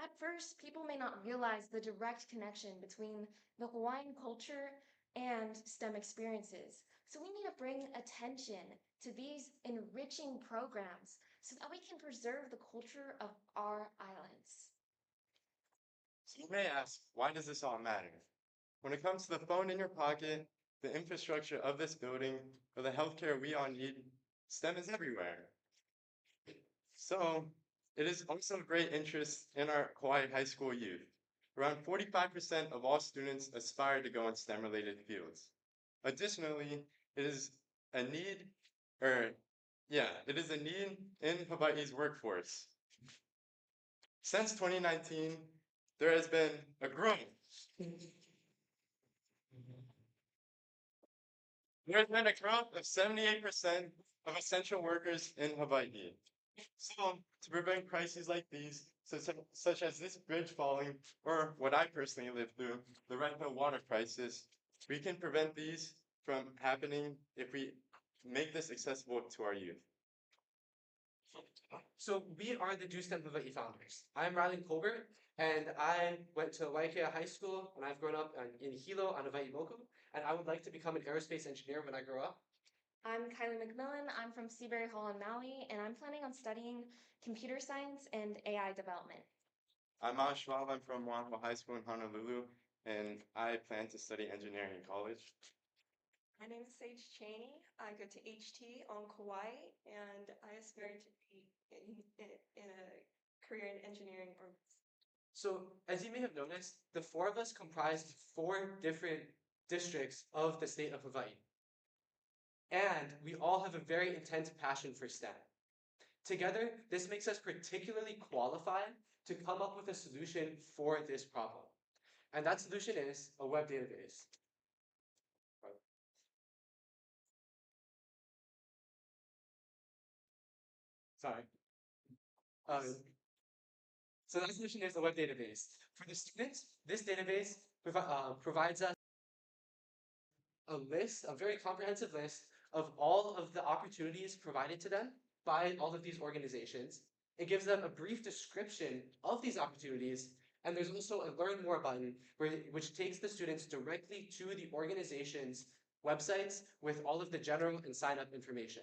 At first, people may not realize the direct connection between the Hawaiian culture and STEM experiences. So we need to bring attention to these enriching programs so that we can preserve the culture of our islands. So you may ask, why does this all matter? When it comes to the phone in your pocket, the infrastructure of this building, or the healthcare we all need, STEM is everywhere. So it is also of great interest in our Hawaii high school youth. Around 45% of all students aspire to go in STEM-related fields. Additionally, it is a need in Hawaii's workforce. Since 2019, there has been a growth. There has been a growth of 78% of essential workers in Hawaii. So, to prevent crises like these, such as this bridge falling, or what I personally lived through, the Red Hill water crisis, we can prevent these from happening if we make this accessible to our youth. So we are the DoSTEM Hawaii founders. I'm Rylan Colbert, and I went to Waiakea High School, and I've grown up in Hilo on Hawaii Moku, and I would like to become an aerospace engineer when I grow up. I'm Kylie McMillan. I'm from Seabury Hall in Maui, and I'm planning on studying computer science and AI development. I'm Ash Schwab. I'm from Oahu High School in Honolulu, and I plan to study engineering in college. My name is Sage Cheney. I go to HT on Kauai, and I aspire to be in a career in engineering or. So, as you may have noticed, the 4 of us comprised 4 different districts of the state of Hawaii. And we all have a very intense passion for STEM. Together, this makes us particularly qualified to come up with a solution for this problem. And that solution is a web database. Sorry. So that solution is a web database. For the students, this database provides us a very comprehensive list of all of the opportunities provided to them by all of these organizations. It gives them a brief description of these opportunities, and there's also a Learn More button which takes the students directly to the organization's websites with all of the general and sign-up information.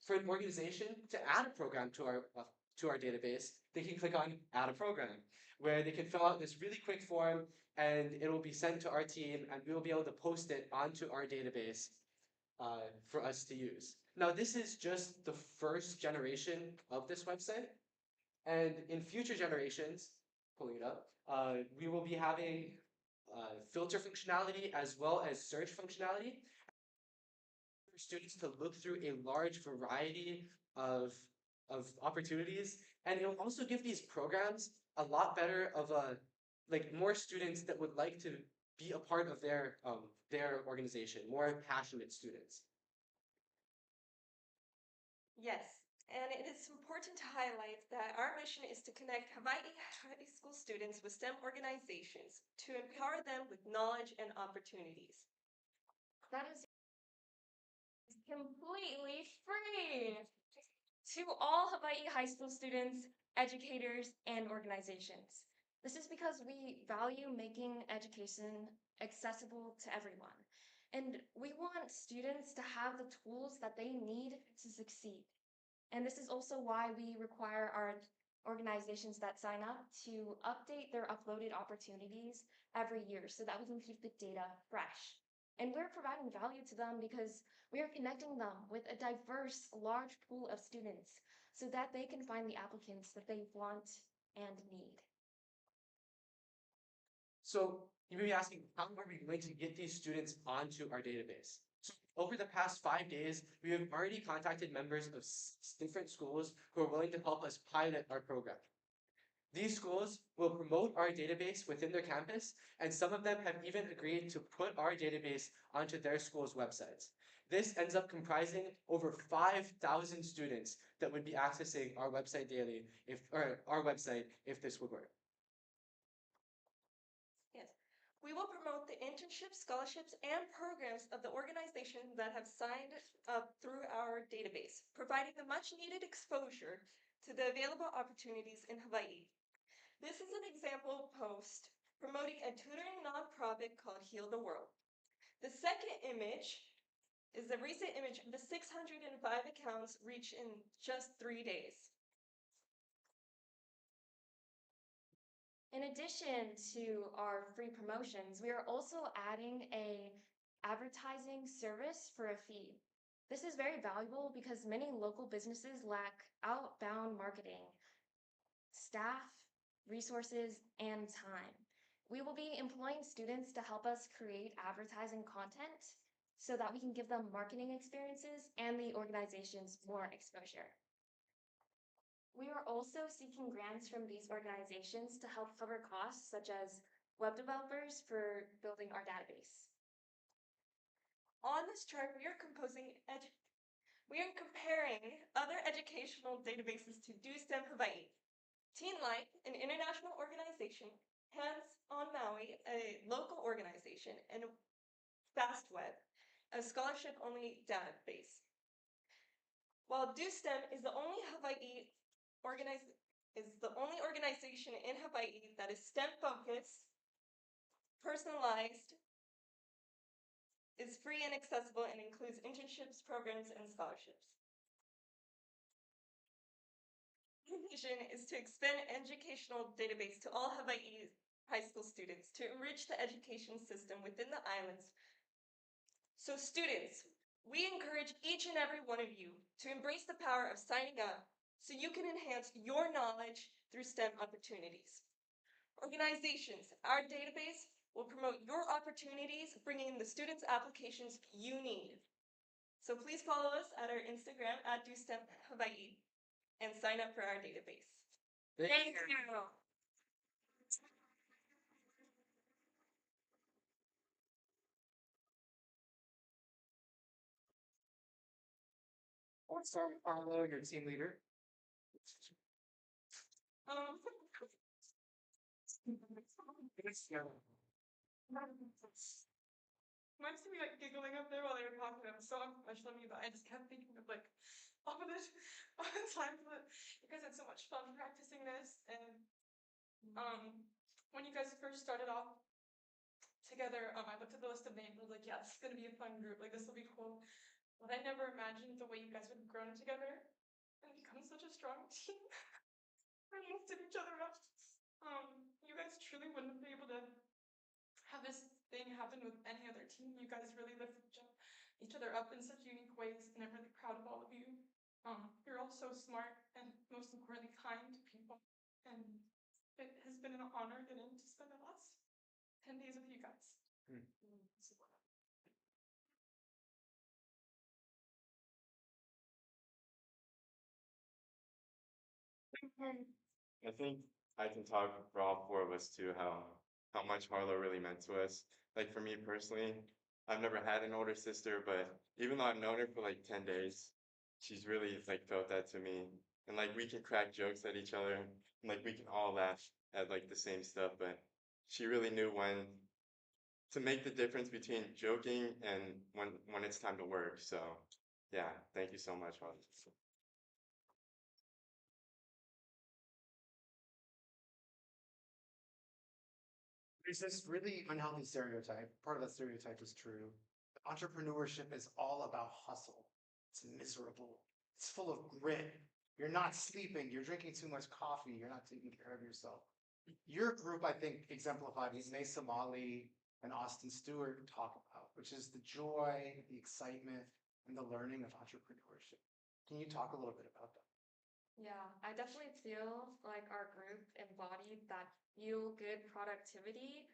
For an organization to add a program to our database, they can click on Add a Program, where they can fill out this really quick form, and it will be sent to our team, and we will be able to post it onto our database for us to use. Now, this is just the first generation of this website, and in future generations, pulling it up, we will be having filter functionality as well as search functionality for students to look through a large variety of opportunities, and it'll also give these programs a lot better of more students that would like to be a part of their organization, more passionate students. Yes, and it is important to highlight that our mission is to connect Hawaii high school students with STEM organizations to empower them with knowledge and opportunities. That is completely free to all Hawaii high school students, educators, and organizations. This is because we value making education accessible to everyone. And we want students to have the tools that they need to succeed. And this is also why we require our organizations that sign up to update their uploaded opportunities every year so that we can keep the data fresh. And we're providing value to them because we are connecting them with a diverse, large pool of students so that they can find the applicants that they want and need. So you may be asking, how are we going to get these students onto our database? So over the past 5 days, we have already contacted members of 6 different schools who are willing to help us pilot our program. These schools will promote our database within their campus, and some of them have even agreed to put our database onto their school's websites. This ends up comprising over 5,000 students that would be accessing our website daily, our website, if this would work. Yes, we will promote the internships, scholarships, and programs of the organizations that have signed up through our database, providing the much needed exposure to the available opportunities in Hawaii. This is an example post promoting a tutoring nonprofit called Heal the World. The second image is a recent image of the 605 accounts reached in just 3 days. In addition to our free promotions, we are also adding a advertising service for a fee. This is very valuable because many local businesses lack outbound marketing, staff, resources, and time. We will be employing students to help us create advertising content so that we can give them marketing experiences and the organizations more exposure. We are also seeking grants from these organizations to help cover costs such as web developers for building our database. On this chart, we are comparing other educational databases to Do STEM Hawaii. Teen Light, an international organization, Hands on Maui, a local organization, and FastWeb, a scholarship-only database. While Do STEM is the only organization in Hawaii that is STEM focused, personalized, is free and accessible, and includes internships, programs, and scholarships. Our mission is to expand educational database to all Hawaii high school students to enrich the education system within the islands. So students, we encourage each and every one of you to embrace the power of signing up so you can enhance your knowledge through STEM opportunities. Organizations, our database will promote your opportunities, bringing the students' applications you need. So please follow us at our Instagram at DoSTEM Hawaii and sign up for our database. Thank you. Let's start with Arlo, your team leader. Might see me like giggling up there while they were talking. I'm so unprofessional of me, but I just kept thinking of like all the time, but you guys had so much fun practicing this. And when you guys first started off together, I looked at the list of names. I was like, yeah, this is gonna be a fun group. Like, this will be cool. But I never imagined the way you guys would have grown together and become such a strong team. We lifted each other up. You guys truly wouldn't be able to have this thing happen with any other team. You guys really lifted each other up in such unique ways, and I'm really proud of all of you. You're all so smart and most importantly kind people, and it has been an honor getting to spend the last 10 days with you guys. I think I can talk for all four of us too, how much Harlow really meant to us. Like for me personally, I've never had an older sister, but even though I've known her for like 10 days, she's really like felt that to me. And like we can crack jokes at each other, and like we can all laugh at like the same stuff, but she really knew when to make the difference between joking and when it's time to work. So yeah, thank you so much, Harlow. There's this really unhealthy stereotype. Part of that stereotype is true. Entrepreneurship is all about hustle. It's miserable. It's full of grit. You're not sleeping. You're drinking too much coffee. You're not taking care of yourself. Your group, I think, exemplified what Mesa Molly and Austin Stewart talk about, which is the joy, the excitement, and the learning of entrepreneurship. Can you talk a little bit about that? Yeah, I definitely feel like our group embodied that feel good productivity.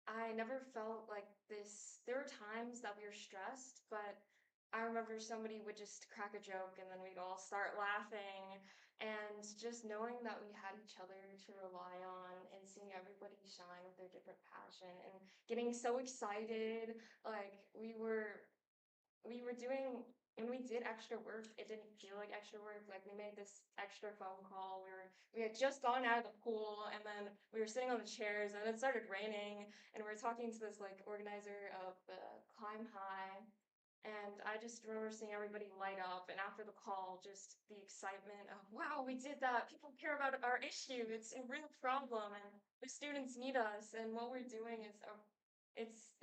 I never felt like this. There were times that we were stressed, but I remember somebody would just crack a joke and then we'd all start laughing. And just knowing that we had each other to rely on and seeing everybody shine with their different passion and getting so excited. Like we were doing when we did extra work, it didn't feel like extra work. Like we made this extra phone call. We had just gone out of the pool and then we were sitting on the chairs and it started raining and we were talking to this like organizer of the Climb High. And I just remember seeing everybody light up, and after the call, just the excitement of, wow, we did that. People care about our issue. It's a real problem, and the students need us, and what we're doing is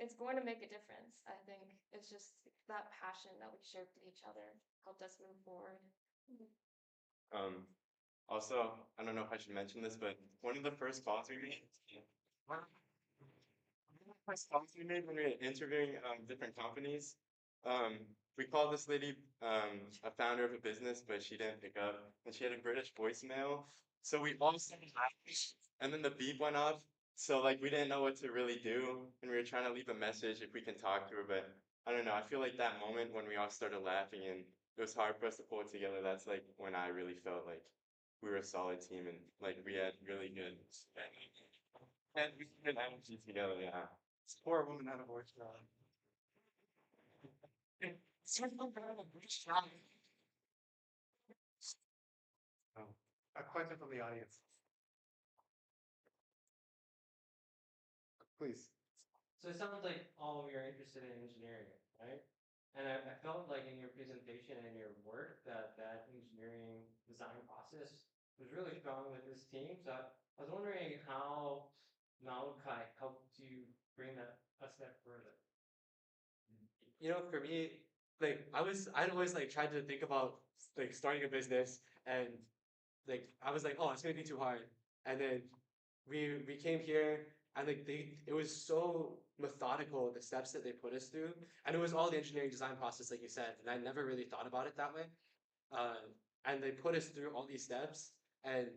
it's going to make a difference. I think it's just that passion that we shared with each other helped us move forward. Also, I don't know if I should mention this, but one of the first calls we made, when we were interviewing different companies, we called this lady a founder of a business, but she didn't pick up, and she had a British voicemail. So we all started laughing, and then the beep went off. So like we didn't know what to really do, and we were trying to leave a message if we can talk to her, but I don't know. I feel like that moment when we all started laughing and it was hard for us to pull it together. That's like when I really felt like we were a solid team and like we had really good and we had energy together. Yeah, This poor woman had a voice. Oh, a question from the audience. Please. So it sounds like all of you are interested in engineering, right? And I felt like in your presentation and your work that engineering design process was really strong with this team. So I was wondering how Nalukai helped you bring that a step further. You know, for me, like I'd always like tried to think about like starting a business, and like I was like, oh, it's gonna be too hard. And then we came here, and like it was so methodical, the steps that they put us through, and it was all the engineering design process, like you said, and I never really thought about it that way. And they put us through all these steps, and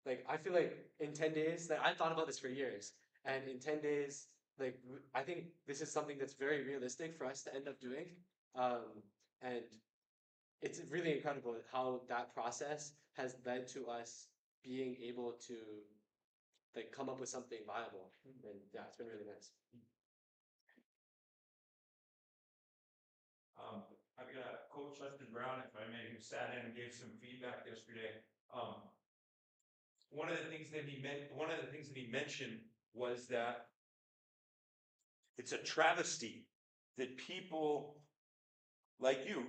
like I feel like in 10 days, like I thought about this for years, and in 10 days, like I think this is something that's very realistic for us to end up doing. And it's really incredible how that process has led to us being able to like come up with something viable. And yeah, it's been really nice. I've got Coach Justin Brown, if I may, who sat in and gave some feedback yesterday. One of the things that he mentioned was that it's a travesty that people like you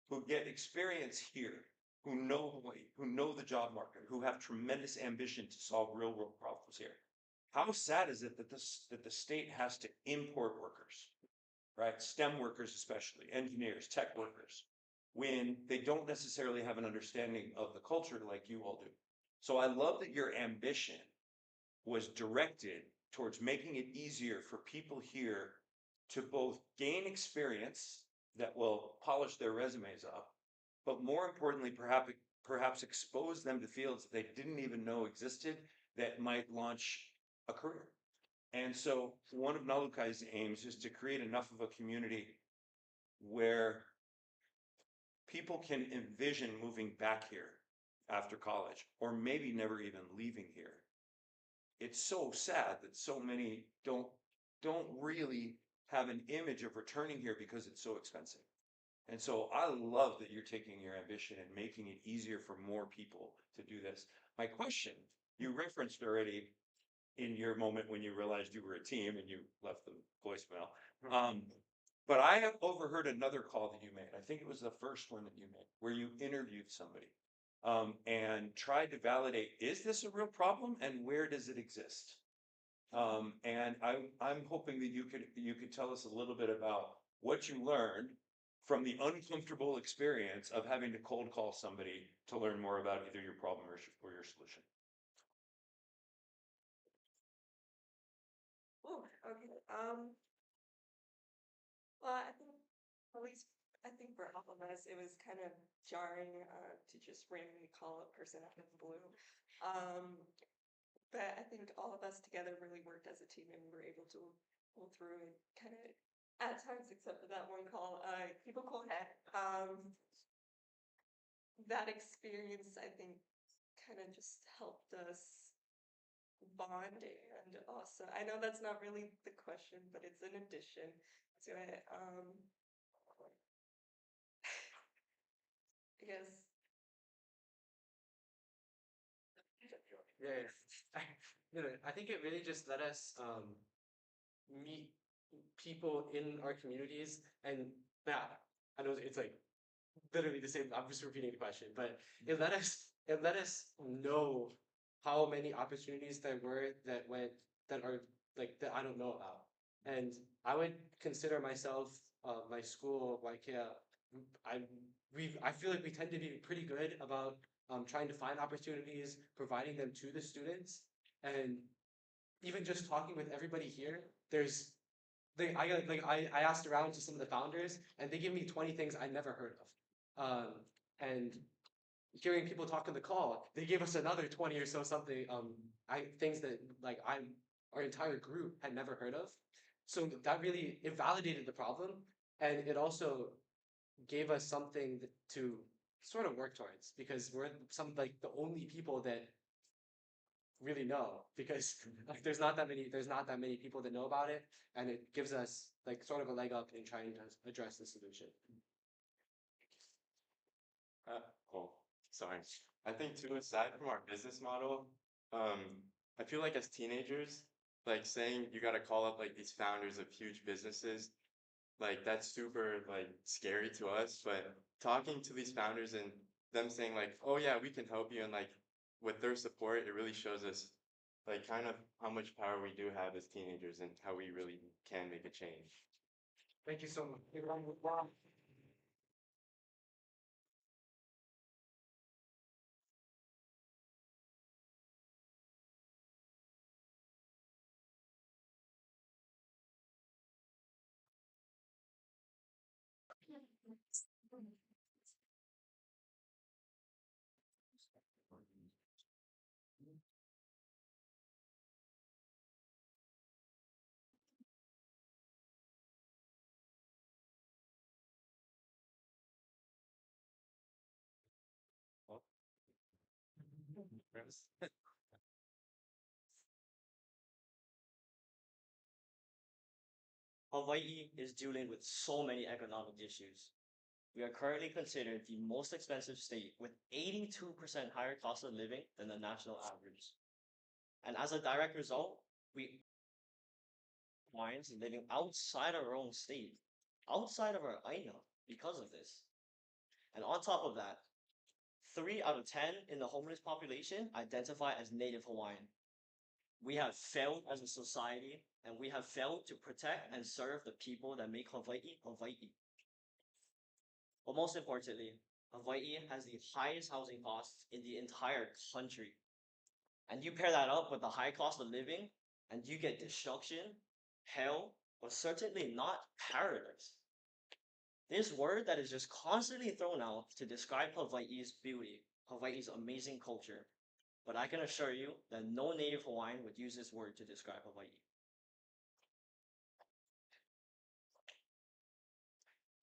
who get experience here who know Hawaii, who know the job market, who have tremendous ambition to solve real world problems here. How sad is it that that the state has to import workers, right? STEM workers, especially engineers, tech workers, when they don't necessarily have an understanding of the culture like you all do. So I love that your ambition was directed towards making it easier for people here to both gain experience that will polish their resumes up, but more importantly, perhaps expose them to fields that they didn't even know existed that might launch a career. And so one of Nalukai's aims is to create enough of a community where people can envision moving back here after college, or maybe never even leaving here. It's so sad that so many don't really have an image of returning here because it's so expensive. And so I love that you're taking your ambition and making it easier for more people to do this. My question, you referenced already in your moment when you realized you were a team and you left the voicemail. But I have overheard another call that you made. I think it was the first one that you made, where you interviewed somebody and tried to validate, is this a real problem and where does it exist? And I'm hoping that you could tell us a little bit about what you learned from the uncomfortable experience of having to cold call somebody to learn more about either your problem or your solution. Oh, okay. Well, I think at least I think for all of us, it was kind of jarring to just randomly call a person out of the blue. But I think all of us together really worked as a team, and we were able to pull through and kind of, at times, except for that one call, keep a cool head. That experience, I think, kind of just helped us bond, and also, I know that's not really the question, but it's an addition to it. I guess. Yeah, I think it really just let us meet people in our communities, and that I know it's like literally the same. I'm just repeating the question, but it let us know how many opportunities there were that are like that I don't know about, and I would consider myself my school Waikea. I feel like we tend to be pretty good about trying to find opportunities, providing them to the students, and even just talking with everybody here. I asked around to some of the founders, and they give me 20 things I never heard of, and hearing people talk on the call, they gave us another 20 or so something things that our entire group had never heard of. So that really it validated the problem, and it also gave us something to sort of work towards, because we're the only people that really know, because like there's not that many people that know about it, and it gives us like sort of a leg up in trying to address the solution. Cool. Sorry. I think too, aside from our business model, I feel like as teenagers, like saying you got to call up like these founders of huge businesses, like that's super like scary to us. But talking to these founders and them saying like, oh yeah, we can help you, and like with their support, it really shows us like kind of how much power we do have as teenagers and how we really can make a change. Thank you so much. Hawaii is dealing with so many economic issues. We are currently considered the most expensive state with 82% higher cost of living than the national average. And as a direct result, we Hawaiians living outside our own state, outside of our aina because of this. And on top of that, 3 out of 10 in the homeless population identify as Native Hawaiian. We have failed as a society, and we have failed to protect and serve the people that make Hawaii Hawaii. But most importantly, Hawaii has the highest housing costs in the entire country. And you pair that up with the high cost of living, and you get destruction, hell, or certainly not paradise. This word that is just constantly thrown out to describe Hawaii's beauty, Hawaii's amazing culture. But I can assure you that no native Hawaiian would use this word to describe Hawaii.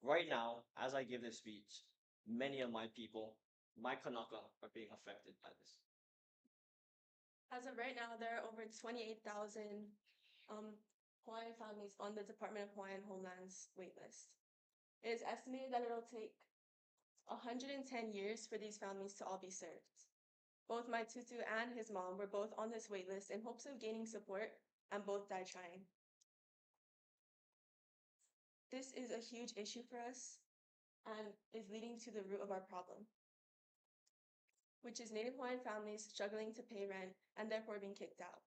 Right now, as I give this speech, many of my people, my Kanaka, are being affected by this. As of right now, there are over 28,000 Hawaiian families on the Department of Hawaiian Homeland's waitlist. It is estimated that it'll take 110 years for these families to all be served. Both my tutu and his mom were both on this waitlist in hopes of gaining support, and both died trying. This is a huge issue for us and is leading to the root of our problem, which is Native Hawaiian families struggling to pay rent and therefore being kicked out.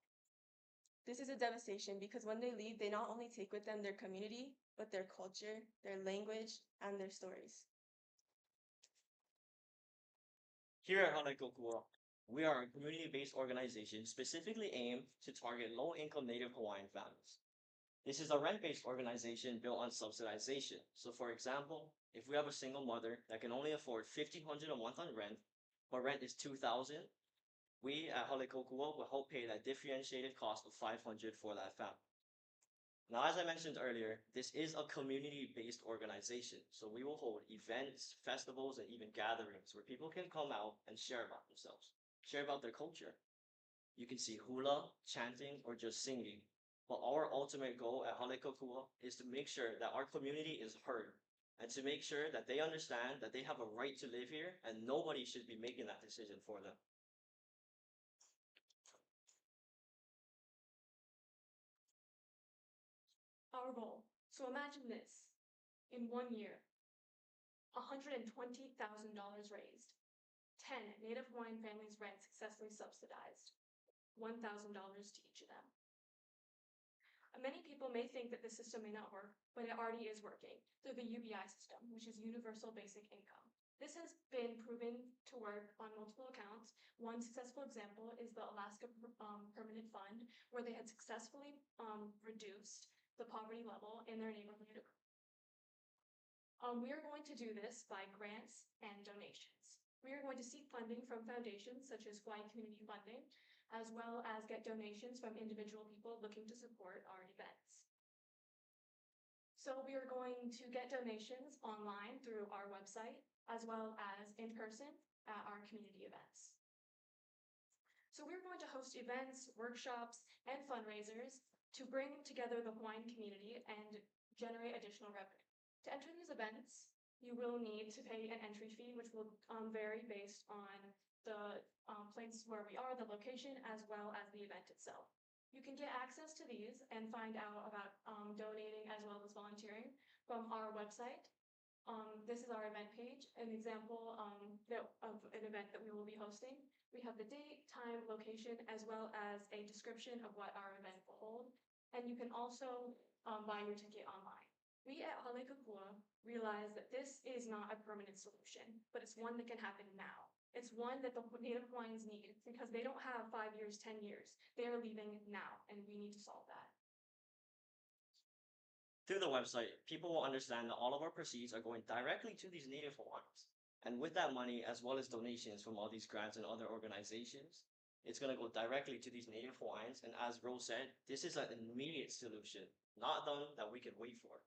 This is a devastation because when they leave, they not only take with them their community, but their culture, their language, and their stories. Here at Haleʻokua, we are a community-based organization specifically aimed to target low-income Native Hawaiian families. This is a rent-based organization built on subsidization. So for example, if we have a single mother that can only afford $1,500 a month on rent, but rent is $2,000, we at Haleʻokua will help pay that differentiated cost of $500 for that family. Now, as I mentioned earlier, this is a community-based organization, so we will hold events, festivals, and even gatherings where people can come out and share about themselves, share about their culture. You can see hula, chanting, or just singing. But our ultimate goal at Haleʻokua is to make sure that our community is heard and to make sure that they understand that they have a right to live here and nobody should be making that decision for them. Our goal. So imagine this. In 1 year, $120,000 raised, 10 Native Hawaiian families' rent successfully subsidized, $1,000 to each of them. Many people may think that this system may not work, but it already is working through the UBI system, which is Universal Basic Income. This has been proven to work on multiple accounts. One successful example is the Alaska Permanent Fund, where they had successfully reduced the poverty level in their neighborhood. We are going to do this by grants and donations. We are going to seek funding from foundations such as Hawai'i Community Funding, as well as get donations from individual people looking to support our events. So we are going to get donations online through our website, as well as in person at our community events. So we're going to host events, workshops, and fundraisers to bring together the Hawaiian community and generate additional revenue. To enter these events, you will need to pay an entry fee, which will vary based on the place where we are, the location, as well as the event itself. You can get access to these and find out about donating as well as volunteering from our website. This is our event page, an example of an event that we will be hosting. We have the date, time, location, as well as a description of what our event will hold. And you can also buy your ticket online. We at Haleʻokua realize that this is not a permanent solution, but it's one that can happen now. It's one that the Native Hawaiians need because they don't have 5 years, 10 years. They are leaving now, and we need to solve that. Through the website, people will understand that all of our proceeds are going directly to these Native Hawaiians. And with that money, as well as donations from all these grants and other organizations, it's going to go directly to these Native Hawaiians. And as Rose said, this is an immediate solution, not one that we can wait for.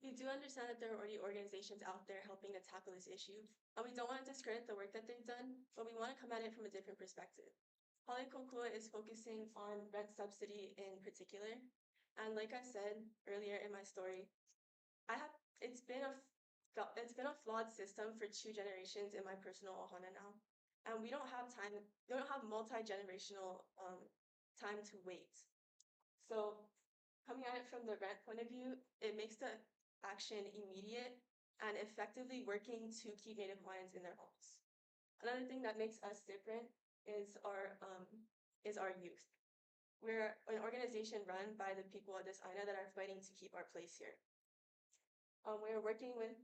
We do understand that there are already organizations out there helping to tackle this issue, and we don't want to discredit the work that they've done, but we want to come at it from a different perspective. Haleʻokua is focusing on rent subsidy in particular, and like I said earlier in my story, it's been a flawed system for 2 generations in my personal ohana now, and we don't have multi-generational time to wait. So coming at it from the rent point of view, it makes the action immediate and effectively working to keep Native Hawaiians in their homes. Another thing that makes us different is our youth. We're an organization run by the people of this Aina that are fighting to keep our place here. We're working with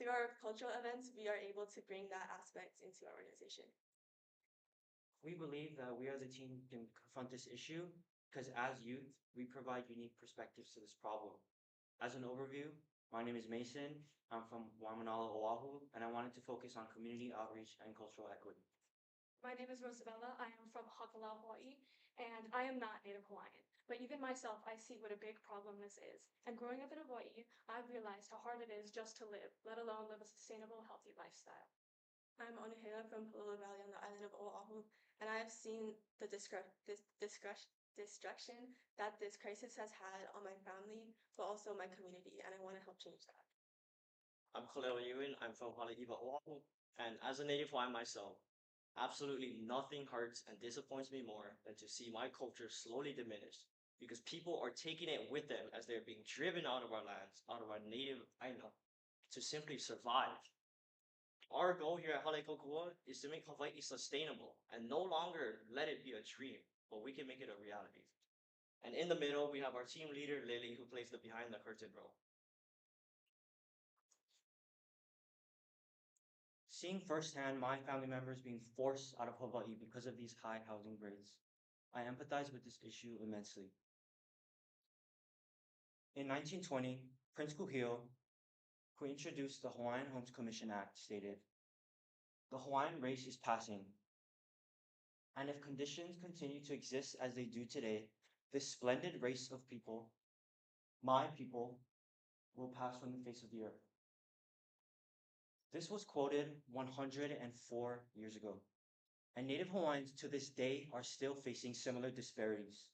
through our cultural events, we are able to bring that aspect into our organization. We believe that we as a team can confront this issue because as youth, we provide unique perspectives to this problem. As an overview, my name is Mason. I'm from Waimanalo, Oahu, and I wanted to focus on community outreach and cultural equity. My name is Rosabella. I am from Hakalau, Hawaii, and I am not Native Hawaiian. But even myself, I see what a big problem this is. And growing up in Hawaii, I've realized how hard it is just to live, let alone live a sustainable, healthy lifestyle. I'm Onahela from Palolo Valley on the island of Oahu, and I have seen the destruction that this crisis has had on my family, but also my community, and I want to help change that. I'm Khalil Ewan. I'm from Haleiwa, Oahu, and as a Native Hawaiian myself, absolutely nothing hurts and disappoints me more than to see my culture slowly diminish because people are taking it with them as they're being driven out of our lands, out of our native Aina, to simply survive. Our goal here at Hale Kokua is to make Hawaii sustainable and no longer let it be a dream, but we can make it a reality. And in the middle, we have our team leader, Lily, who plays the behind the curtain role. Seeing firsthand my family members being forced out of Hawaii because of these high housing rates, I empathize with this issue immensely. In 1920, Prince Kuhio, who introduced the Hawaiian Homes Commission Act, stated, "The Hawaiian race is passing, and if conditions continue to exist as they do today, this splendid race of people, my people, will pass from the face of the earth." This was quoted 104 years ago, and Native Hawaiians to this day are still facing similar disparities.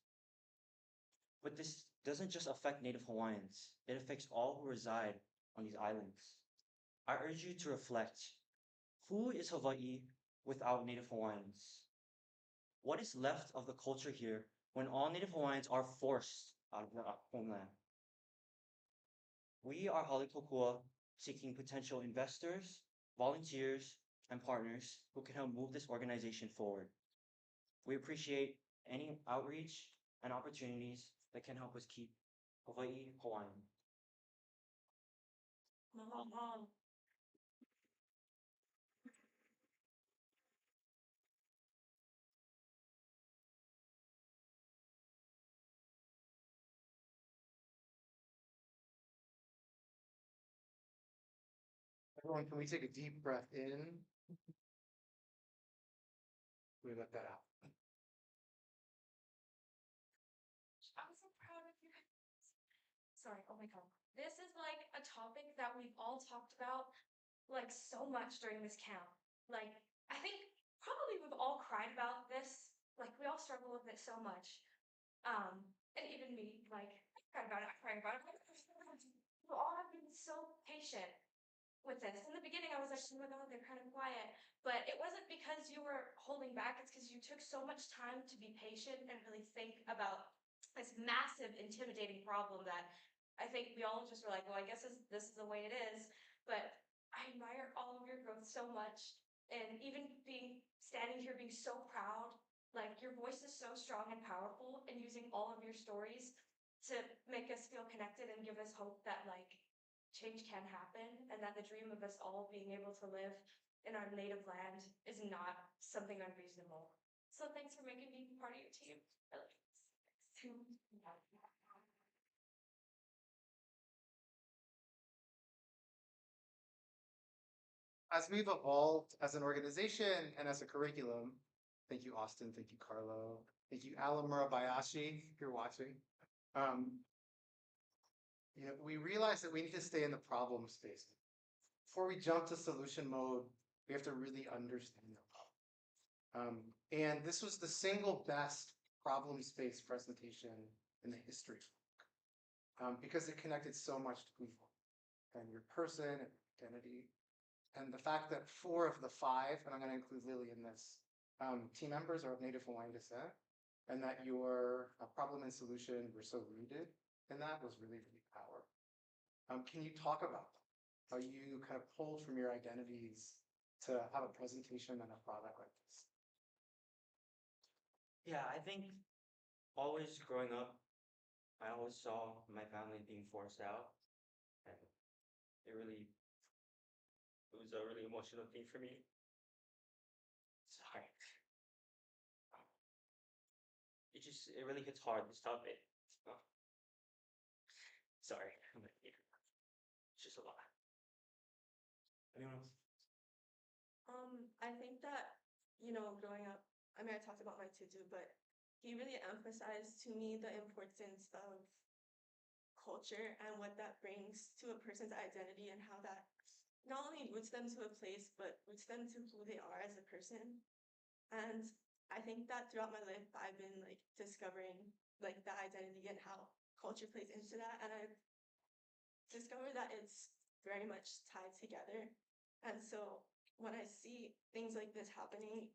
But this doesn't just affect Native Hawaiians, it affects all who reside on these islands. I urge you to reflect, who is Hawaii without Native Hawaiians? What is left of the culture here when all Native Hawaiians are forced out of their homeland? We are Hale Kokua, seeking potential investors, volunteers, and partners who can help move this organization forward. We appreciate any outreach and opportunities that can help us keep Hawaii Hawaiian. Everyone, can we take a deep breath in? We let that out. I'm so proud of you. Sorry, oh my god. This is like a topic that we've all talked about like so much during this camp. Like, I think probably we've all cried about this. Like, we all struggle with it so much. And even me, like, I cried about it, I cried about it. You all have been so patient with this. In the beginning, I was like, oh my god, they're kind of quiet. But it wasn't because you were holding back, it's because you took so much time to be patient and really think about this massive, intimidating problem that I think we all just were like, well, I guess this is the way it is. But I admire all of your growth so much. And even standing here being so proud, like your voice is so strong and powerful, and using all of your stories to make us feel connected and give us hope that like change can happen and that the dream of us all being able to live in our native land is not something unreasonable. So thanks for making me part of your team. As we've evolved as an organization and as a curriculum, thank you, Austin, thank you, Carlo, thank you, Alamura Bayashi, if you're watching. We realized that we need to stay in the problem space. Before we jump to solution mode, we have to really understand the problem. And this was the single best problem space presentation in the history because it connected so much to people and your person and identity. And the fact that 4 of the 5, and I'm going to include Lily in this, team members are of Native Hawaiian descent, and that your problem and solution were so rooted in that was really, really powerful. Can you talk about them? How you kind of pulled from your identities to have a presentation and a product like this? Yeah, I think always growing up, I always saw my family being forced out, and it was a really emotional thing for me. Sorry. It really hits hard, this topic. Oh, sorry, it's just a lot. Anyone else? I think that, you know, growing up, I mean, I talked about my tutu, but he really emphasized to me the importance of culture and what that brings to a person's identity and how that not only roots them to a place, but roots them to who they are as a person. And I think that throughout my life, I've been like discovering like that identity and how culture plays into that. And I've discovered that it's very much tied together. And so when I see things like this happening,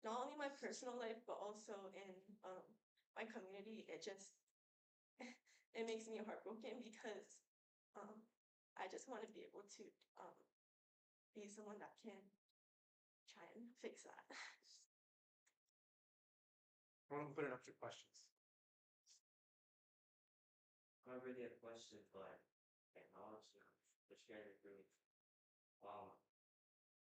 not only in my personal life, but also in my community, it just, it makes me heartbroken because I just want to be able to be someone that can try and fix that. I want to put it up to questions. I don't really have a question, but technology, which guys are really,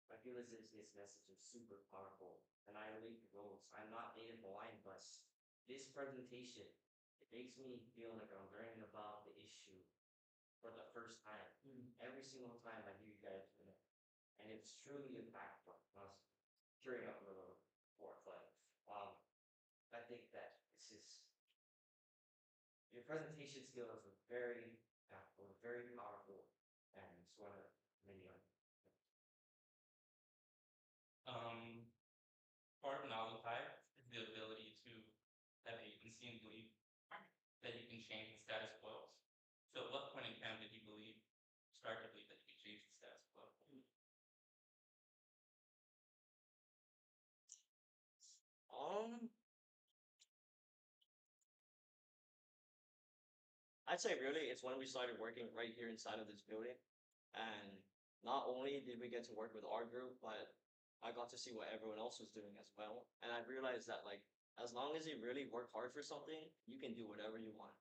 I feel this message is super powerful, and I relate to those. I'm not native Hawaiian, but this presentation, it makes me feel like I'm learning about the issue for the first time. Every single time I hear you guys do it, and it's truly impactful. I was tearing up a little before, but I think that this is your presentation skills are very impactful, very powerful, and it's one of many others. Part of Nalukai is the ability to have agency and believe that you can change the status quo. So at what point in time did you start to believe that you could change the status quo? I'd say really it's when we started working right here inside of this building. And not only did we get to work with our group, but I got to see what everyone else was doing as well. And I realized that like as long as you really work hard for something, you can do whatever you want.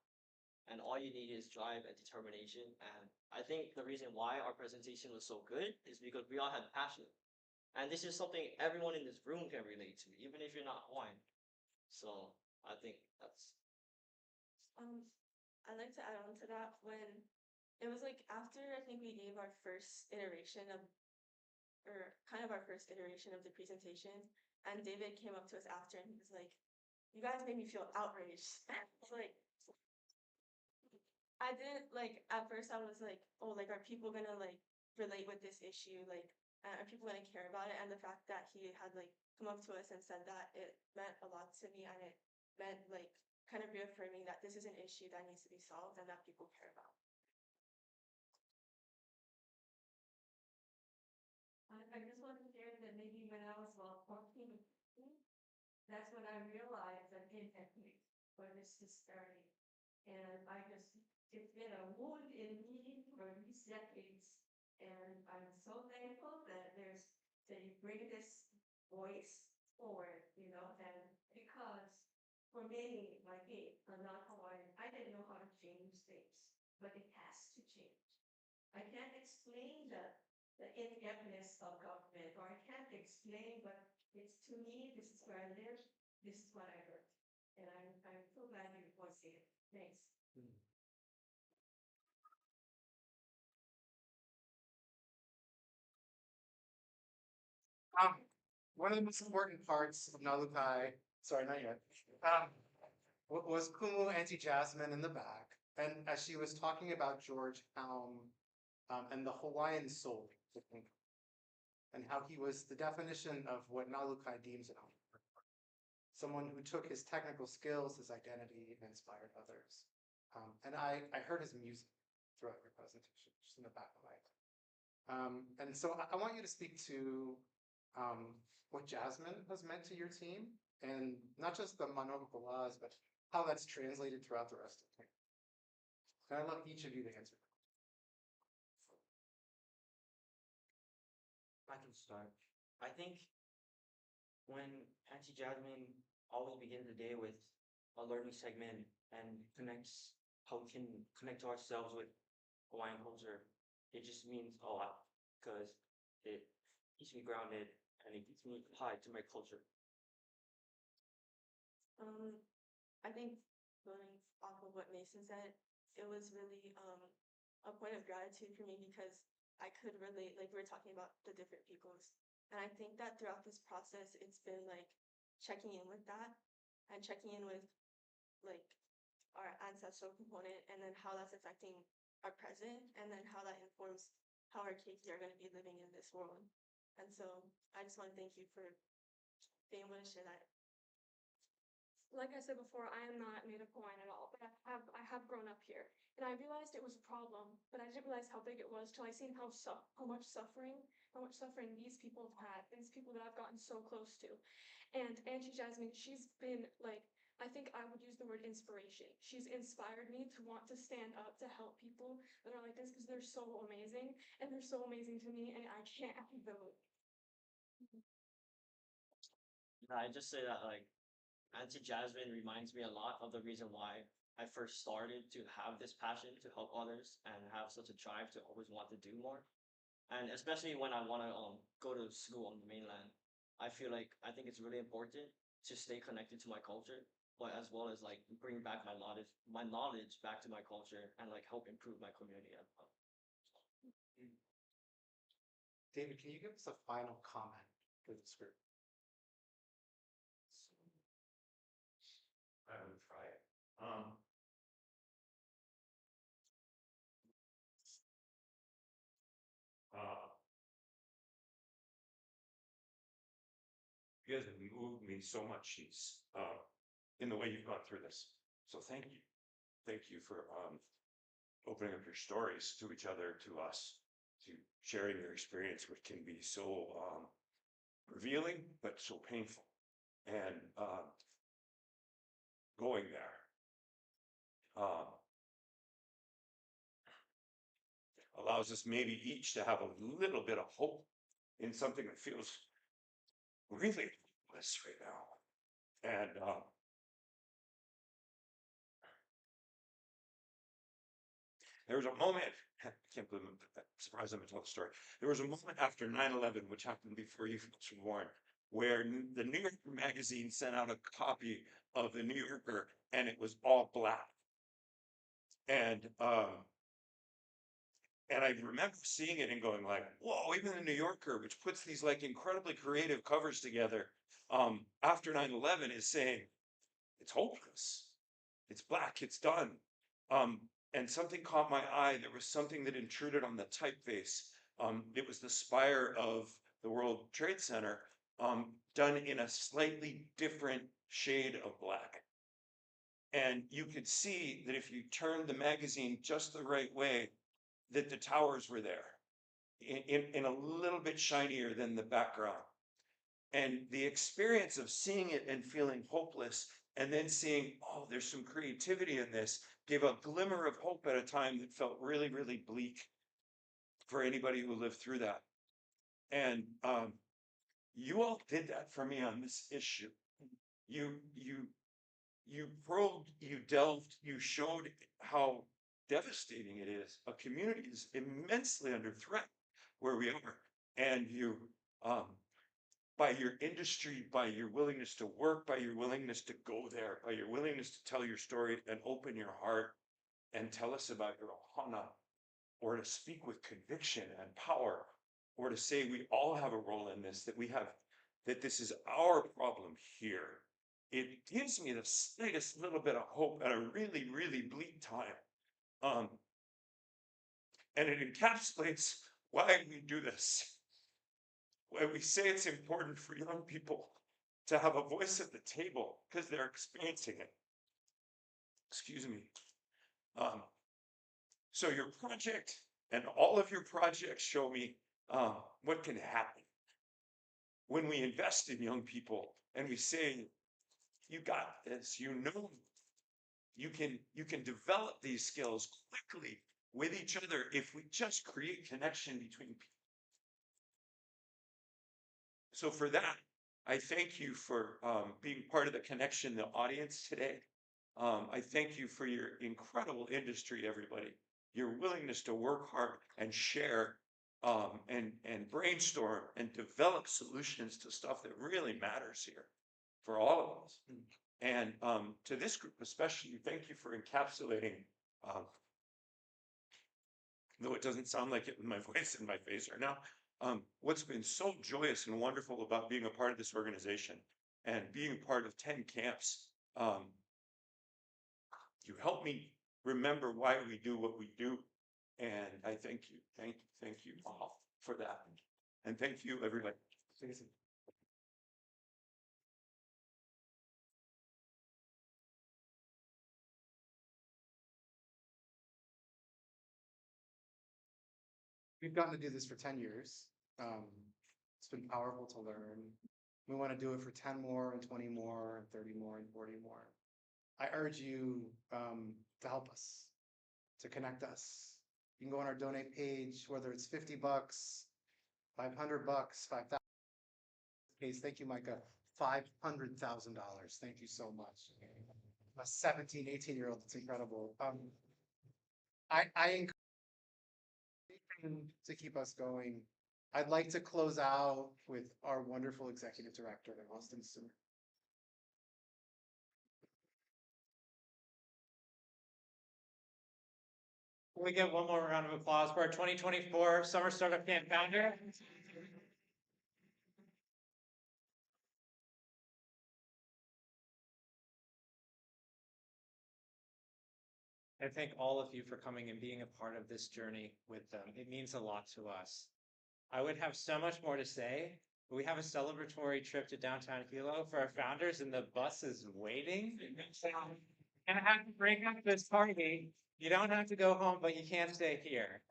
And all you need is drive and determination. And I think the reason why our presentation was so good is because we all had passion. And this is something everyone in this room can relate to, even if you're not Hawaiian. So I think that's I'd like to add on to that when it was like after I think we gave our first iteration of, or kind of our first iteration of the presentation, and David came up to us after and he was like, "You guys made me feel outraged." It's like, I didn't like, at first I was like, oh, like, are people gonna like relate with this issue? Like, are people gonna care about it? And the fact that he had like come up to us and said that, it meant a lot to me, and it meant like kind of reaffirming that this is an issue that needs to be solved and that people care about. I just want to share that maybe when I was about 14, that's when I realized I didn't have to for this to start. And it's been a wound in me for these decades. And I'm so thankful that you bring this voice forward, you know, and because for many, like me, I'm not Hawaiian, I didn't know how to change things, but it has to change. I can't explain the ineptness of government, or I can't explain, but it's to me, this is where I live, this is what I heard. And I'm so glad you voiced it. Thanks. One of the most important parts of Nalukai, sorry, not yet, was Kumu Auntie Jasmine in the back. And as she was talking about George Helm and the Hawaiian soul, and how he was the definition of what Nalukai deems an entrepreneur. Someone who took his technical skills, his identity, and inspired others. And I heard his music throughout your presentation, just in the back of my head. And so I want you to speak to what Jasmine has meant to your team, and not just the Manoa Laws, but how that's translated throughout the rest of the team. And I'd love each of you to answer. can start. I think when Auntie Jasmine always begins the day with a learning segment and connects how we can connect to ourselves with Hawaiian culture, it just means a lot because it keeps me grounded and it keeps me tied to my culture. I think going off of what Mason said, it was really a point of gratitude for me because I could relate, like we were talking about the different peoples. And I think that throughout this process, it's been like checking in with that and checking in with like our ancestral component and then how that's affecting our present and then how that informs how our kids are going to be living in this world. And so I just want to thank you for being able to share that. Like I said before, I am not native Hawaiian at all, but I have grown up here, and I realized it was a problem, but I didn't realize how big it was till I seen how much suffering these people have had, these people that I've gotten so close to. And Auntie Jasmine, she's been like, I think I would use the word inspiration. She's inspired me to want to stand up to help people that are like this because they're so amazing, and they're so amazing to me, and I can't vote. I just say that like Auntie Jasmine reminds me a lot of the reason why I first started to have this passion to help others and have such a drive to always want to do more. And especially when I want to go to school on the mainland, I feel like I think it's really important to stay connected to my culture, but as well as like bring back my knowledge back to my culture and like help improve my community as well. David, can you give us a final comment for this group? I would try it. You guys have moved me so much, Sheets, in the way you've gone through this. So thank you. Thank you for opening up your stories to each other, to us, to sharing your experience, which can be so revealing, but so painful. And going there. Allows us maybe each to have a little bit of hope in something that feels really hopeless right now. And there was a moment, I can't believe I'm surprised I'm telling the story. There was a moment after 9/11, which happened before you folks were born, where the New Yorker magazine sent out a copy of the New Yorker and it was all black. And I remember seeing it and going like, whoa, even the New Yorker, which puts these like incredibly creative covers together, after 9/11 is saying, it's hopeless. It's black, it's done. And something caught my eye. There was something that intruded on the typeface. It was the spire of the World Trade Center, done in a slightly different shade of black. And you could see that if you turned the magazine just the right way, that the towers were there in a little bit shinier than the background. And the experience of seeing it and feeling hopeless and then seeing, oh, there's some creativity in this, gave a glimmer of hope at a time that felt really, really bleak for anybody who lived through that. And you all did that for me on this issue. You probed, you delved, you showed how devastating it is. A community is immensely under threat where we are. And you, by your industry, by your willingness to work, by your willingness to go there, by your willingness to tell your story and open your heart and tell us about your ohana, or to speak with conviction and power, or to say we all have a role in this, that this is our problem here. It gives me the slightest little bit of hope at a really, really bleak time. And it encapsulates why we do this. Why we say it's important for young people to have a voice at the table because they're experiencing it. Excuse me. So your project and all of your projects show me what can happen when we invest in young people and we say, you got this, you know, you can develop these skills quickly with each other if we just create connection between people. So for that, I thank you for being part of the connection, the audience today. I thank you for your incredible industry, everybody. Your willingness to work hard and share and brainstorm and develop solutions to stuff that really matters here for all of us. And to this group especially, thank you for encapsulating, though it doesn't sound like it with my voice and my face right now, what's been so joyous and wonderful about being a part of this organization and being part of 10 camps. You help me remember why we do what we do. And I thank you. Thank you all for that. And thank you, everybody. We've gotten to do this for 10 years. It's been powerful to learn. We want to do it for 10 more and 20 more and 30 more and 40 more. I urge you to help us, to connect us. You can go on our donate page, whether it's $50, $500, 5,000. Thank you, Micah. $500,000. Thank you so much. A 17, 18-year-old, it's incredible. I encourage to keep us going. I'd like to close out with our wonderful executive director, Austin Stewart. We get one more round of applause for our 2024 Summer Startup Camp founder. I thank all of you for coming and being a part of this journey with them. It means a lot to us. I would have so much more to say, but we have a celebratory trip to downtown Hilo for our founders, and the bus is waiting. So I'm gonna have to break up this party. You don't have to go home, but you can stay here.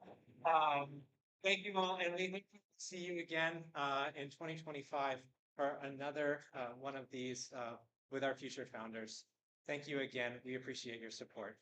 Thank you all, and we hope to see you again in 2025 for another one of these with our future founders. Thank you again. We appreciate your support.